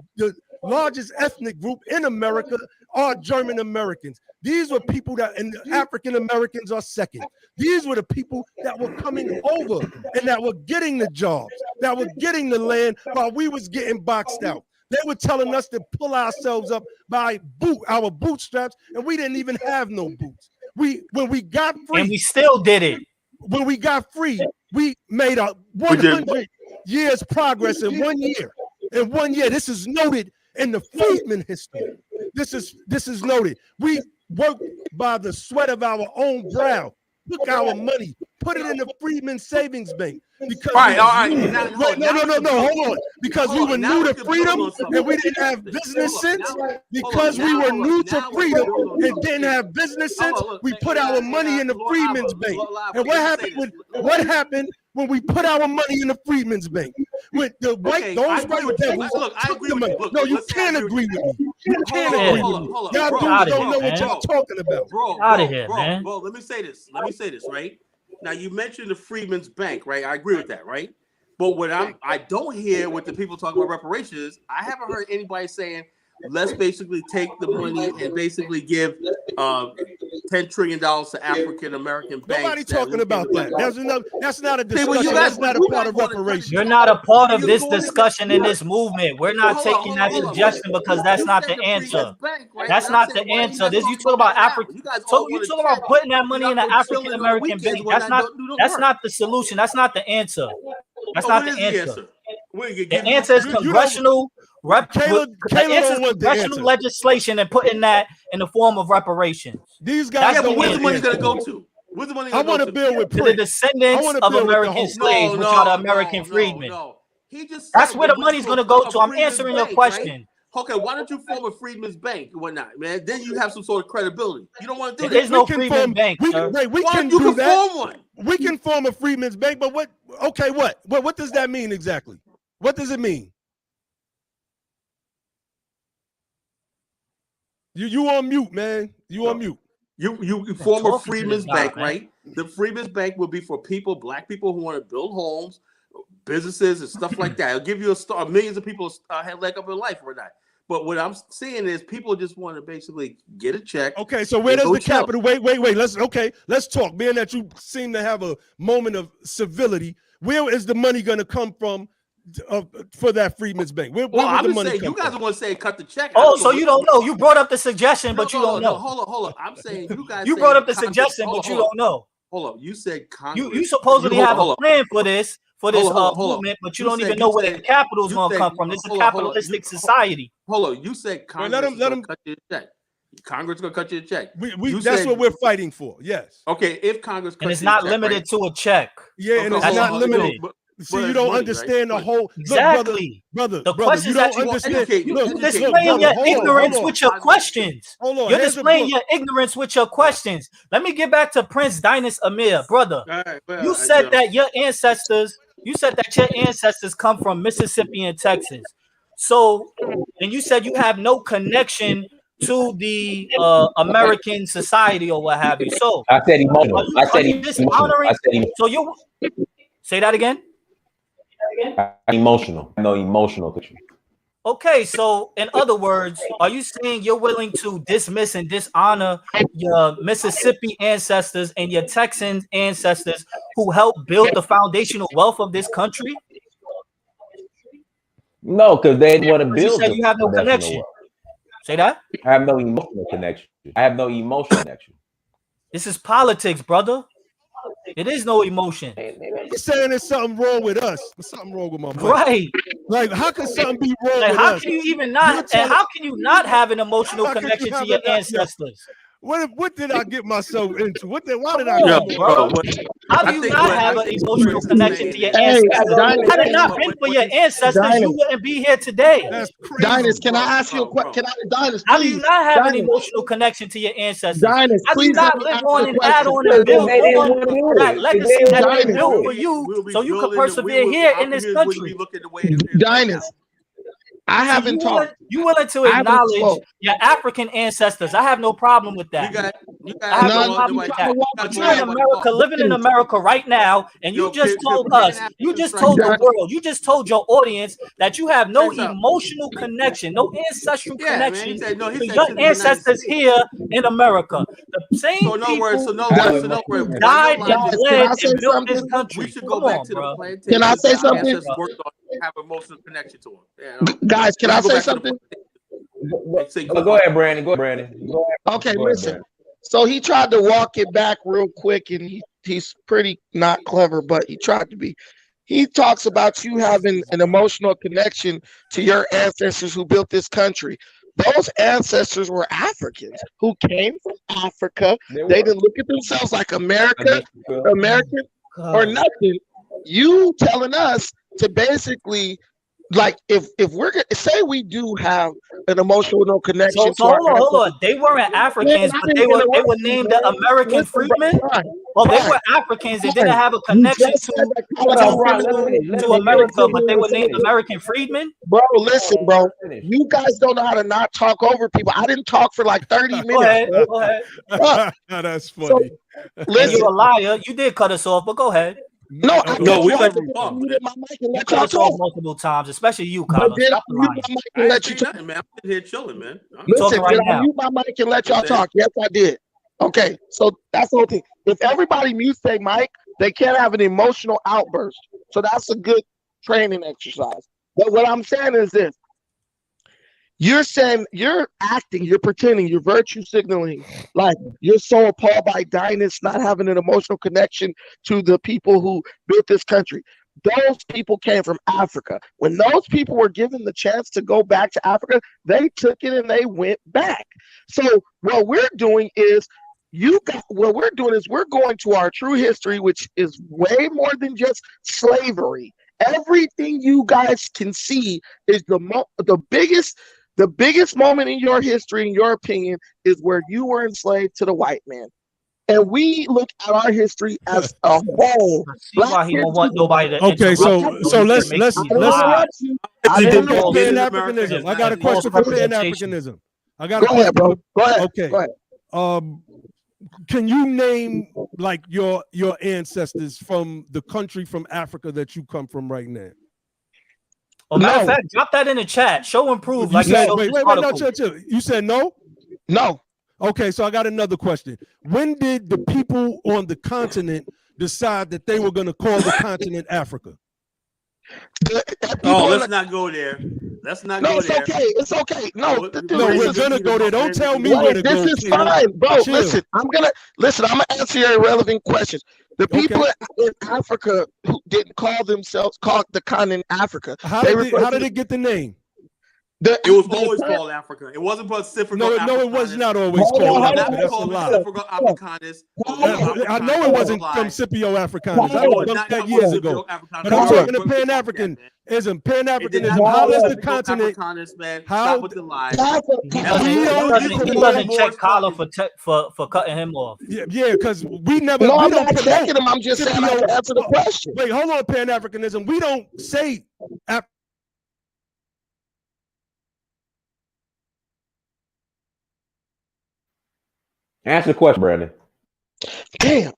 largest ethnic group in America are German Americans. These were people that, and African Americans are second. These were the people that were coming over and that were getting the jobs, that were getting the land while we was getting boxed out. They were telling us to pull ourselves up by our bootstraps, and we didn't even have no boots. When we got free, and we still did it. When we got free, we made a 100 years progress in 1 year. In 1 year, this is noted in the Freedmen history. This is noted. We worked by the sweat of our own brow, took our money, put it in the Freedmen Savings Bank. Because all right. Hold on. Because we were new to freedom and we didn't have business sense. Because we were new to freedom and didn't have business sense, we put our money in the Freedmen's Bank. And what happened when we put our money in the Freedmen's Bank? With the white, those white devils took the money. No, you can't agree with me. You can't agree with me. Y'all dudes don't know what y'all talking about. Out of here, man. Bro, let me say this, right? Now you mentioned the Freedmen's Bank, right? I agree with that, right? But what I don't hear what the people talking about reparations, I haven't heard anybody saying, let's basically take the money and basically give $10 trillion to African American banks. Nobody talking about that. That's not a discussion. That's not a part of reparations. You're not a part of this discussion in this movement. We're not taking that suggestion because that's not the answer. That's not the answer. This you talk about African. You talk about putting that money in the African American bank. That's not the solution. That's not the answer. That's not the answer. The answer is congressional. Congressional legislation and putting that in the form of reparations. These guys but where's the money going to go to? Where's the money I want to build with the descendants of American slaves, which are the American freedmen. That's where the money's going to go to. I'm answering your question. Okay, why don't you form a Freedmen's Bank and whatnot, man? Then you have some sort of credibility. You don't want to do that. There's no Freedmen's Bank. We can do that. We can form a Freedmen's Bank, but what? Okay, what does that mean exactly? What does it mean? You on mute, man. You on mute. You form a Freedmen's Bank, right? The Freedmen's Bank will be for people, black people who want to build homes, businesses, and stuff like that. It'll give you millions of people have leg up in life or not. But what I'm saying is people just want to basically get a check. Okay, so where does the capital? Wait. Let's talk. Being that you seem to have a moment of civility, where is the money going to come from for that Freedmen's Bank? Where I'm just saying, you guys are going to say cut the check. Oh, so you don't know. You brought up the suggestion, but you don't know. Hold on. I'm saying you guys. You brought up the suggestion, but you don't know. Hold on. You said Congress. You supposedly have a plan for this movement, but you don't even know where the capital is going to come from. This is a capitalistic society. Hold on. You said Congress is going to cut you a check. Congress is going to cut you a check. That's what we're fighting for. Yes. Okay. If Congress cuts and it's not limited to a check. Yeah, and it's not limited. See, you don't understand the whole. Exactly. Brother, the questions you don't that understand. You're displaying your ignorance with your questions. Hold on. You're displaying your ignorance with your questions. Let me get back to Prince Dinas Amir, brother. You said that your ancestors come from Mississippi and Texas. So, and you said you have no connection to the American society or what have you. So I said emotional. I said emotional. So you say that again? Emotional. No emotional picture. Okay, so in other words, are you saying you're willing to dismiss and dishonor your Mississippi ancestors and your Texan ancestors who helped build the foundational wealth of this country? No, because they didn't want to build. You said you have no connection. Say that? I have no emotional connection. This is politics, brother. It is no emotion. You're saying there's something wrong with us. There's something wrong with my mind. Right. Like, how can something be wrong with how us? Can you even not? And how can you not have an emotional connection to your ancestors? What did I get myself into? Why did I? How do you not have an emotional connection to your ancestors? Had it not been for your ancestors, you wouldn't be here today. Dinus, can I ask you a question? How do you not have an emotional connection to your ancestors? Dinus, how do you not live on and add on and build on that legacy that they built for you so you can persevere here in this country? Dinus, I haven't talked. You willing to I haven't acknowledge spoke. your African ancestors? I have no problem with that. I have no problem with that. But you're in America, living in America right now, and you just told us, you just told the world, you just told your audience that you have no emotional connection, no ancestral connection to your ancestors here in America. The same people who died and bled and built this country. We should go back to the plantation. Can I say something? Have emotional connection to them. Guys, can I say something? Go ahead, Brandon. Go ahead, Brandon. Okay, listen. So he tried to walk it back real quick, and he's pretty not clever, but he tried to be. He talks about you having an emotional connection to your ancestors who built this country. Those ancestors were Africans who came from Africa. They didn't look at themselves like American or nothing. You telling us to basically, like, if we're gonna say we do have an emotional connection. So hold on. They weren't Africans, but they were named the American Freedmen. Well, they were Africans. They didn't have a connection to America, but they were named American Freedmen. Bro, listen, bro. You guys don't know how to not talk over people. I didn't talk for like 30 minutes. Go ahead. That's funny. So, listen, you're a liar. You did cut us off, but go ahead. No, we let him talk. You cut us off multiple times, especially you, Carlos. Stop the lying. I ain't saying nothing, man. I'm sitting here chilling, man. Listen, did I mute my mic and let y'all talk? Yes, I did. Okay, so that's the whole thing. If everybody mutes their mic, they can't have an emotional outburst. So that's a good training exercise. But what I'm saying is this. You're saying, you're acting, you're pretending, you're virtue signaling, like you're so appalled by dynasts not having an emotional connection to the people who built this country. Those people came from Africa. When those people were given the chance to go back to Africa, they took it and they went back. So what we're doing is we're going to our true history, which is way more than just slavery. Everything you guys can see is the biggest moment in your history, in your opinion, is where you were enslaved to the white man. And we look at our history as a whole. Why he don't want nobody to okay, so let's Pan-Africanism. I got a question for Pan-Africanism. Go ahead, bro. Go ahead. Okay. Go ahead. Can you name like your ancestors from the country from Africa that you come from right now? Oh, matter of fact, drop that in the chat. Show and prove. Like wait, no, chill. You said no? No. Okay, so I got another question. When did the people on the continent decide that they were going to call the continent Africa? Let's not go there. Let's not go there. It's okay. No, we're gonna go there. Don't tell me where to go. This is fine, bro. Listen, I'm gonna answer your irrelevant questions. The people in Africa who didn't call themselves the continent Africa. How did it get the name? It was always called Africa. It wasn't Pacific. No, it was not always called Africa. That's a lie. I know it wasn't from Scipio Africanus. I looked that years ago. But I'm talking to Pan-Africanism. Pan-Africanism. How does the continent? How? He doesn't check Carlo for cutting him off. Yeah, because we never. No, I'm not checking him. I'm just saying I can answer the question. Wait, hold on, Pan-Africanism. We don't say Answer the question, Brandon. Damn.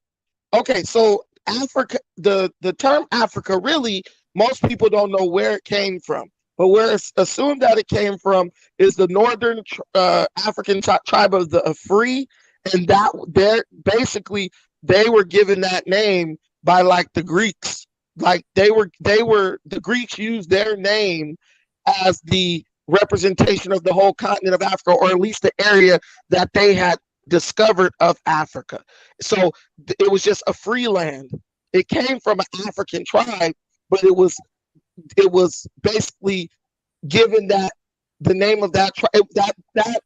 Okay, so Africa, the term Africa, really, most people don't know where it came from. But where it's assumed that it came from is the northern African tribe of the Afri, and that they were given that name by like the Greeks. Like the Greeks used their name as the representation of the whole continent of Africa, or at least the area that they had discovered of Africa. So it was just a free land. It came from an African tribe, but it was basically given that the name of that tribe, that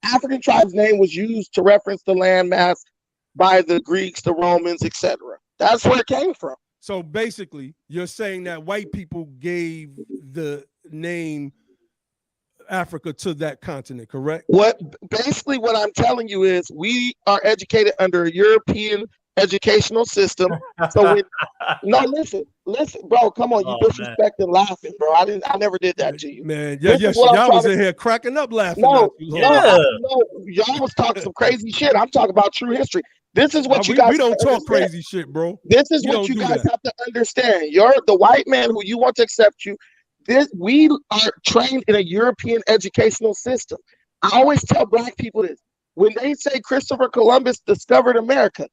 African tribe's name was used to reference the landmass by the Greeks, the Romans, etc. That's where it came from. So basically, you're saying that white people gave the name Africa to that continent, correct? What I'm telling you is we are educated under a European educational system. So listen, Listen, bro, come on, you Oh, disrespecting laughing, bro. I never did that to you. Man, This is what I'm y'all trying was to- in here cracking up laughing. No, not too long. Yeah. no, y'all was talking some crazy shit. I'm talking about true history. This is what you guys we don't have to talk understand. crazy shit, bro. This is We what don't you do guys that. have to understand. You're the white man who you want to accept you. We are trained in a European educational system. I always tell black people this. When they say Christopher Columbus discovered America,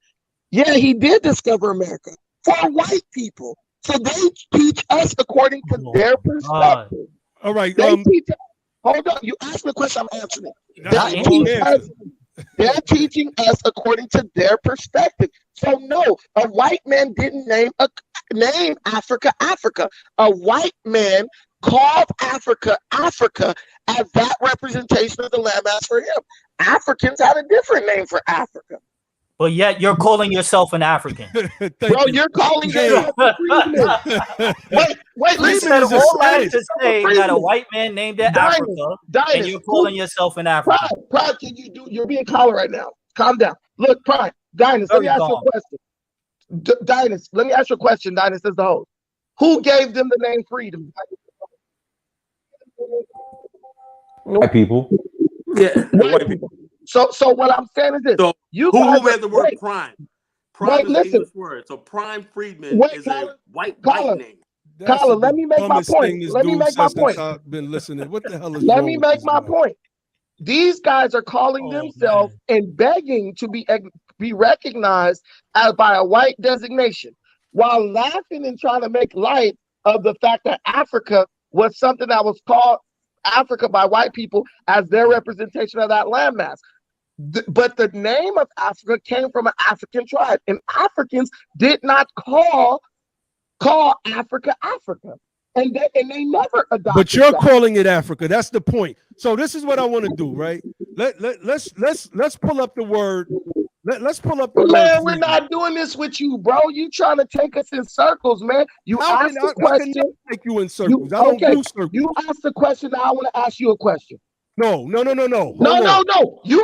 yeah, he did discover America for white people. So they teach us according to their perspective. All right. They teach us. Hold on. You asked me a question, I'm answering it. That's They a long teach answer. us. They're teaching us according to their perspective. So no, a white man didn't name Africa Africa. A white man called Africa Africa as that representation of the landmass for him. Africans had a different name for Africa. But yet you're calling yourself an African. Bro, you're calling yourself a freedman. Wait, You listen. said is a all that status. to say that a white man named it Africa, and you're calling yourself an African. Pride, can you do? You're being collar right now. Calm down. Look, Pride, Dynast, let me ask you a question. Dynast, let me ask you a question. Dynast is the host. Who gave them the name freedom? White people. Yeah, white people. So what I'm saying is this. So you who guys has the word prime? Prime is an English word. So prime freedman is a white name. Colin, let me make my point. Let me make my point. I've been listening. What the hell is Let wrong me with make this my guy? point. These guys are calling themselves and begging to be recognized as by a white designation, while laughing and trying to make light of the fact that Africa was something that was called Africa by white people as their representation of that landmass. But the name of Africa came from an African tribe, and Africans did not call Africa Africa, and they never adopted. But you're calling it Africa. That's the point. So this is what I want to do, right? Let's pull up the word. Let's pull up the Man, word. we're not doing this with you, bro. You trying to take us in circles, man. You asked the question. I can take you in circles. I don't do circles. You asked the question. Now I want to ask you a question. No. No. You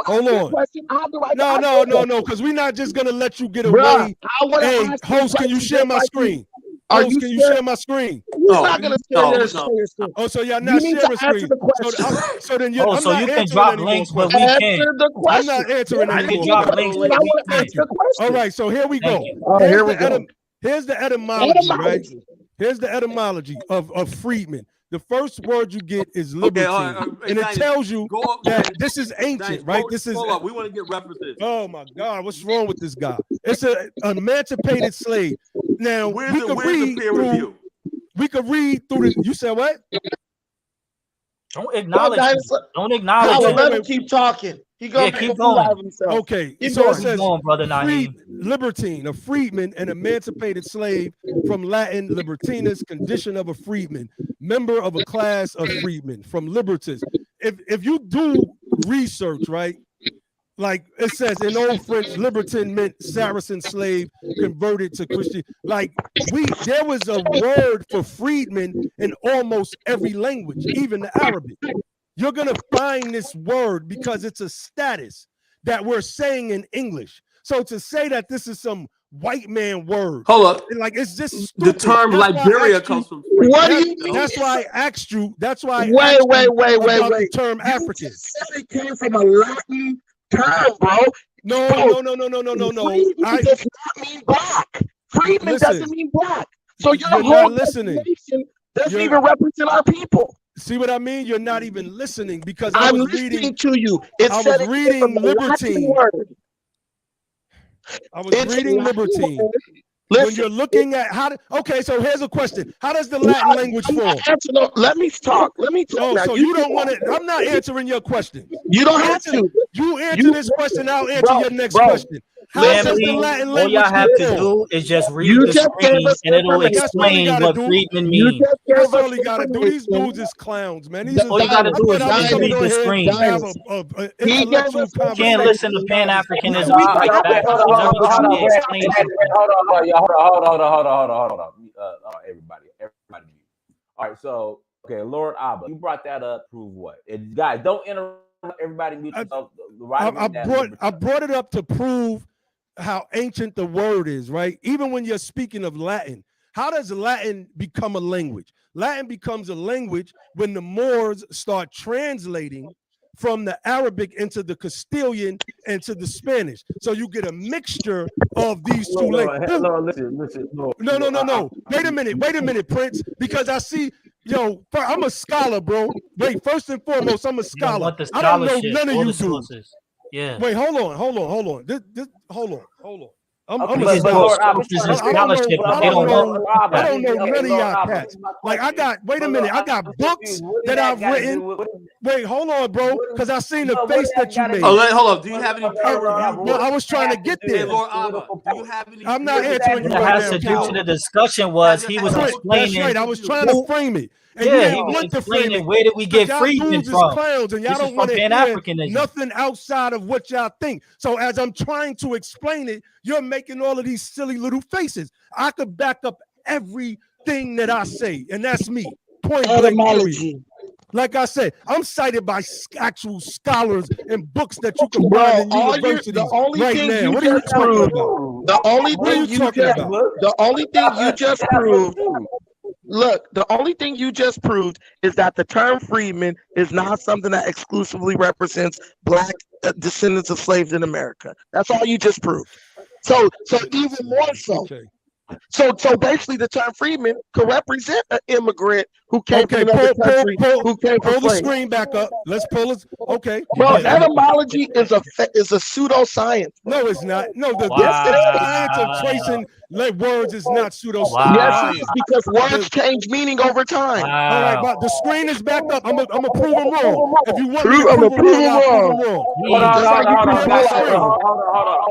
asked the question. I have the right to ask you a question. No. Because we're not just gonna let you get Bruh, away. I want to Hey, ask you host, can you share my screen? Host, can you share my screen? You're not gonna share your screen. Oh, so y'all not You need sharing to answer screen. the question. So then Oh, I'm so not you can answering drop any links, more but we questions. can't. Answer the I'm question. not answering I any can more drop questions. links, but we Answer the can't. question. All right, so here we go. Here we go. Here's the etymology, right? Here's the etymology of freedmen. The first word you get is liberty, and it tells you that this is ancient, right? This is. Hold up, we want to get references. Oh my God, what's wrong with this guy? It's an emancipated slave. Now where's we the could read peer through. review? We could read through the. You said what? Don't acknowledge him. Don't acknowledge Colin, him. let him keep talking. He gonna keep going. himself. Okay, Keep so going. it says brother Naheem. libertine, a freedman, an emancipated slave, from Latin libertinus, condition of a freedman, member of a class of freedmen, from libertas. If you do research, right, like it says in Old French, libertine meant Saracen slave converted to Christian. Like there was a word for freedman in almost every language, even the Arabic. You're gonna find this word because it's a status that we're saying in English. So to say that this is some white man word, hold up, like it's just stupid. the term Liberia comes from. What do you mean? That's why I asked you. That's why I Wait. about the term African. You just said it came from a Latin term, bro. No. Freedman does not mean black. Freedman doesn't mean black. So your You're whole not listening. nation doesn't even represent our people. See what I mean? You're not even listening because I'm I was listening reading to you. I was reading libertine. I was reading libertine. When you're looking at okay, so here's a question. How does the Latin language form? Let me talk. Oh, so you don't want it. I'm not answering your question. You don't have to. You answer this question, I'll answer your next question. How does the Latin language all y'all have to form? do is just read the screen and it'll explain what freedmen mean. That's all you gotta do. These dudes is clowns, man. These All you gotta do is read the screen. You can't listen to Pan-Africanism right back. Hold on, everybody. All right, so okay, Lord Abba, you brought that up. Prove what? Guys, don't interrupt. Everybody mute yourself. I brought it up to prove how ancient the word is, right? Even when you're speaking of Latin, How does Latin become a language? Latin becomes a language when the Moors start translating from the Arabic into the Castilian and to the Spanish. So you get a mixture of these two languages. Listen. No. Wait a minute, Prince, because I see, I'm a scholar, bro. Wait, first and foremost, I'm a scholar. I don't know none of you dudes. Yeah. Wait, hold on. Hold on. I'm a But scholar. Lord, I don't know none of y'all cats. Like I got books that I've written. Wait, hold on, bro, because I seen the face that you made. Hold on. Do you have any peer review? Well, I was trying to get there. Lord Abba, do you have any? I'm not answering you What right has now. to do to the discussion was he was explaining. That's right. I was trying to frame it. And yeah, he was explaining where did we get freedmen from? Clowns, and y'all this don't want to hear Pan-Africanism. nothing outside of what y'all think. So as I'm trying to explain it, you're making all of these silly little faces. I could back up everything that I say, and that's me. Point blank. Like I said, I'm cited by actual scholars and books that you can find in universities right now. What are you talking about? The only thing you just proved. Look, the only thing you just proved is that the term freedman is not something that exclusively represents black descendants of slaves in America. That's all you just proved. So even more so. Okay. So basically, the term freedman could represent an immigrant who came from another country, who came from pull the screen back up. Let's pull it. Okay. Bro, etymology is a pseudoscience. No, it's not. No, the science of tracing words is not pseudoscience. Yes, it is, because words change meaning over time. All right, but the screen is back up. I'm gonna prove them wrong. If you want me to prove them wrong, Hold on.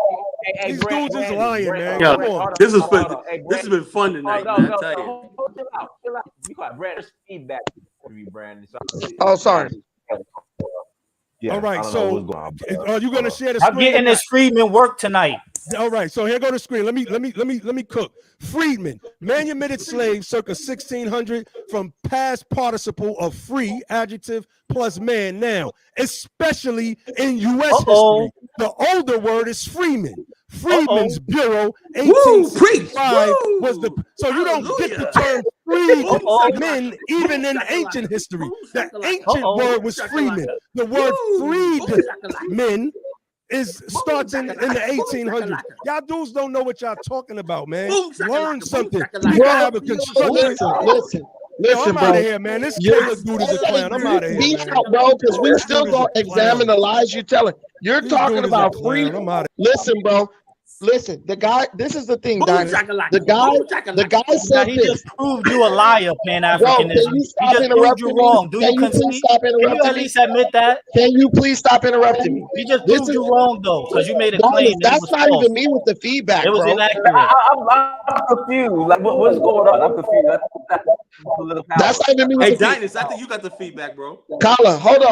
These dudes is lying, man. Yo, Come on. this has been fun tonight, man. I tell you. Chill out. Be quiet, Brandon. There's feedback for you, Brandon. Oh, sorry. Yeah, all right, so are you gonna share the I'm screen? getting this Freedman work tonight. All right, so here go the screen. Let me cook. Freedmen, manumitted slaves circa 1600 from past participle of free adjective plus man now, especially in U.S. history. The older word is freeman. Freedmen's Bureau 1865 was the so you don't get the term freedmen even in ancient history. The ancient word was freeman. The word freedmen starts in the 1800s. Y'all dudes don't know what y'all talking about, man. Learn something. You gotta have a construction. Listen, I'm out of here, man. This killer dude is a clown. I'm out of here, man. Bro, because we still gonna examine the lies you're telling. You're talking about free. Listen, bro. Listen, the guy. This is the thing, Dinah. The guy said he this. just proved you a liar, Pan-Africanism. He just proved you wrong. Do you concede? Can you at least admit that? Can you please stop interrupting me? He just proved you wrong, though, because you made a claim. That's not even me with the feedback. It was inaccurate. I'm confused. Like, what's going on? I'm confused. That's not even me. Hey, Dynast, I think you got the feedback, bro. Kala, hold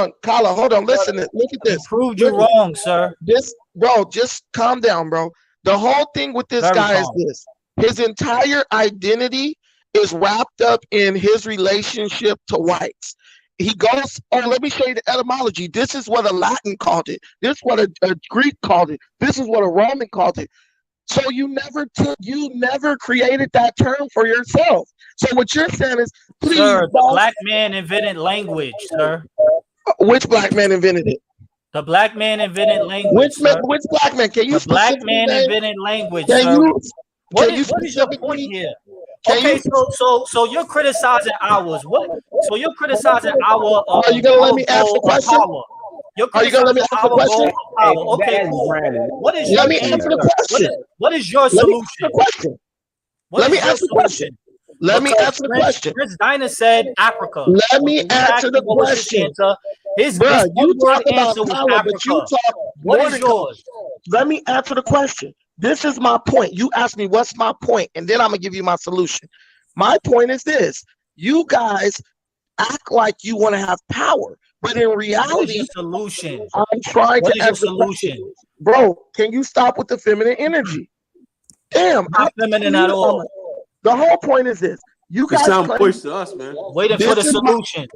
on. Listen, look at this. He proved you wrong, sir. Bro, just calm down, bro. The whole thing with this guy is this. His entire identity is wrapped up in his relationship to whites. He goes, let me show you the etymology. This is what a Latin called it. This is what a Greek called it. This is what a Roman called it. So you never created that term for yourself. So what you're saying is, please, sir, the black man invented language, sir. Which black man invented it? The black man invented language. Which black man? Can you? The black man invented language. What is your point here? Okay, so you're criticizing ours. So you're criticizing our. Are you gonna let me ask the question? Are you gonna let me ask the question? Okay, cool. What is your? Let me answer the question. What is your solution? Let me ask the question. Let me answer the question. Prince Dinah said Africa. Let me answer the question. His you talk about power, but you talk. What is yours? Let me answer the question. This is my point. You asked me what's my point, and then I'm gonna give you my solution. My point is this: you guys act like you want to have power, but in reality, what is your solution? I'm trying to answer your solution, bro. Can you stop with the feminine energy? Damn, not feminine at all. The whole point is this: you guys sound pushed to us, man. Waiting for the solution.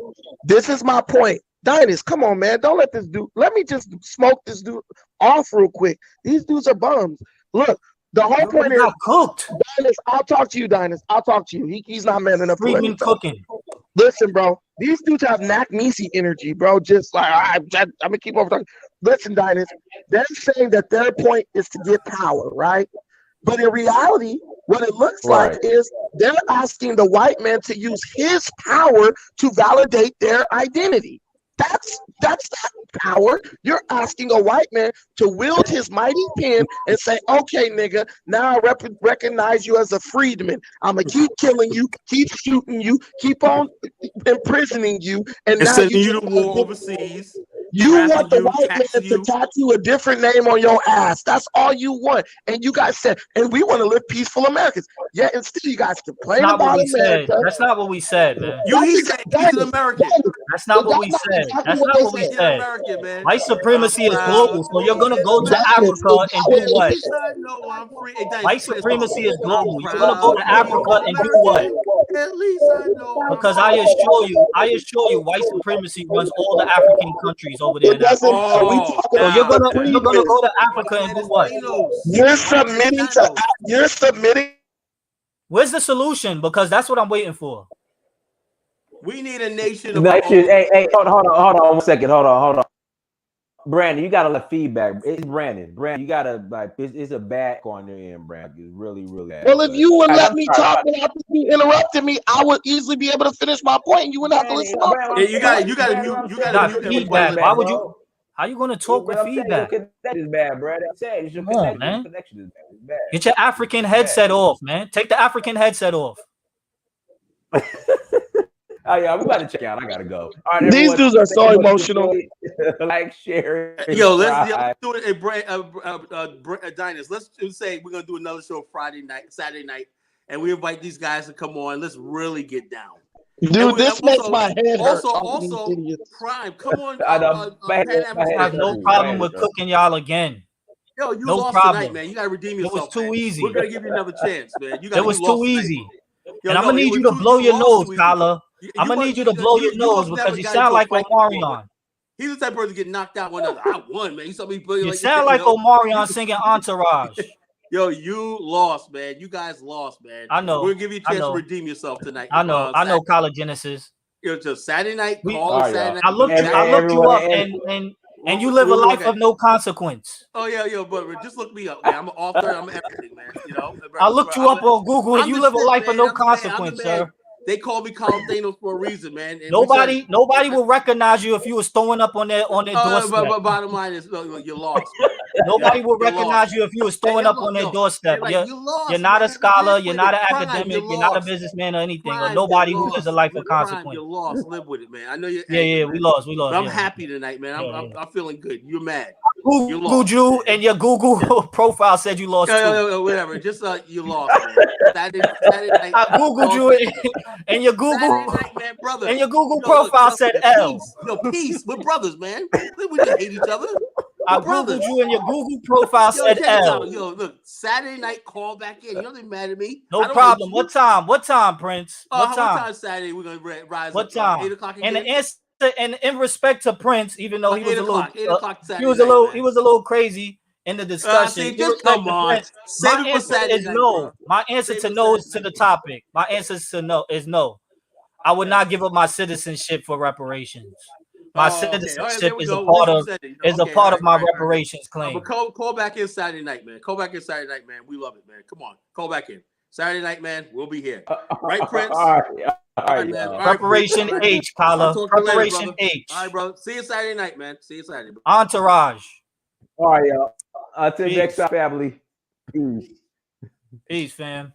This is my point. Dynast, come on, man. Don't let this dude. Let me just smoke this dude off real quick. These dudes are bums. Look, The whole point is, got cooked. Dynast, I'll talk to you, Dynast. I'll talk to you. He's not man enough to let me Freedmen talk. cooking. Listen, bro, these dudes have Nisi energy, bro. Just like I'm gonna keep over talking. Listen, Dynast, they're saying that their point is to get power, right? But in reality, what it looks like is they're asking the white man to use his power to validate their identity. That's that power. You're asking a white man to wield his mighty pen and say, okay, nigga, now I recognize you as a freedman. I'm going to keep killing you, keep shooting you, keep on imprisoning you. And now sending you to war overseas. You want the white man to tattoo a different name on your ass. That's all you want. And you guys said, and we want to live peaceful Americans. Yeah, instead you guys complain about America. That's not what we said, man. He said he's an American. That's not what we said. That's not what we said. American, man. White supremacy is global, so you're gonna go to Africa and do what? No, I'm free. White supremacy is global. You're gonna go to Africa and do what? At least I know. Because I assure you, white supremacy runs all the African countries over there. So you're gonna go to Africa and do what? You're submitting. Where's the solution? Because that's what I'm waiting for. We need a nation of Hey, hold on 1 second. Hold on. Brandon, you gotta let feedback. It's Brandon, you gotta like. It's a bad on your end, Brandon. It's really, really bad. Well, if you would let me talk without you interrupting me, I would easily be able to finish my point, and you wouldn't have to listen. You got to mute feedback. Why would you? How you gonna talk with feedback? That is bad, Brad. Come on, man. Get your African headset off, man. Take the African headset off. Oh yeah, we about to check out. I gotta go. All right, these dudes are so emotional. Like, share. Yo, let's do it. Dynast. Let's just say we're gonna do another show Saturday night, and we invite these guys to come on. Let's really get down. Dude, this makes my head hurt. Also, Prime, come on. I have no problem with cooking y'all again. Yo, you lost tonight, man. You gotta redeem yourself. It was too easy. We're gonna give you another chance, man. It was too easy. And I'm gonna need you to blow your nose, Kala. I'm gonna need you to blow your nose because you sound like Omarion. He's the type of person to get knocked out when I won, man. You sound like Omarion singing Entourage. Yo, you lost, man. You guys lost, man. I know. We're gonna give you a chance to redeem yourself tonight. I know. College Genesis. It's just Saturday night. Saturday night. I looked you up, and you live a life of no consequence. Oh yeah, but just look me up, man. I'm an author. I'm everything, man. You know. I looked you up on Google, and you live a life of no consequence, sir. They call me Colin Thanos for a reason, man. And nobody will recognize you if you was throwing up on their doorstep. But bottom line is, you lost. Nobody will recognize you if you was throwing up on their doorstep. You're not a scholar. You're not an academic. You're not a businessman or anything. Or nobody who lives a life of consequence. You lost. Live with it, man. I know you. Yeah, we lost. But I'm happy tonight, man. I'm feeling good. You're mad. You Googled you, and your Google profile said you lost. Whatever. Just you lost, man. Saturday night. I Googled you, and your Google night, man, brother. And your Google profile said L. Peace. We're brothers, man. We don't hate each other. I Googled you, and your Google profile said L. Yo, look, Saturday night, call back in. You don't be mad at me. No problem. What time? What time, Prince? What time Saturday we're gonna rise? What time? 8 o'clock. And the answer, and in respect to Prince, even though he was 8 o'clock he was a little crazy in the discussion. Just come on. My answer is no. My answer to no is to the topic. My answer to no is no. I would not give up my citizenship for reparations. My citizenship is a part of my reparations claim. But call back in Saturday night, man. Call back in Saturday night, man. We love it, man. Come on, call back in Saturday night, man. We'll be here, right, Prince? All right, man. Preparation H, Kala. Preparation H. All right, bro. See you Saturday night, man. See you Saturday. Bro. Entourage. All right, y'all. Until next time, family. Peace. Peace, fam.